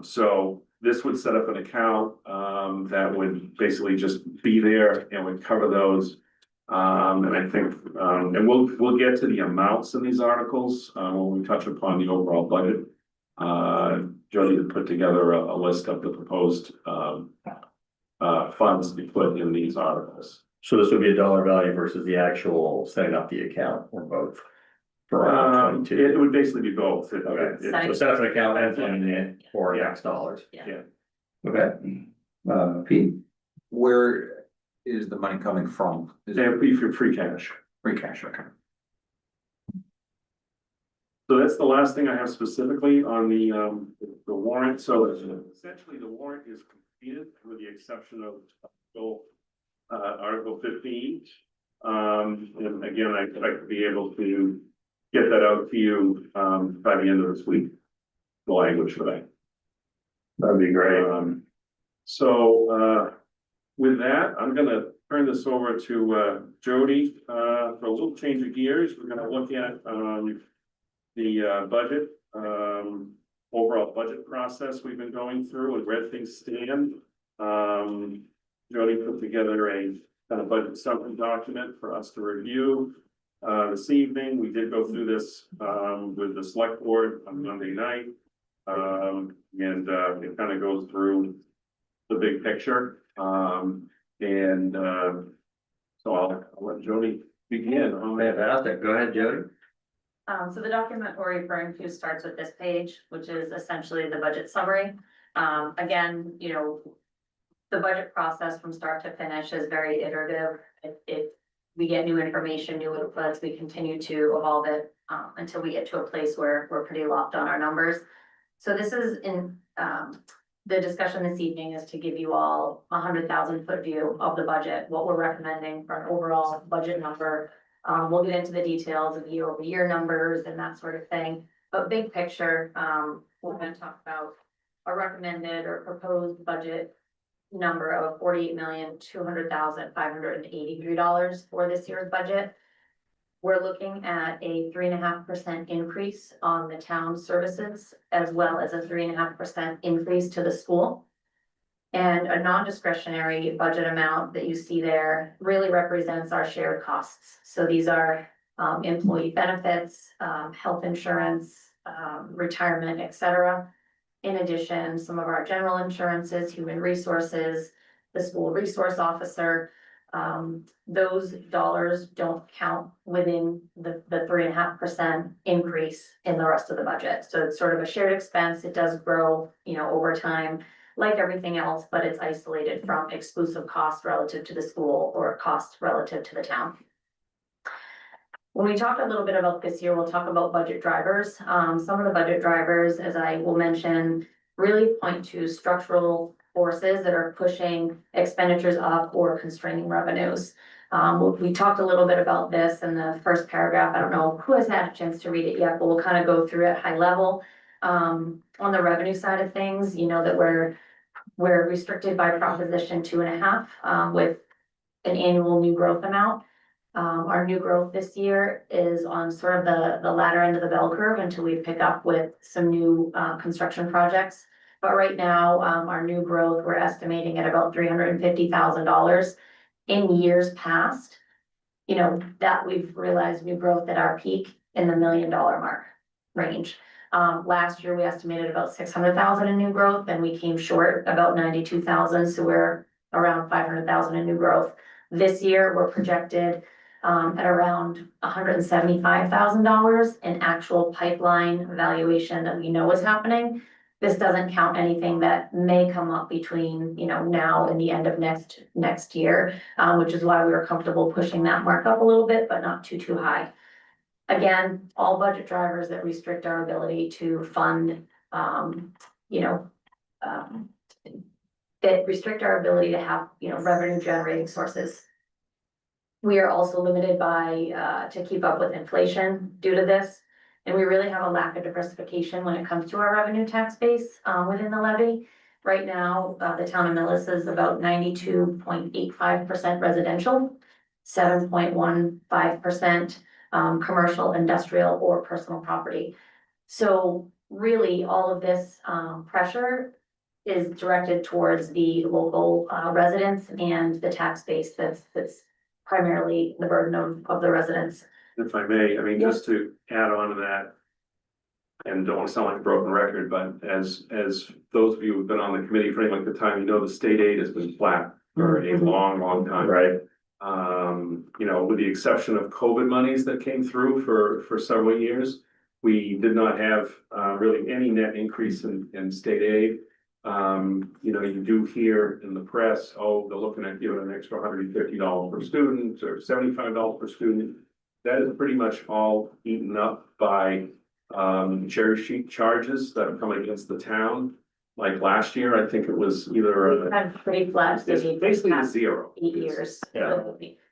So this would set up an account that would basically just be there and would cover those. And I think, and we'll get to the amounts in these articles when we touch upon the overall budget. Jody had put together a list of the proposed funds to be put in these articles. So this would be a dollar value versus the actual setting up the account, or both? For Article 22. It would basically be both. Okay, so set up an account and funding it for X dollars. Yeah. Okay. Pete? Where is the money coming from? Is They it would be for free cash. free cash? Okay. So that's the last thing I have specifically on the warrant. So essentially the warrant is completed with the exception of Article 15. And again, I expect to be able to get that out to you by the end of this week. The language for that. That'd be great. So with that, I'm gonna turn this over to Jody for a little change of gears. We're gonna look at the budget, overall budget process we've been going through and where things stand. Jody put together a kind of budget summary document for us to review. This evening, we did go through this with the select board on Monday night. And it kind of goes through the big picture. So I'll let Jody begin. Fantastic. Go ahead, Jody. So the document we're referring to starts with this page, which is essentially the budget summary. Again, you know, the budget process from start to finish is very iterative. If we get new information, new inputs, we continue to evolve it until we get to a place where we're pretty locked on our numbers. So this is the discussion this evening is to give you all 100,000 foot view of the budget, what we're recommending for an overall budget number. We'll get into the details of year-over-year numbers and that sort of thing, but big picture, we're gonna talk about a recommended or proposed budget number of $48,200,583 for this year's budget. We're looking at a 3.5% increase on the town services, as well as a 3.5% increase to the school. And a non-discretionary budget amount that you see there really represents our shared costs. So these are employee benefits, health insurance, retirement, et cetera. In addition, some of our general insurances, human resources, the school resource officer. Those dollars don't count within the 3.5% increase in the rest of the budget. So it's sort of a shared expense. It does grow, over time, like everything else, but it's isolated from exclusive cost relative to the school or cost relative to the town. When we talk a little bit about this year, we'll talk about budget drivers. Some of the budget drivers, as I will mention, really point to structural forces that are pushing expenditures up or constraining revenues. We talked a little bit about this in the first paragraph. I don't know who has had a chance to read it yet, but we'll kind of go through it high level. On the revenue side of things, that we're restricted by Proposition 2.5 with an annual new growth amount. Our new growth this year is on sort of the latter end of the bell curve until we pick up with some new construction projects. But right now, our new growth, we're estimating at about $350,000. In years past, that we've realized new growth at our peak in the $1 million mark range. Last year, we estimated about 600,000 in new growth, and we came short about 92,000, so we're around 500,000 in new growth. This year, we're projected at around $175,000 in actual pipeline valuation that we know is happening. This doesn't count anything that may come up between, now and the end of next year, which is why we were comfortable pushing that mark up a little bit, but not too high. Again, all budget drivers that restrict our ability to fund, that restrict our ability to have, revenue generating sources. We are also limited by, to keep up with inflation due to this. And we really have a lack of diversification when it comes to our revenue tax base, within the levy. Right now, the town of Millis is about 92.85% residential, 7.15%, commercial, industrial, or personal property. So really, all of this, pressure is directed towards the local, residents and the tax base that's primarily the burden of the residents. If I may, just to add on to that, and don't want to sound like a broken record, but as those of you who've been on the committee for any length of time, the state aid has been flat for a long time. Right. With the exception of COVID monies that came through for several years, we did not have really any net increase in state aid. You do hear in the press, they're looking at giving an extra $150 per student or $75 per student. That is pretty much all eaten up by cherry sheet charges that are coming against the town. Like last year, I think it was either Had pretty flat state aid for the basically a past zero. 8 years. Yeah.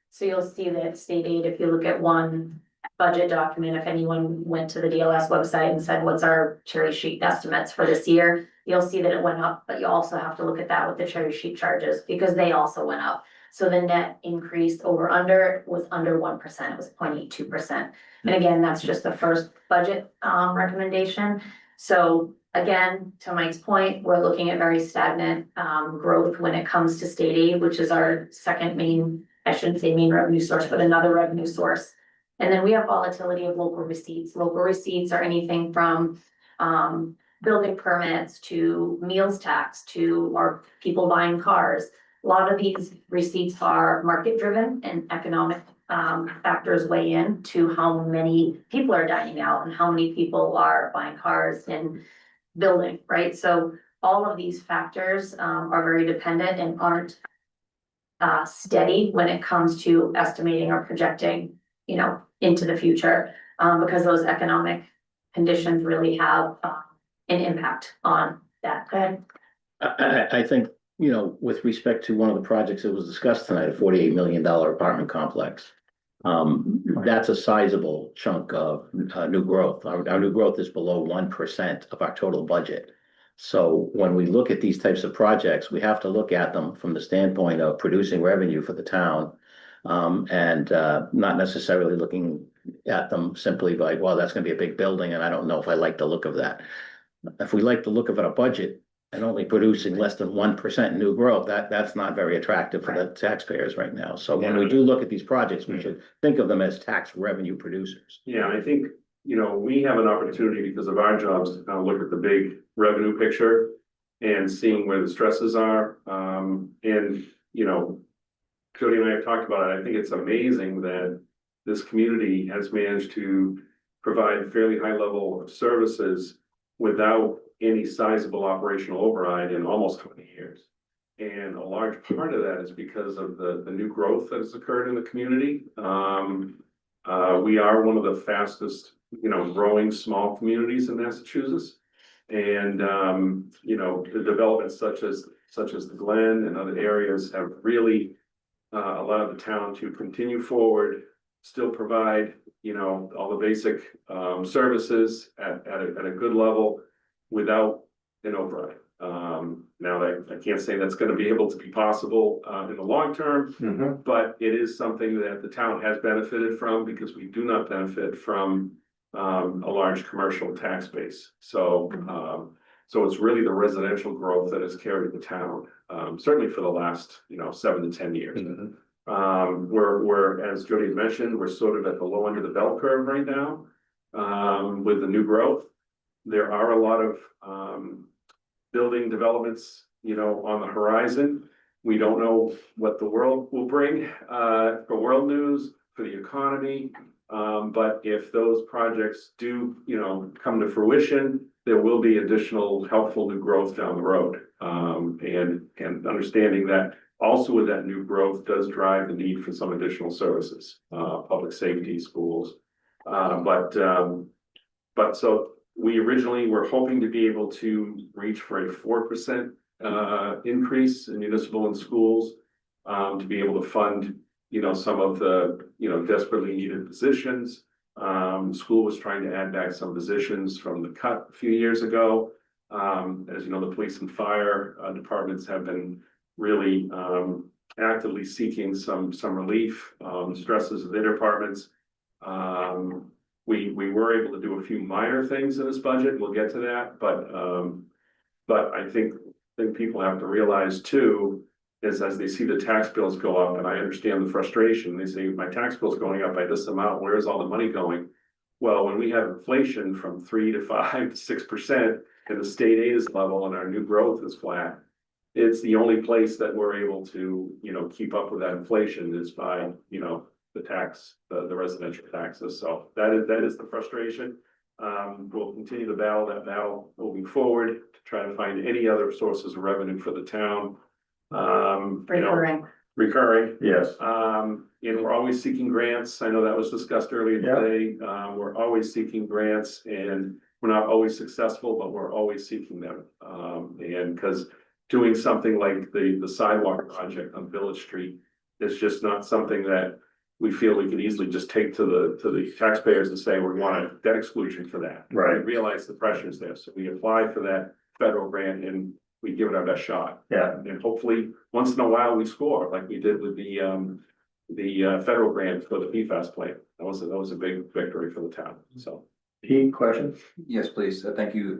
So you'll see that state aid, if you look at one budget document, if anyone went to the DLS website and said, what's our cherry sheet estimates for this year? You'll see that it went up, but you also have to look at that with the cherry sheet charges because they also went up. So the net increase over under was under 1%, it was 0.82%. And again, that's just the first budget recommendation. So again, to Mike's point, we're looking at very stagnant growth when it comes to state aid, which is our second main, I shouldn't say main revenue source, but another revenue source. And then we have volatility of local receipts. Local receipts are anything from building permits to meals tax to our people buying cars. A lot of these receipts are market driven and economic factors weigh in to how many people are dining out and how many people are buying cars and building, right? So all of these factors are very dependent and aren't steady when it comes to estimating or projecting, into the future, because those economic conditions really have an impact on that. Go ahead. I think, you know, with respect to one of the projects that was discussed tonight, a $48 million apartment complex. That's a sizable chunk of new growth. Our new growth is below 1% of our total budget. So when we look at these types of projects, we have to look at them from the standpoint of producing revenue for the town. And not necessarily looking at them simply like, well, that's gonna be a big building, and I don't know if I like the look of that. If we like the look of it, a budget, and only producing less than 1% new growth, that's not very attractive for the taxpayers right now. So when we do look at these projects, we should think of them as tax revenue producers. Yeah, I think, you know, we have an opportunity because of our jobs to kind of look at the big revenue picture and seeing where the stresses are. And, you know, Jody and I have talked about it. I think it's amazing that this community has managed to provide fairly high level of services without any sizable operational override in almost 20 years. And a large part of that is because of the new growth that has occurred in the community. We are one of the fastest, you know, growing small communities in Massachusetts. And, you know, the developments such as the Glen and other areas have really allowed the town to continue forward, still provide, you know, all the basic services at a good level without an override. Now I can't say that's gonna be able to be possible in the long term, but it is something that the town has benefited from because we do not benefit from a large commercial tax base. So it's really the residential growth that has carried the town, certainly for the last, you know, 7 to 10 years. We're, as Jody mentioned, we're sort of at the low end of the bell curve right now, with the new growth. There are a lot of, building developments, you know, on the horizon. We don't know what the world will bring, for world news, for the economy. But if those projects do, you know, come to fruition, there will be additional helpful new growth down the road. And understanding that also with that new growth does drive the need for some additional services, public safety, schools. But so we originally were hoping to be able to reach for a 4% increase in municipal and schools, to be able to fund, you know, some of the, you know, desperately needed positions. School was trying to add back some positions from the cut a few years ago. As you know, the police and fire departments have been really actively seeking some relief, stresses of their departments. We were able to do a few minor things in this budget. We'll get to that, but I think people have to realize too, is as they see the tax bills go up, and I understand the frustration, they say, my tax bill's going up by this amount, where is all the money going? Well, when we have inflation from 3 to 5 to 6%, and the state aid is level and our new growth is flat, it's the only place that we're able to, you know, keep up with that inflation is by, you know, the residential taxes. So that is the frustration. We'll continue to battle that battle moving forward to try to find any other sources of revenue for the town. Recurring. Yes. And we're always seeking grants. I know that was discussed earlier today. We're always seeking grants and we're not always successful, but we're always seeking them. And because doing something like the sidewalk project on Village Street is just not something that we feel we could easily just take to the taxpayers and say, we want a debt exclusion for that. Right. We realize the pressures there. So we apply for that federal grant and we give it our best shot. Yeah. And hopefully, once in a while, we score like we did with the federal grant for the PFAS plant. That was a big victory for the town. So. Pete, question? Yes, please. Thank you.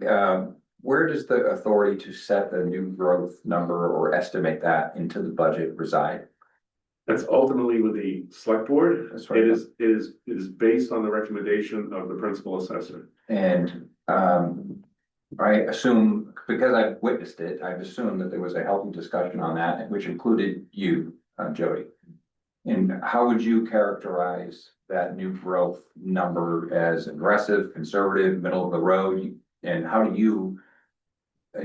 Where does the authority to set the new growth number or estimate that into the budget reside? That's ultimately with the select board. That's right. It is based on the recommendation of the principal assessor. And I assume, because I've witnessed it, I've assumed that there was a healthy discussion on that, which included you, Jody. And how would you characterize that new growth number as aggressive, conservative, middle of the road? And how do you,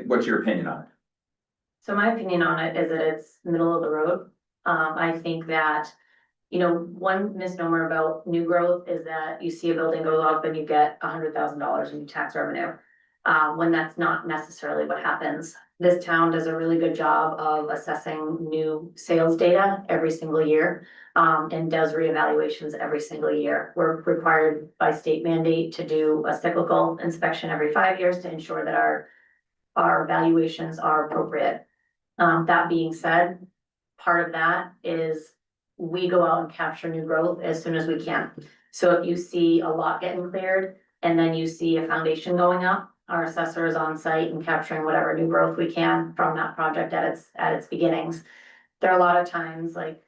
what's your opinion on it? So my opinion on it is that it's middle of the road. I think that, you know, one misnomer about new growth is that you see a building go up and you get $100,000 in tax revenue. When that's not necessarily what happens. this town does a really good job of assessing new sales data every single year. And does reevaluations every single year. We're required by state mandate to do a cyclical inspection every 5 years to ensure that our valuations are appropriate. That being said, part of that is we go out and capture new growth as soon as we can. So if you see a lot getting cleared and then you see a foundation going up, our assessor is on site and capturing whatever new growth we can from that project at its beginnings. There are a lot of times like,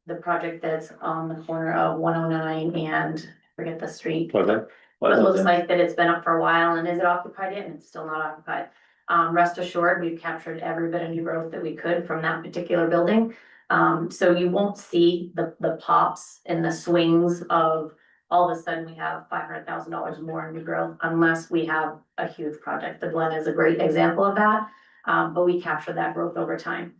the project that's on the corner of 109 and I forget the street. Okay. But it looks like that it's been up for a while and is it occupied yet? And it's still not occupied. Rest assured, we've captured every bit of new growth that we could from that particular building. So you won't see the pops and the swings of all of a sudden we have $500,000 more in new growth unless we have a huge project. The Glen is a great example of that. But we capture that growth over time.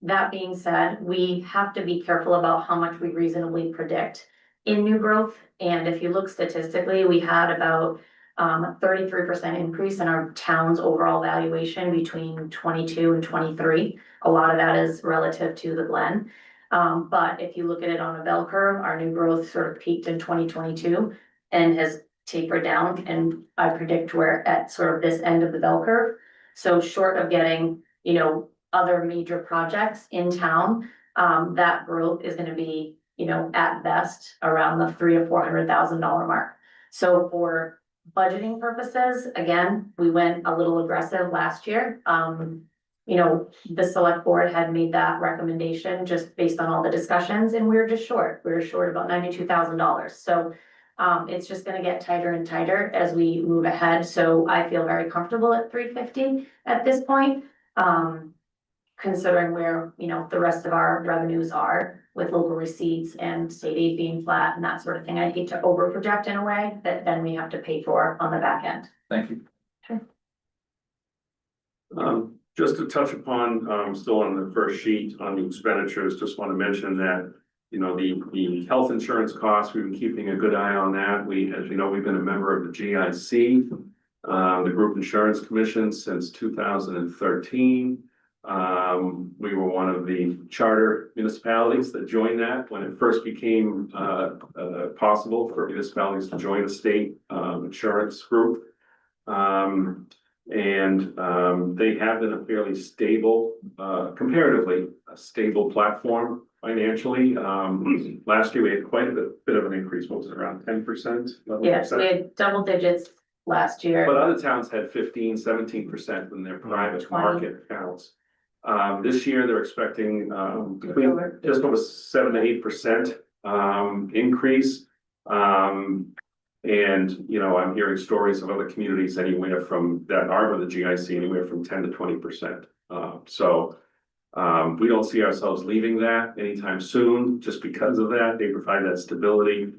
That being said, we have to be careful about how much we reasonably predict in new growth. And if you look statistically, we had about 33% increase in our town's overall valuation between 22 and 23. A lot of that is relative to the Glen. But if you look at it on a bell curve, our new growth sort of peaked in 2022 and has tapered down. And I predict we're at sort of this end of the bell curve. So short of getting, other major projects in town, that growth is gonna be, at best around the $300,000 or $400,000 mark. So for budgeting purposes, again, we went a little aggressive last year. The select board had made that recommendation just based on all the discussions and we were just short. We were short about $92,000. So it's just gonna get tighter and tighter as we move ahead. So I feel very comfortable at 350 at this point. Considering where, the rest of our revenues are with local receipts and state aid being flat and that sort of thing. I hate to over project in a way that then we have to pay for on the back end. Thank you. Just to touch upon, still on the first sheet on the expenditures, just want to mention that, the health insurance costs, we've been keeping a good eye on that. As you know, we've been a member of the GIC, the Group Insurance Commission since 2013. We were one of the charter municipalities that joined that when it first became possible for municipalities to join a state insurance group. They have been a fairly stable, comparatively a stable platform financially. Last year we had quite a bit of an increase. What was it, around 10%? Yes, we had double digits last year. But other towns had 15, 17% in their private 20. market accounts. This year they're expecting between just over 7 to 8% increase. I'm hearing stories of other communities anywhere from that are with the GIC, anywhere from 10 to 20%. We don't see ourselves leaving that anytime soon, just because of that. They provide that stability.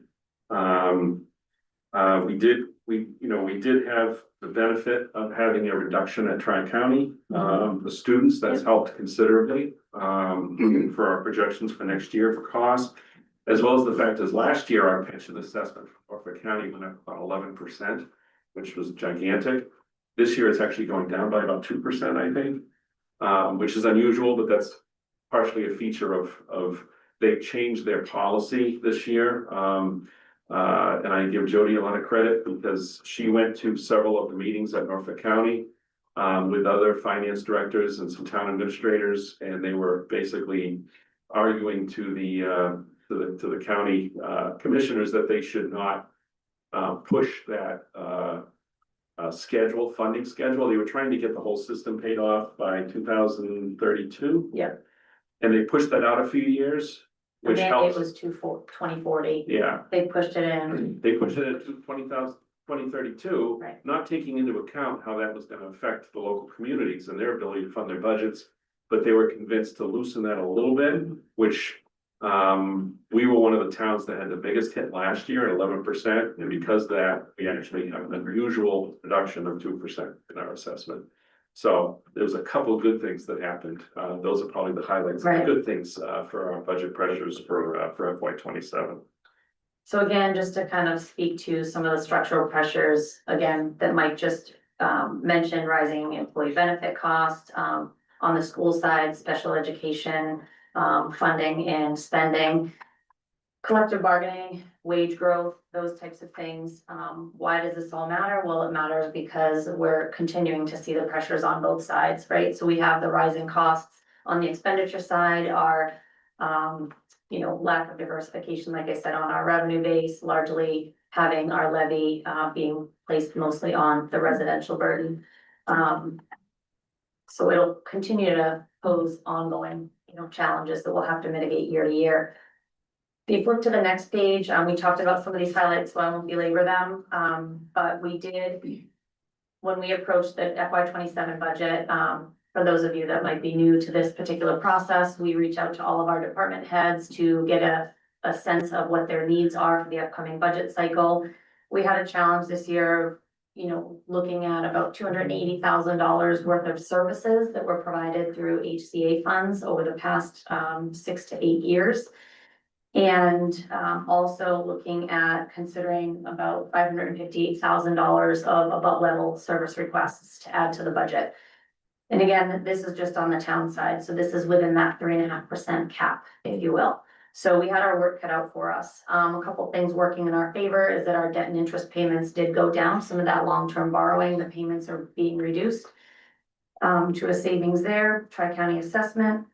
We did have the benefit of having a reduction at Tri-County. The students, that's helped considerably for our projections for next year for costs. As well as the fact is last year, our pension assessment for Norfolk County went up about 11%, which was gigantic. This year, it's actually going down by about 2%, I think, which is unusual, but that's partially a feature of they've changed their policy this year. And I give Jody a lot of credit because she went to several of the meetings at Norfolk County with other finance directors and some town administrators, and they were basically arguing to the county commissioners that they should not push that funding schedule. They were trying to get the whole system paid off by 2032. Yeah. And they pushed that out a few years, And which then helps. it was 2040. Yeah, They pushed it in. they pushed it to 2032, Right. not taking into account how that was gonna affect the local communities and their ability to fund their budgets. But they were convinced to loosen that a little bit, which we were one of the towns that had the biggest hit last year at 11%. And because of that, we actually have an unusual reduction of 2% in our assessment. So there was a couple of good things that happened. Those are probably the highlights of the Right. good things for our budget pressures for FY27. So again, just to kind of speak to some of the structural pressures, again, that might just mentioned rising employee benefit cost, on the school side, special education, funding and spending. Collective bargaining, wage growth, those types of things. Why does this all matter? Well, it matters because we're continuing to see the pressures on both sides, right? So we have the rising costs on the expenditure side, our, lack of diversification, like I said, on our revenue base, largely having our levy, being placed mostly on the residential burden. So it'll continue to pose ongoing, challenges that we'll have to mitigate year to year. If you flip to the next page, we talked about some of these highlights, so I won't belabor them. But we did, when we approached the FY 27 budget, for those of you that might be new to this particular process, we reach out to all of our department heads to get a sense of what their needs are for the upcoming budget cycle. We had a challenge this year, looking at about $280,000 worth of services that were provided through HCA funds over the past 6 to 8 years. And also looking at considering about $558,000 of above level service requests to add to the budget. And again, this is just on the town side, so this is within that 3.5% cap, if you will. So we had our work cut out for us. A couple things working in our favor is that our debt and interest payments did go down. Some of that long-term borrowing, the payments are being reduced to a savings there. Tri-county assessment.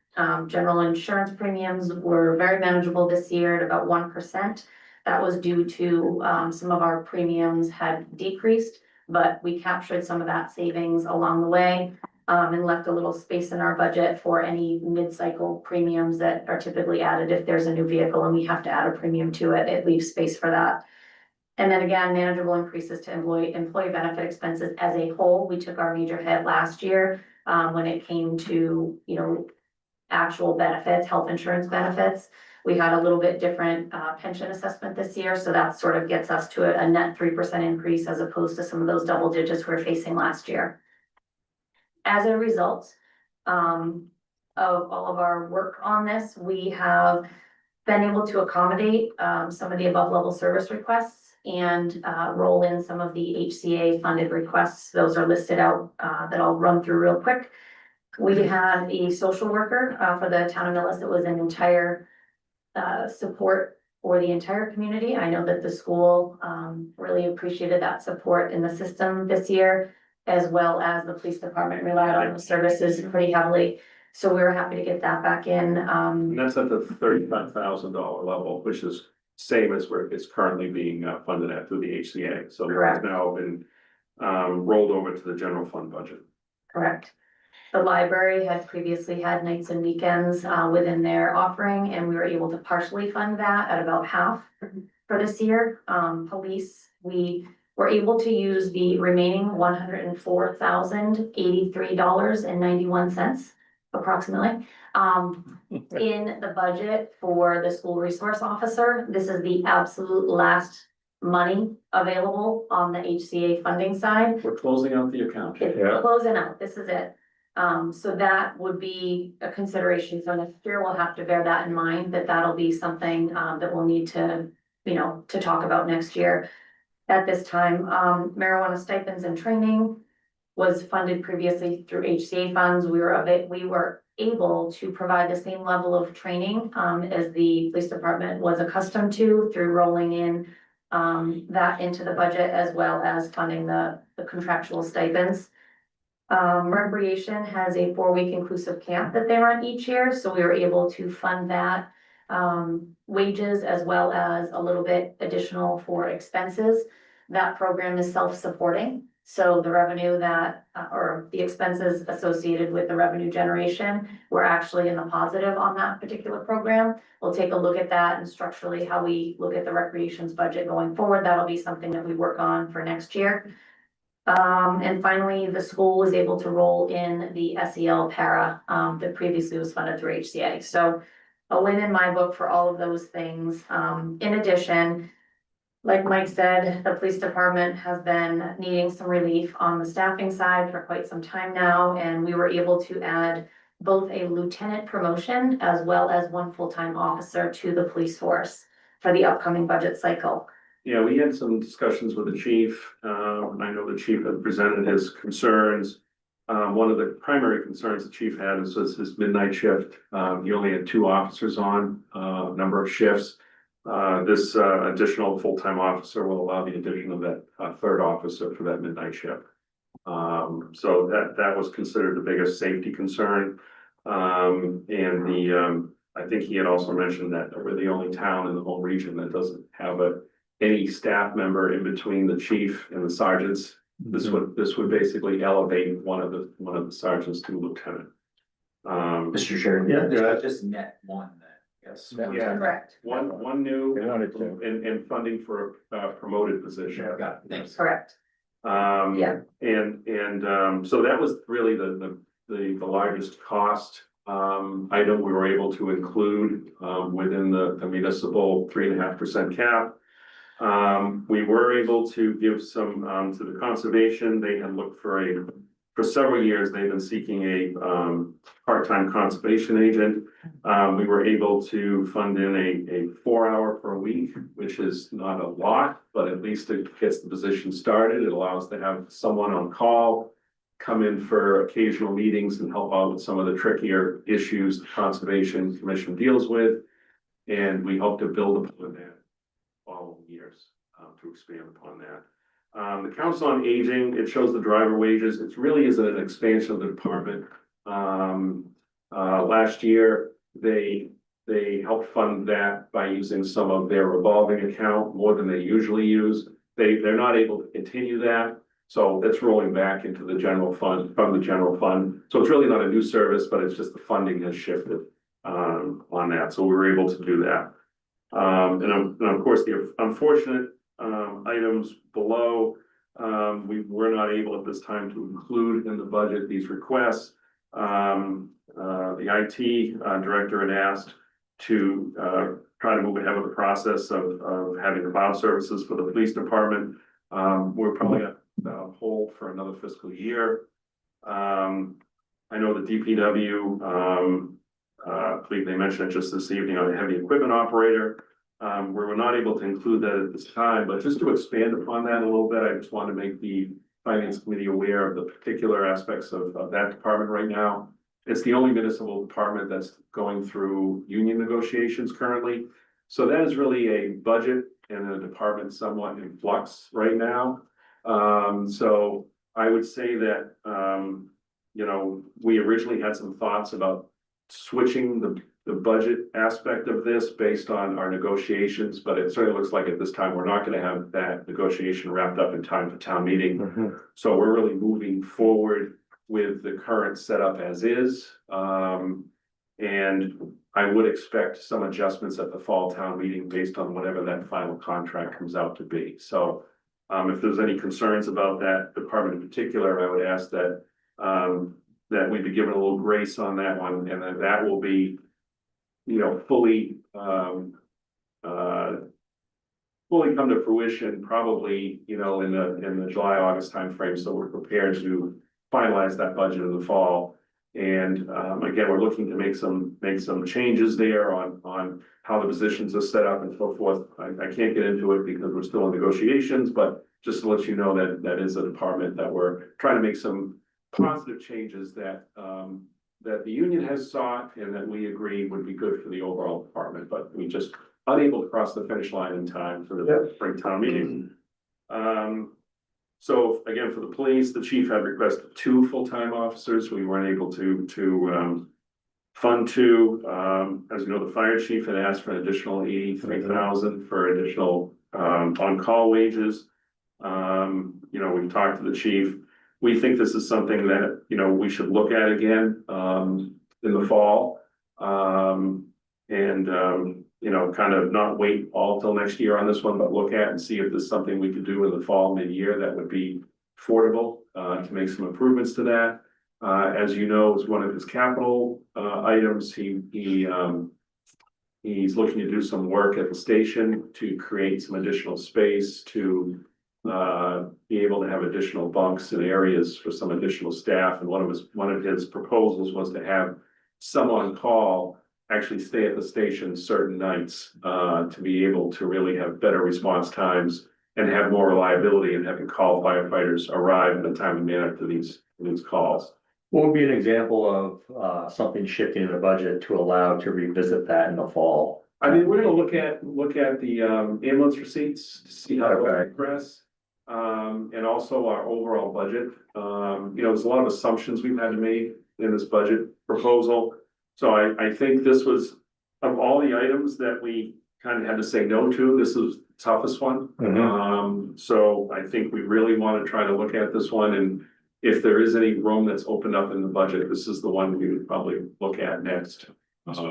General insurance premiums were very manageable this year at about 1%. That was due to some of our premiums had decreased, but we captured some of that savings along the way, and left a little space in our budget for any mid-cycle premiums that are typically added if there's a new vehicle and we have to add a premium to it. It leaves space for that. And then again, manageable increases to employee benefit expenses as a whole. We took our major hit last year when it came to, actual benefits, health insurance benefits. We had a little bit different pension assessment this year, so that sort of gets us to a net 3% increase as opposed to some of those double digits we were facing last year. As a result of all of our work on this, we have been able to accommodate some of the above level service requests and roll in some of the HCA funded requests. Those are listed out that I'll run through real quick. We had a social worker for the town of Millis that was an entire support for the entire community. I know that the school really appreciated that support in the system this year, as well as the police department relied on those services pretty heavily. So we were happy to get that back in. And that's at the $35,000 level, which is same as where it's currently being funded at through the HCA. So it's now been rolled over to the general fund budget. Correct. The library had previously had nights and weekends within their offering, and we were able to partially fund that at about half for this year. Police, we were able to use the remaining $104,083.91 approximately in the budget for the school resource officer. This is the absolute last money available on the HCA funding side. We're closing out the account. It's closing out, this is it. So that would be a consideration. So next year we'll have to bear that in mind, that that'll be something that we'll need to, to talk about next year. At this time, marijuana stipends and training was funded previously through HCA funds. We were able to provide the same level of training as the police department was accustomed to through rolling in that into the budget, as well as funding the contractual stipends. Recreation has a 4-week inclusive camp that they run each year, so we were able to fund that wages as well as a little bit additional for expenses. That program is self-supporting, so the revenue that or the expenses associated with the revenue generation, we're actually in the positive on that particular program. We'll take a look at that and structurally how we look at the recreations budget going forward. That'll be something that we work on for next year. And finally, the school was able to roll in the SEL para that previously was funded through HCA. So a win in my book for all of those things. In addition, like Mike said, the police department has been needing some relief on the staffing side for quite some time now, and we were able to add both a lieutenant promotion as well as 1 full-time officer to the police force for the upcoming budget cycle. Yeah, we had some discussions with the chief, and I know the chief had presented his concerns. One of the primary concerns the chief had was his midnight shift. He only had 2 officers on, number of shifts. This additional full-time officer will allow the addition of that 3rd officer for that midnight shift. So that was considered the biggest safety concern. I think he had also mentioned that we're the only town in the whole region that doesn't have any staff member in between the chief and the sergeants. This would basically elevate one of the sergeants to lieutenant. Mr. Chair. Yeah. Just net one then, yes. Yeah. Correct. One new They wanted to. and funding for a promoted position. Got it, thanks. Correct. Yeah. So that was really the largest cost item we were able to include within the municipal 3.5% cap. We were able to give some to the conservation. They had looked for several years, they've been seeking a part-time conservation agent. We were able to fund in a 4-hour per week, which is not a lot, but at least it gets the position started. It allows to have someone on call, come in for occasional meetings and help out with some of the trickier issues the Conservation Commission deals with. And we hope to build upon that following years to expand upon that. The Council on Aging, it shows the driver wages. It really is an expansion of the department. Last year, they helped fund that by using some of their revolving account more than they usually use. They're not able to continue that. So that's rolling back into the general fund, from the general fund. So it's really not a new service, but it's just the funding has shifted on that. So we were able to do that. And of course, the unfortunate items below, we were not able at this time to include in the budget these requests. The IT director had asked to try to move ahead with the process of having cloud services for the police department. We're probably gonna hold for another fiscal year. I know the DPW, I believe they mentioned it just this evening on a heavy equipment operator. We were not able to include that at this time, but just to expand upon that a little bit, I just want to make the Finance Committee aware of the particular aspects of that department right now. It's the only municipal department that's going through union negotiations currently. So that is really a budget and a department somewhat in flux right now. So I would say that, we originally had some thoughts about switching the budget aspect of this based on our negotiations, but it certainly looks like at this time, we're not gonna have that negotiation wrapped up in time for town meeting. So we're really moving forward with the current setup as is. And I would expect some adjustments at the fall town meeting based on whatever that final contract comes out to be. So if there's any concerns about that department in particular, I would ask that that we be given a little grace on that one, and that will be, fully fully come to fruition probably, in the July, August timeframe. So we're prepared to finalize that budget in the fall. And again, we're looking to make some changes there on how the positions are set up and so forth. I can't get into it because we're still in negotiations, but just to let you know that that is a department that we're trying to make some positive changes that the union has sought and that we agree would be good for the overall department, but we just unable to cross the finish line in time for the spring town meeting. So again, for the police, the chief had requested 2 full-time officers. We weren't able to fund 2. As you know, the fire chief had asked for an additional 83,000 for additional on-call wages. We've talked to the chief. We think this is something that, we should look at again in the fall. Kind of not wait all till next year on this one, but look at and see if there's something we could do in the fall, mid-year that would be affordable to make some improvements to that. As you know, as one of his capital items, he's looking to do some work at the station to create some additional space to be able to have additional bunks and areas for some additional staff. And one of his proposals was to have someone call actually stay at the station certain nights, to be able to really have better response times and have more reliability and having call firefighters arrive in a timely manner to these calls. What would be an example of, something shifting in the budget to allow to revisit that in the fall? I mean, we're gonna look at the ambulance receipts to see how those Okay. progress. And also our overall budget. There's a lot of assumptions we've had to make in this budget proposal. So I think this was, of all the items that we kind of had to say no to, this was the toughest one. So I think we really want to try to look at this one, and if there is any room that's opened up in the budget, this is the one we would probably look at next.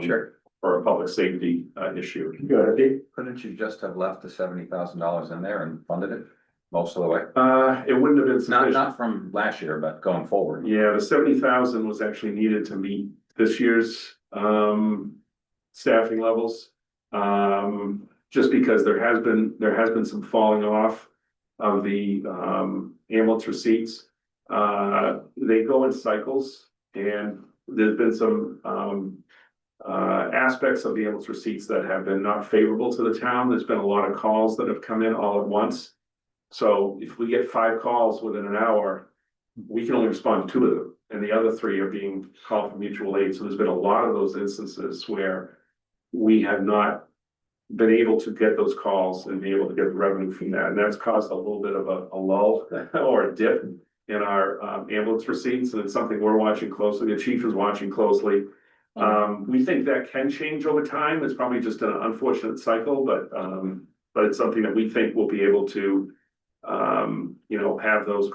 Sure. For a public safety issue. Good. Couldn't you just have left the $70,000 in there and funded it most of the way? It wouldn't have been Not, sufficient. not from last year, but going forward. Yeah, the 70,000 was actually needed to meet this year's staffing levels. Just because there has been some falling off of the ambulance receipts. They go in cycles, and there's been some aspects of the ambulance receipts that have been not favorable to the town. There's been a lot of calls that have come in all at once. So if we get 5 calls within an hour, we can only respond to 2 of them, and the other 3 are being called for mutual aid. So there's been a lot of those instances where we have not been able to get those calls and be able to get revenue from that. And that's caused a little bit of a lull or a dip in our ambulance receipts, and it's something we're watching closely. The chief is watching closely. We think that can change over time. It's probably just an unfortunate cycle, but it's something that we think we'll be able to, have those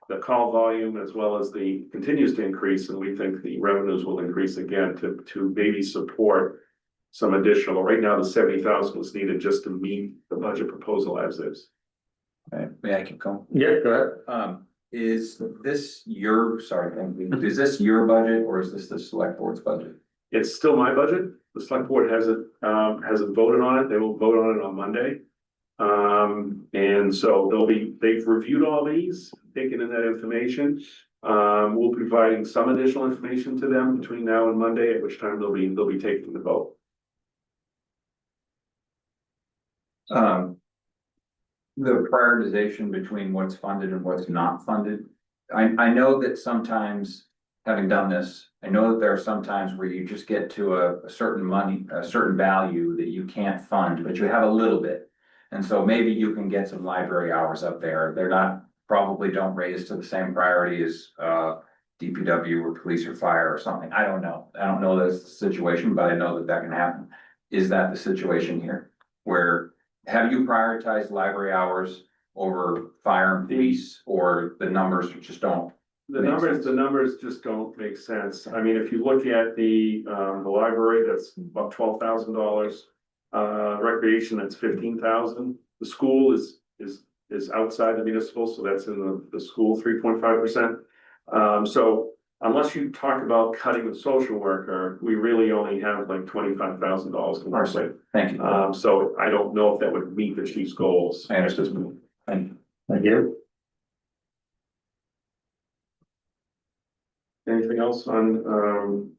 the call volume as well as the continues to increase, and we think the revenues will increase again to maybe support some additional. Right now, the 70,000 was needed just to meet the budget proposal as is. Okay, may I keep going? Yeah, go ahead. Is this your, is this your budget or is this the select board's budget? It's still my budget. The select board hasn't voted on it. They will vote on it on Monday. And so they've reviewed all these, taken in that information. We'll be providing some additional information to them between now and Monday, at which time they'll be taking the vote. The prioritization between what's funded and what's not funded. I know that sometimes, having done this, I know that there are some times where you just get to a certain money, a certain value that you can't fund, but you have a little bit. And so maybe you can get some library hours up there. They're not, probably don't raise to the same priority as DPW or police or fire or something. I don't know. I don't know that's the situation, but I know that that can happen. Is that the situation here? Where have you prioritized library hours over fire and police, or the numbers just don't? The numbers just don't make sense. I mean, if you look at the library, that's about $12,000. Recreation, that's 15,000. The school is outside the municipal, so that's in the school 3.5%. So unless you talk about cutting the social worker, we really only have like $25,000 to work with. Thank you. So I don't know if that would meet the chief's goals. I understand. Thank you. Thank you. Anything else on,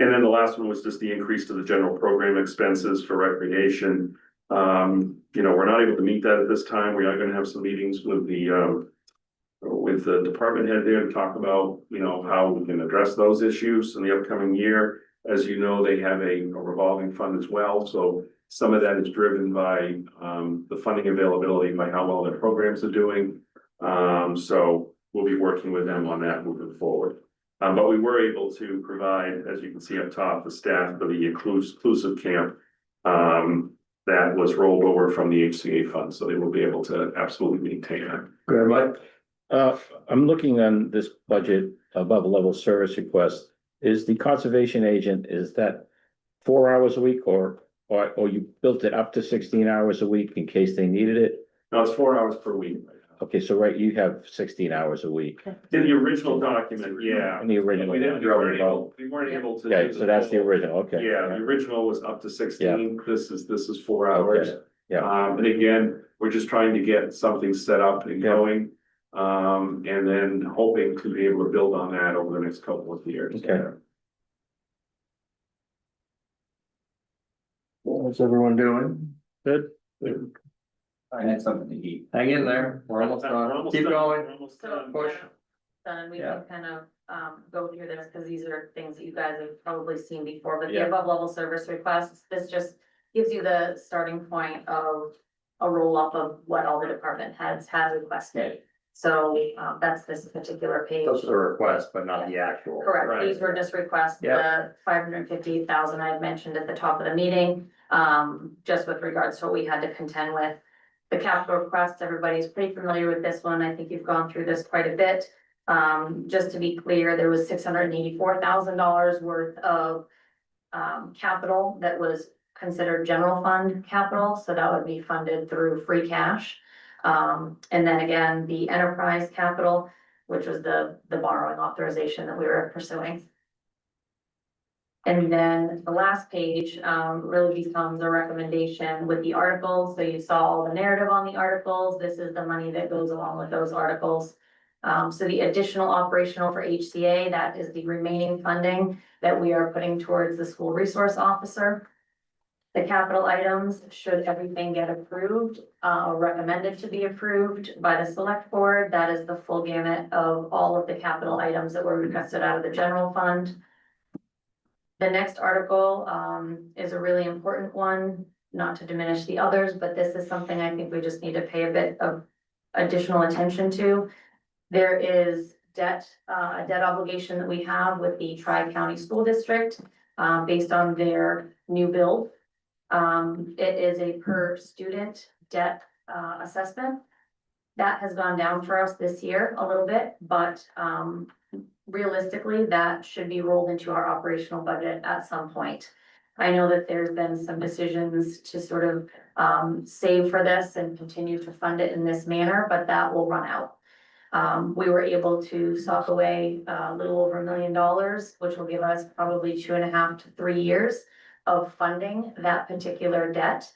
and then the last one was just the increase to the general program expenses for recreation. We're not able to meet that at this time. We are gonna have some meetings with the department head there to talk about, how we can address those issues in the upcoming year. As you know, they have a revolving fund as well, so some of that is driven by the funding availability, by how well their programs are doing. So we'll be working with them on that moving forward. But we were able to provide, as you can see up top, the staff for the inclusive camp that was rolled over from the HCA fund, so they will be able to absolutely maintain that. Go ahead, Mike. I'm looking on this budget above level service request. Is the conservation agent, is that 4 hours a week or you built it up to 16 hours a week in case they needed it? No, it's 4 hours per week. Okay, so you have 16 hours a week. In the original document, yeah. In the original. We weren't able to. Okay, do so that's the original, okay. Yeah, the original was up to 16. This is 4 hours. Okay, yeah. And again, we're just trying to get something set up and going. And then hoping to be able to build on that over the next couple of years. Okay. How's everyone doing? Good? Good. I had something to eat. Hang in there, we're almost We're done, almost keep done. going, We're almost So, done. push. Then we Yeah. can kind of, go through this, because these are things that you guys have probably seen before, but the Yeah. above level service requests, this just gives you the starting point of a roll up of what all the department heads have requested. So, that's this particular page. Those are the requests, but not the actual. Correct, Right. these were just requests, the 558,000 I had mentioned at the top of the meeting, just with regards to what we had to contend with. The capital request, everybody's pretty familiar with this one, I think you've gone through this quite a bit. Just to be clear, there was $684,000 worth of capital that was considered general fund capital, so that would be funded through free cash. And then again, the enterprise capital, which was the borrowing authorization that we were pursuing. And then the last page, really becomes a recommendation with the articles, so you saw all the narrative on the articles, this is the money that goes along with those articles. So the additional operational for HCA, that is the remaining funding that we are putting towards the school resource officer. The capital items, should everything get approved, recommended to be approved by the select board, that is the full gamut of all of the capital items that were requested out of the general fund. The next article, is a really important one, not to diminish the others, but this is something I think we just need to pay a bit of additional attention to. There is debt, a debt obligation that we have with the Tri-County School District, based on their new build. It is a per student debt, assessment. That has gone down for us this year a little bit, but, realistically, that should be rolled into our operational budget at some point. I know that there's been some decisions to sort of, save for this and continue to fund it in this manner, but that will run out. We were able to sock away a little over $1 million, which will give us probably 2.5 to 3 years of funding that particular debt.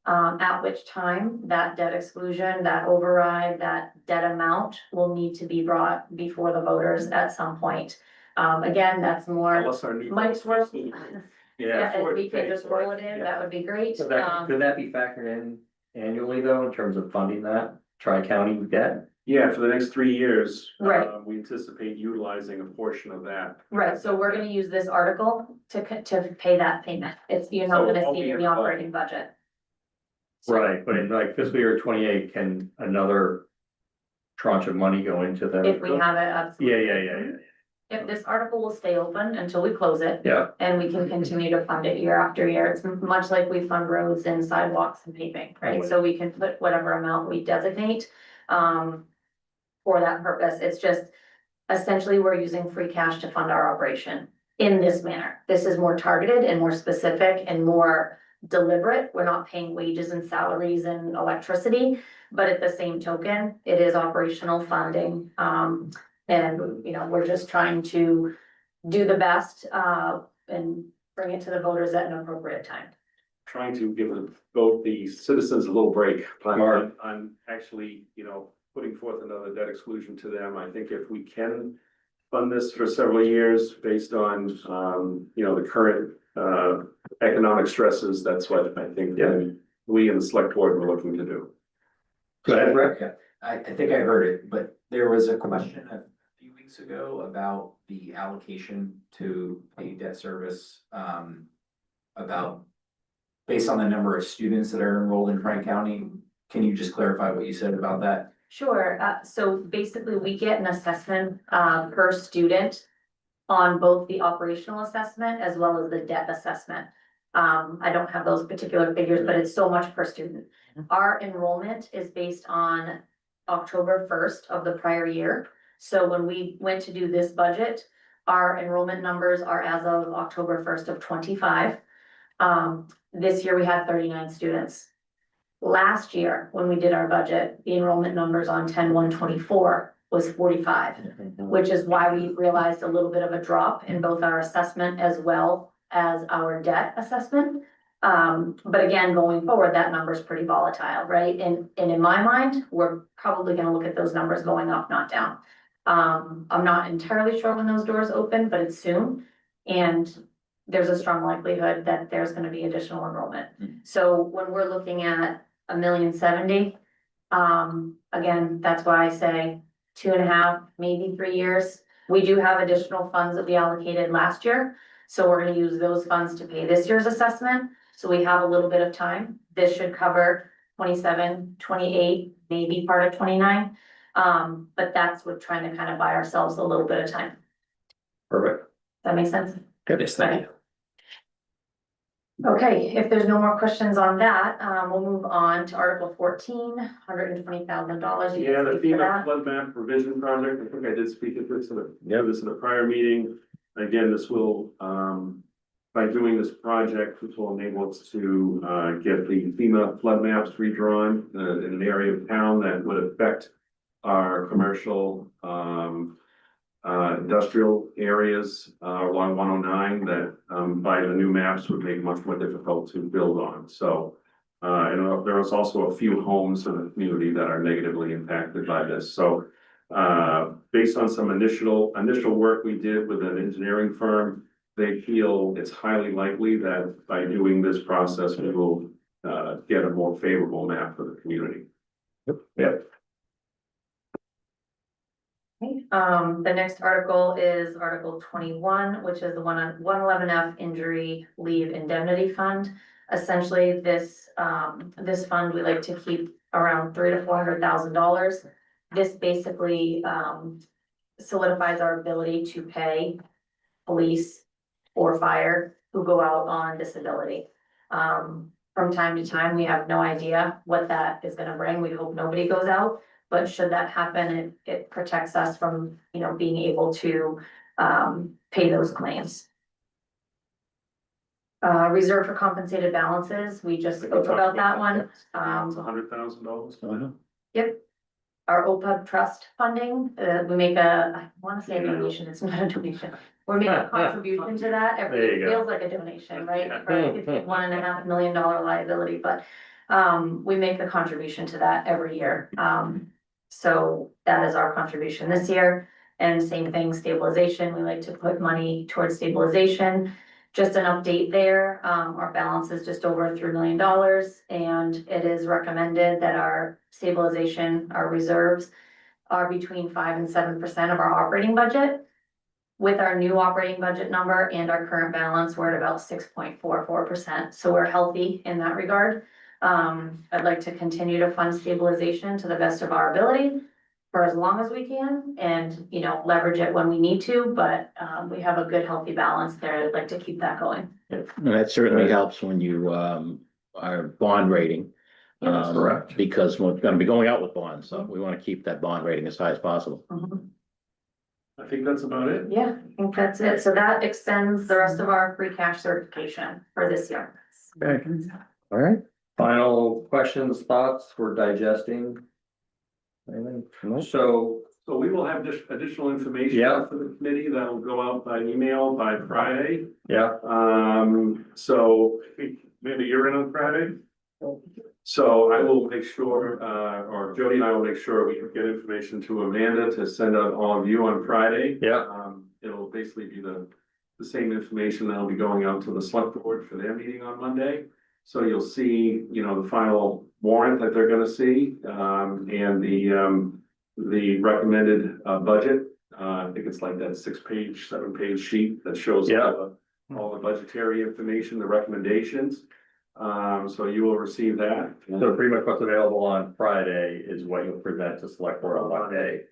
At which time that debt exclusion, that override, that debt amount will need to be brought before the voters at some point. Again, that's more Unless our new. Mike's work. Yeah. Yeah, if we pay can just for it. roll it in, that would be great. So that, could that be factored in annually though, in terms of funding that tri-county debt? Yeah, for the next 3 years. Right. We anticipate utilizing a portion of that. Right, so we're gonna use this article to pay that payment. You're not So it gonna won't see be it in the involved. operating budget. Right, but in like fiscal year 28, can another tranche of money go into the? If we have it, absolutely. Yeah. If this article will stay open until we close it. Yeah. And we can continue to fund it year after year. It's much like we fund roads and sidewalks and paving, right? So we can put whatever amount we designate, for that purpose. It's just essentially we're using free cash to fund our operation in this manner. This is more targeted and more specific and more deliberate. We're not paying wages and salaries and electricity, but at the same token, it is operational funding. And, you know, we're just trying to do the best, and bring it to the voters at an appropriate time. Trying to give both the citizens a little break. Smart. On actually, putting forth another debt exclusion to them. I think if we can fund this for several years based on, the current, economic stresses, that's what I think we and the select board were looking to do. Go ahead, Brett. Yeah, I think I heard it, but there was a question a few weeks ago about the allocation to pay debt service, about based on the number of students that are enrolled in Tri-County. Can you just clarify what you said about that? Sure, so basically we get an assessment, per student on both the operational assessment as well as the debt assessment. I don't have those particular figures, but it's so much per student. Our enrollment is based on October 1st of the prior year. So when we went to do this budget, our enrollment numbers are as of October 1st of 25. This year we had 39 students. Last year, when we did our budget, the enrollment numbers on 10/1/24 was 45, which is why we realized a little bit of a drop in both our assessment as well as our debt assessment. But again, going forward, that number is pretty volatile, right? And in my mind, we're probably gonna look at those numbers going up, not down. I'm not entirely sure when those doors open, but it's soon. And there's a strong likelihood that there's gonna be additional enrollment. Mhm. So when we're looking at 1,070,000, again, that's why I say 2.5, maybe 3 years. We do have additional funds that we allocated last year, so we're gonna use those funds to pay this year's assessment. So we have a little bit of time. This should cover 27, 28, maybe part of 29. But that's what trying to kind of buy ourselves a little bit of time. Perfect. That makes sense? Yes, thank you. Okay, if there's no more questions on that, we'll move on to Article 14, $120,000. Yeah, the FEMA flood map revision project, I think I did speak at this in a prior meeting. Again, this will, by doing this project, this will enable us to, get the FEMA flood maps redrawn, in an area of town that would affect our commercial, industrial areas, along 109 that, by the new maps would make it much more difficult to build on. So, and there was also a few homes in the community that are negatively impacted by this. So, based on some initial work we did with an engineering firm, they feel it's highly likely that by doing this process, we will, get a more favorable map for the community. Yep. Okay, the next article is Article 21, which is the 111F Injury Leave Indemnity Fund. Essentially, this fund we like to keep around $300,000 to $400,000. This basically solidifies our ability to pay police or fire who go out on disability. From time to time, we have no idea what that is gonna bring. We hope nobody goes out. But should that happen, it protects us from, being able to pay those claims. Reserve for compensated balances, we just spoke about that one. It's $100,000. Yep. Our OPEB trust funding, we make I wanna say a donation, it's not a donation. We're making a contribution to that, There you it go. feels like a donation, right? For a $1.5 million liability, but we make a contribution to that every year. So that is our contribution this year. And same thing, stabilization, we like to put money towards stabilization. Just an update there, our balance is just over $3 million, and it is recommended that our stabilization, our reserves are between 5% and 7% of our operating budget. With our new operating budget number and our current balance, we're at about 6.44%, so we're healthy in that regard. I'd like to continue to fund stabilization to the best of our ability for as long as we can and, leverage it when we need to, but we have a good, healthy balance there. I'd like to keep that going. And that certainly helps when you are bond rating. Yeah, correct. Because we're gonna be going out with bonds, so we wanna keep that bond rating as high as possible. I think that's about it. Yeah, I think that's it. So that extends the rest of our free cash certification for this year. Okay, all right. Final questions, thoughts, we're digesting? Anything? So, So we will have additional information Yeah. for the committee that will go out by email by Friday. yeah, So maybe you're in on Friday? So I will make sure, or Jody and I will make sure we can get information to Amanda to send out all of you on Friday. yeah, It'll basically be the same information that'll be going out to the select board for their meeting on Monday. So you'll see, the final warrant that they're gonna see, and the recommended, budget. I think it's like that 6-page, 7-page sheet that shows Yeah. all the budgetary information, the recommendations. So you will receive that. so pretty much what's available on Friday is what you'll present to select board on Monday.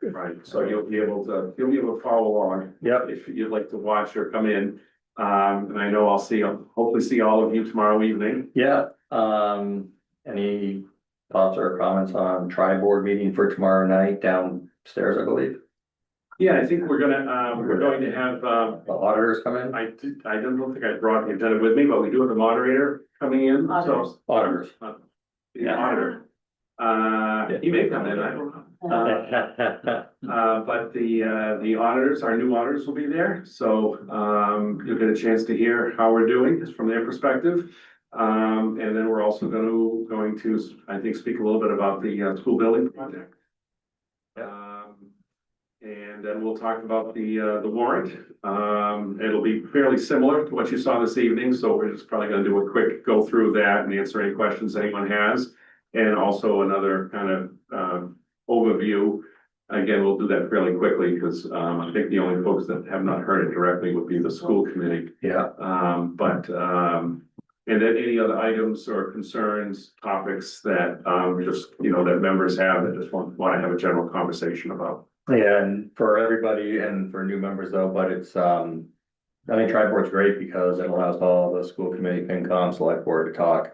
Right, so you'll be able to follow along. Yep. If you'd like to watch or come in. And I know hopefully see all of you tomorrow evening. Yeah, any thoughts or comments on tri-board meeting for tomorrow night downstairs, I believe? Yeah, I think we're going to have, The auditors come in? I don't think I brought the agenda with me, but we do have a moderator coming in, so. Auditors. The auditor. He may come in, I don't know. But the auditors, our new auditors will be there, so, you'll get a chance to hear how we're doing from their perspective. And then we're also going to, I think, speak a little bit about the, school building project. And then we'll talk about the warrant. It'll be fairly similar to what you saw this evening, so we're just probably gonna do a quick go through that and answer any questions anyone has. And also another kind of overview. Again, we'll do that fairly quickly because I think the only folks that have not heard it directly would be the school committee. Yeah. And then any other items or concerns, topics that just, you know, that members have that just want to have a general conversation about. Yeah, and for everybody and for new members though, but it's, I think tri-board's great because it allows all the school committee, FinCom, select board to talk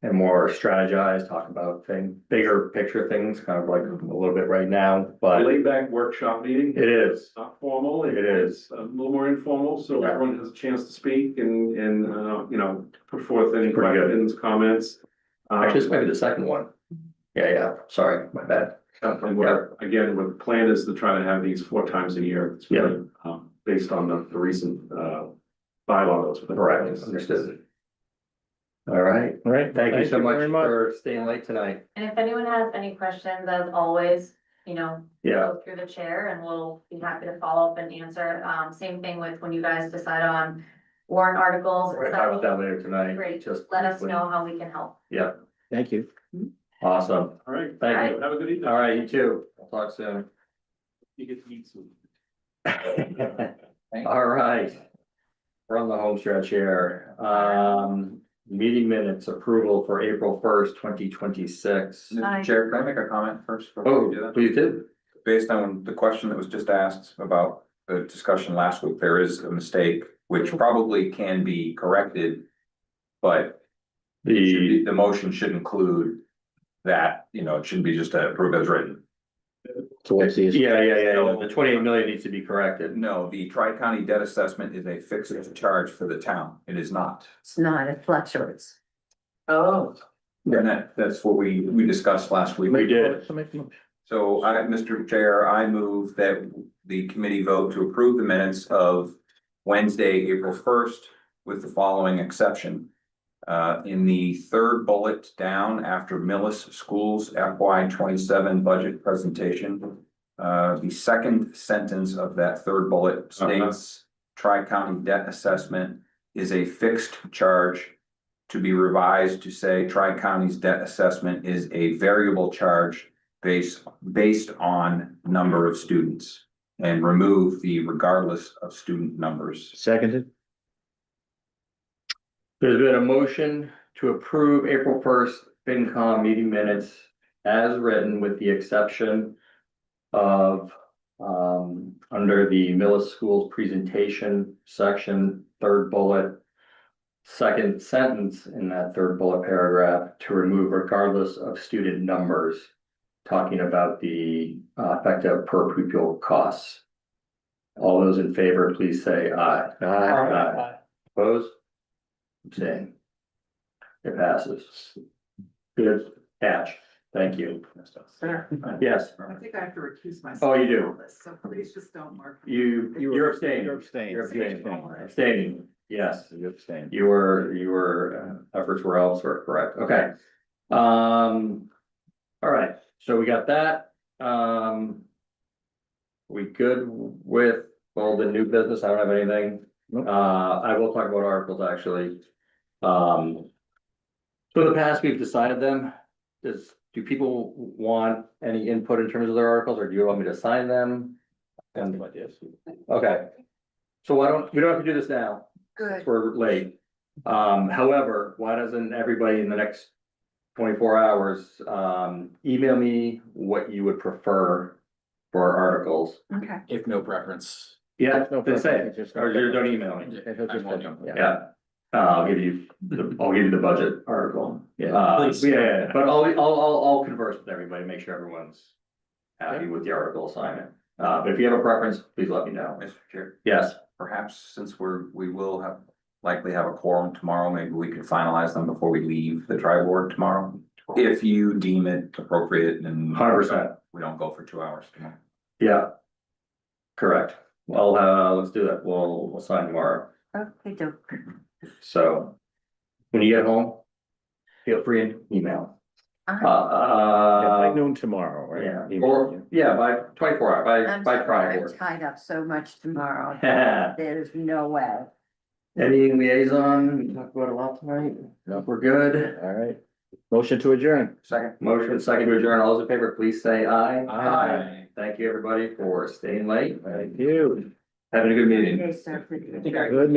and more strategize, talk about bigger picture things, kind of like a little bit right now, but Laid back workshop meeting. it is. It's not formal. It is. A little more informal, so Yeah. everyone has a chance to speak and, you know, put forth any Pretty good. questions, comments. Actually, this might be the second one. Yeah, sorry, my bad. And we're, again, the plan is to try to have these 4 times a year. It's really, based on the recent, bylaws. Correct, understood. All right, thank you so much for staying late tonight. And if anyone has any questions, as always, you know, Yeah, go through the chair and we'll be happy to follow up and answer. Same thing with when you guys decide on warrant articles. we're gonna talk about that later tonight. Great, Just let us briefly. know how we can help. Yeah, Thank you. awesome. All right, Thank you. have a good evening. All right, you too. We'll talk soon. You get to eat soon. All right. We're on the home stretch here. Meeting minutes approval for April 1st, 2026. Mr. Chair, can I make a comment first? before Oh, we do that? please do. Based on the question that was just asked about the discussion last week, there is a mistake which probably can be corrected. But The, the motion should include that, you know, it shouldn't be just approved as written. So what's the? yeah, the 28 million needs to be corrected. No, the Tri-County debt assessment is a fixed charge for the town. It is not. It's not, it fluctuates. Oh. And that's what we discussed last week. We did. So Mr. Chair, I move that the committee vote to approve the minutes of Wednesday, April 1st with the following exception. In the third bullet down after Millis Schools FY 27 budget presentation, the second sentence of that third bullet states Tri-County debt assessment is a fixed charge to be revised to say Tri-County's debt assessment is a variable charge based on number of students, and remove the regardless of student numbers. Seconded. There's been a motion to approve April 1st FinCom meeting minutes as written with the exception of under the Millis Schools presentation section, third bullet, second sentence in that third bullet paragraph to remove regardless of student numbers, talking about the effective per pupil costs. All those in favor, please say aye. Aye. Opposed? Abstain. It passes. Good catch. Thank you. Sir, Yes, I think I have to recuse myself. Oh, you do. from all this, So please just don't mark. me. you're abstaining. You're abstaining. You're abstaining. Abstaining, yes. You abstain. Your efforts were elsewhere, correct, okay. All right, so we got that, we good with all the new business, I don't have anything. Nope. I will talk about articles actually. So in the past, we've decided them, do people want any input in terms of their articles, or do you want me to sign them? And okay, so we don't have to do this now. Good. We're late. However, why doesn't everybody in the next 24 hours, email me what you would prefer for articles? Okay. If no preference. Yeah, No they say, preference, just- or you don't email me. Yeah. Yeah. I'll give you the budget article. Yeah. Please. Yeah, but I'll converse with everybody, make sure everyone's happy with the article assignment. But if you have a preference, please let me know. Mr. Chair, Yes, perhaps since we will likely have a quorum tomorrow, maybe we can finalize them before we leave the tri-board tomorrow. If you deem it appropriate and 100%. we don't go for 2 hours tomorrow. Yeah. Correct. Well, let's do that. We'll sign tomorrow. Okay, do. So when you get home, feel free to email. Uh-huh. Yeah, by Uh, noon tomorrow, right? yeah, Email or you. Yeah, by 24 hours, I'm by sorry, Friday. I'm tied up so much tomorrow. Any There's no way. liaison, we talked about a lot tonight, No. we're good. All right. Motion to adjourn. Second. Motion second to adjourn, all those in favor, please say aye. Aye. Thank you, everybody, for staying late, Thank you. having a good meeting. Okay, sir. Good meeting.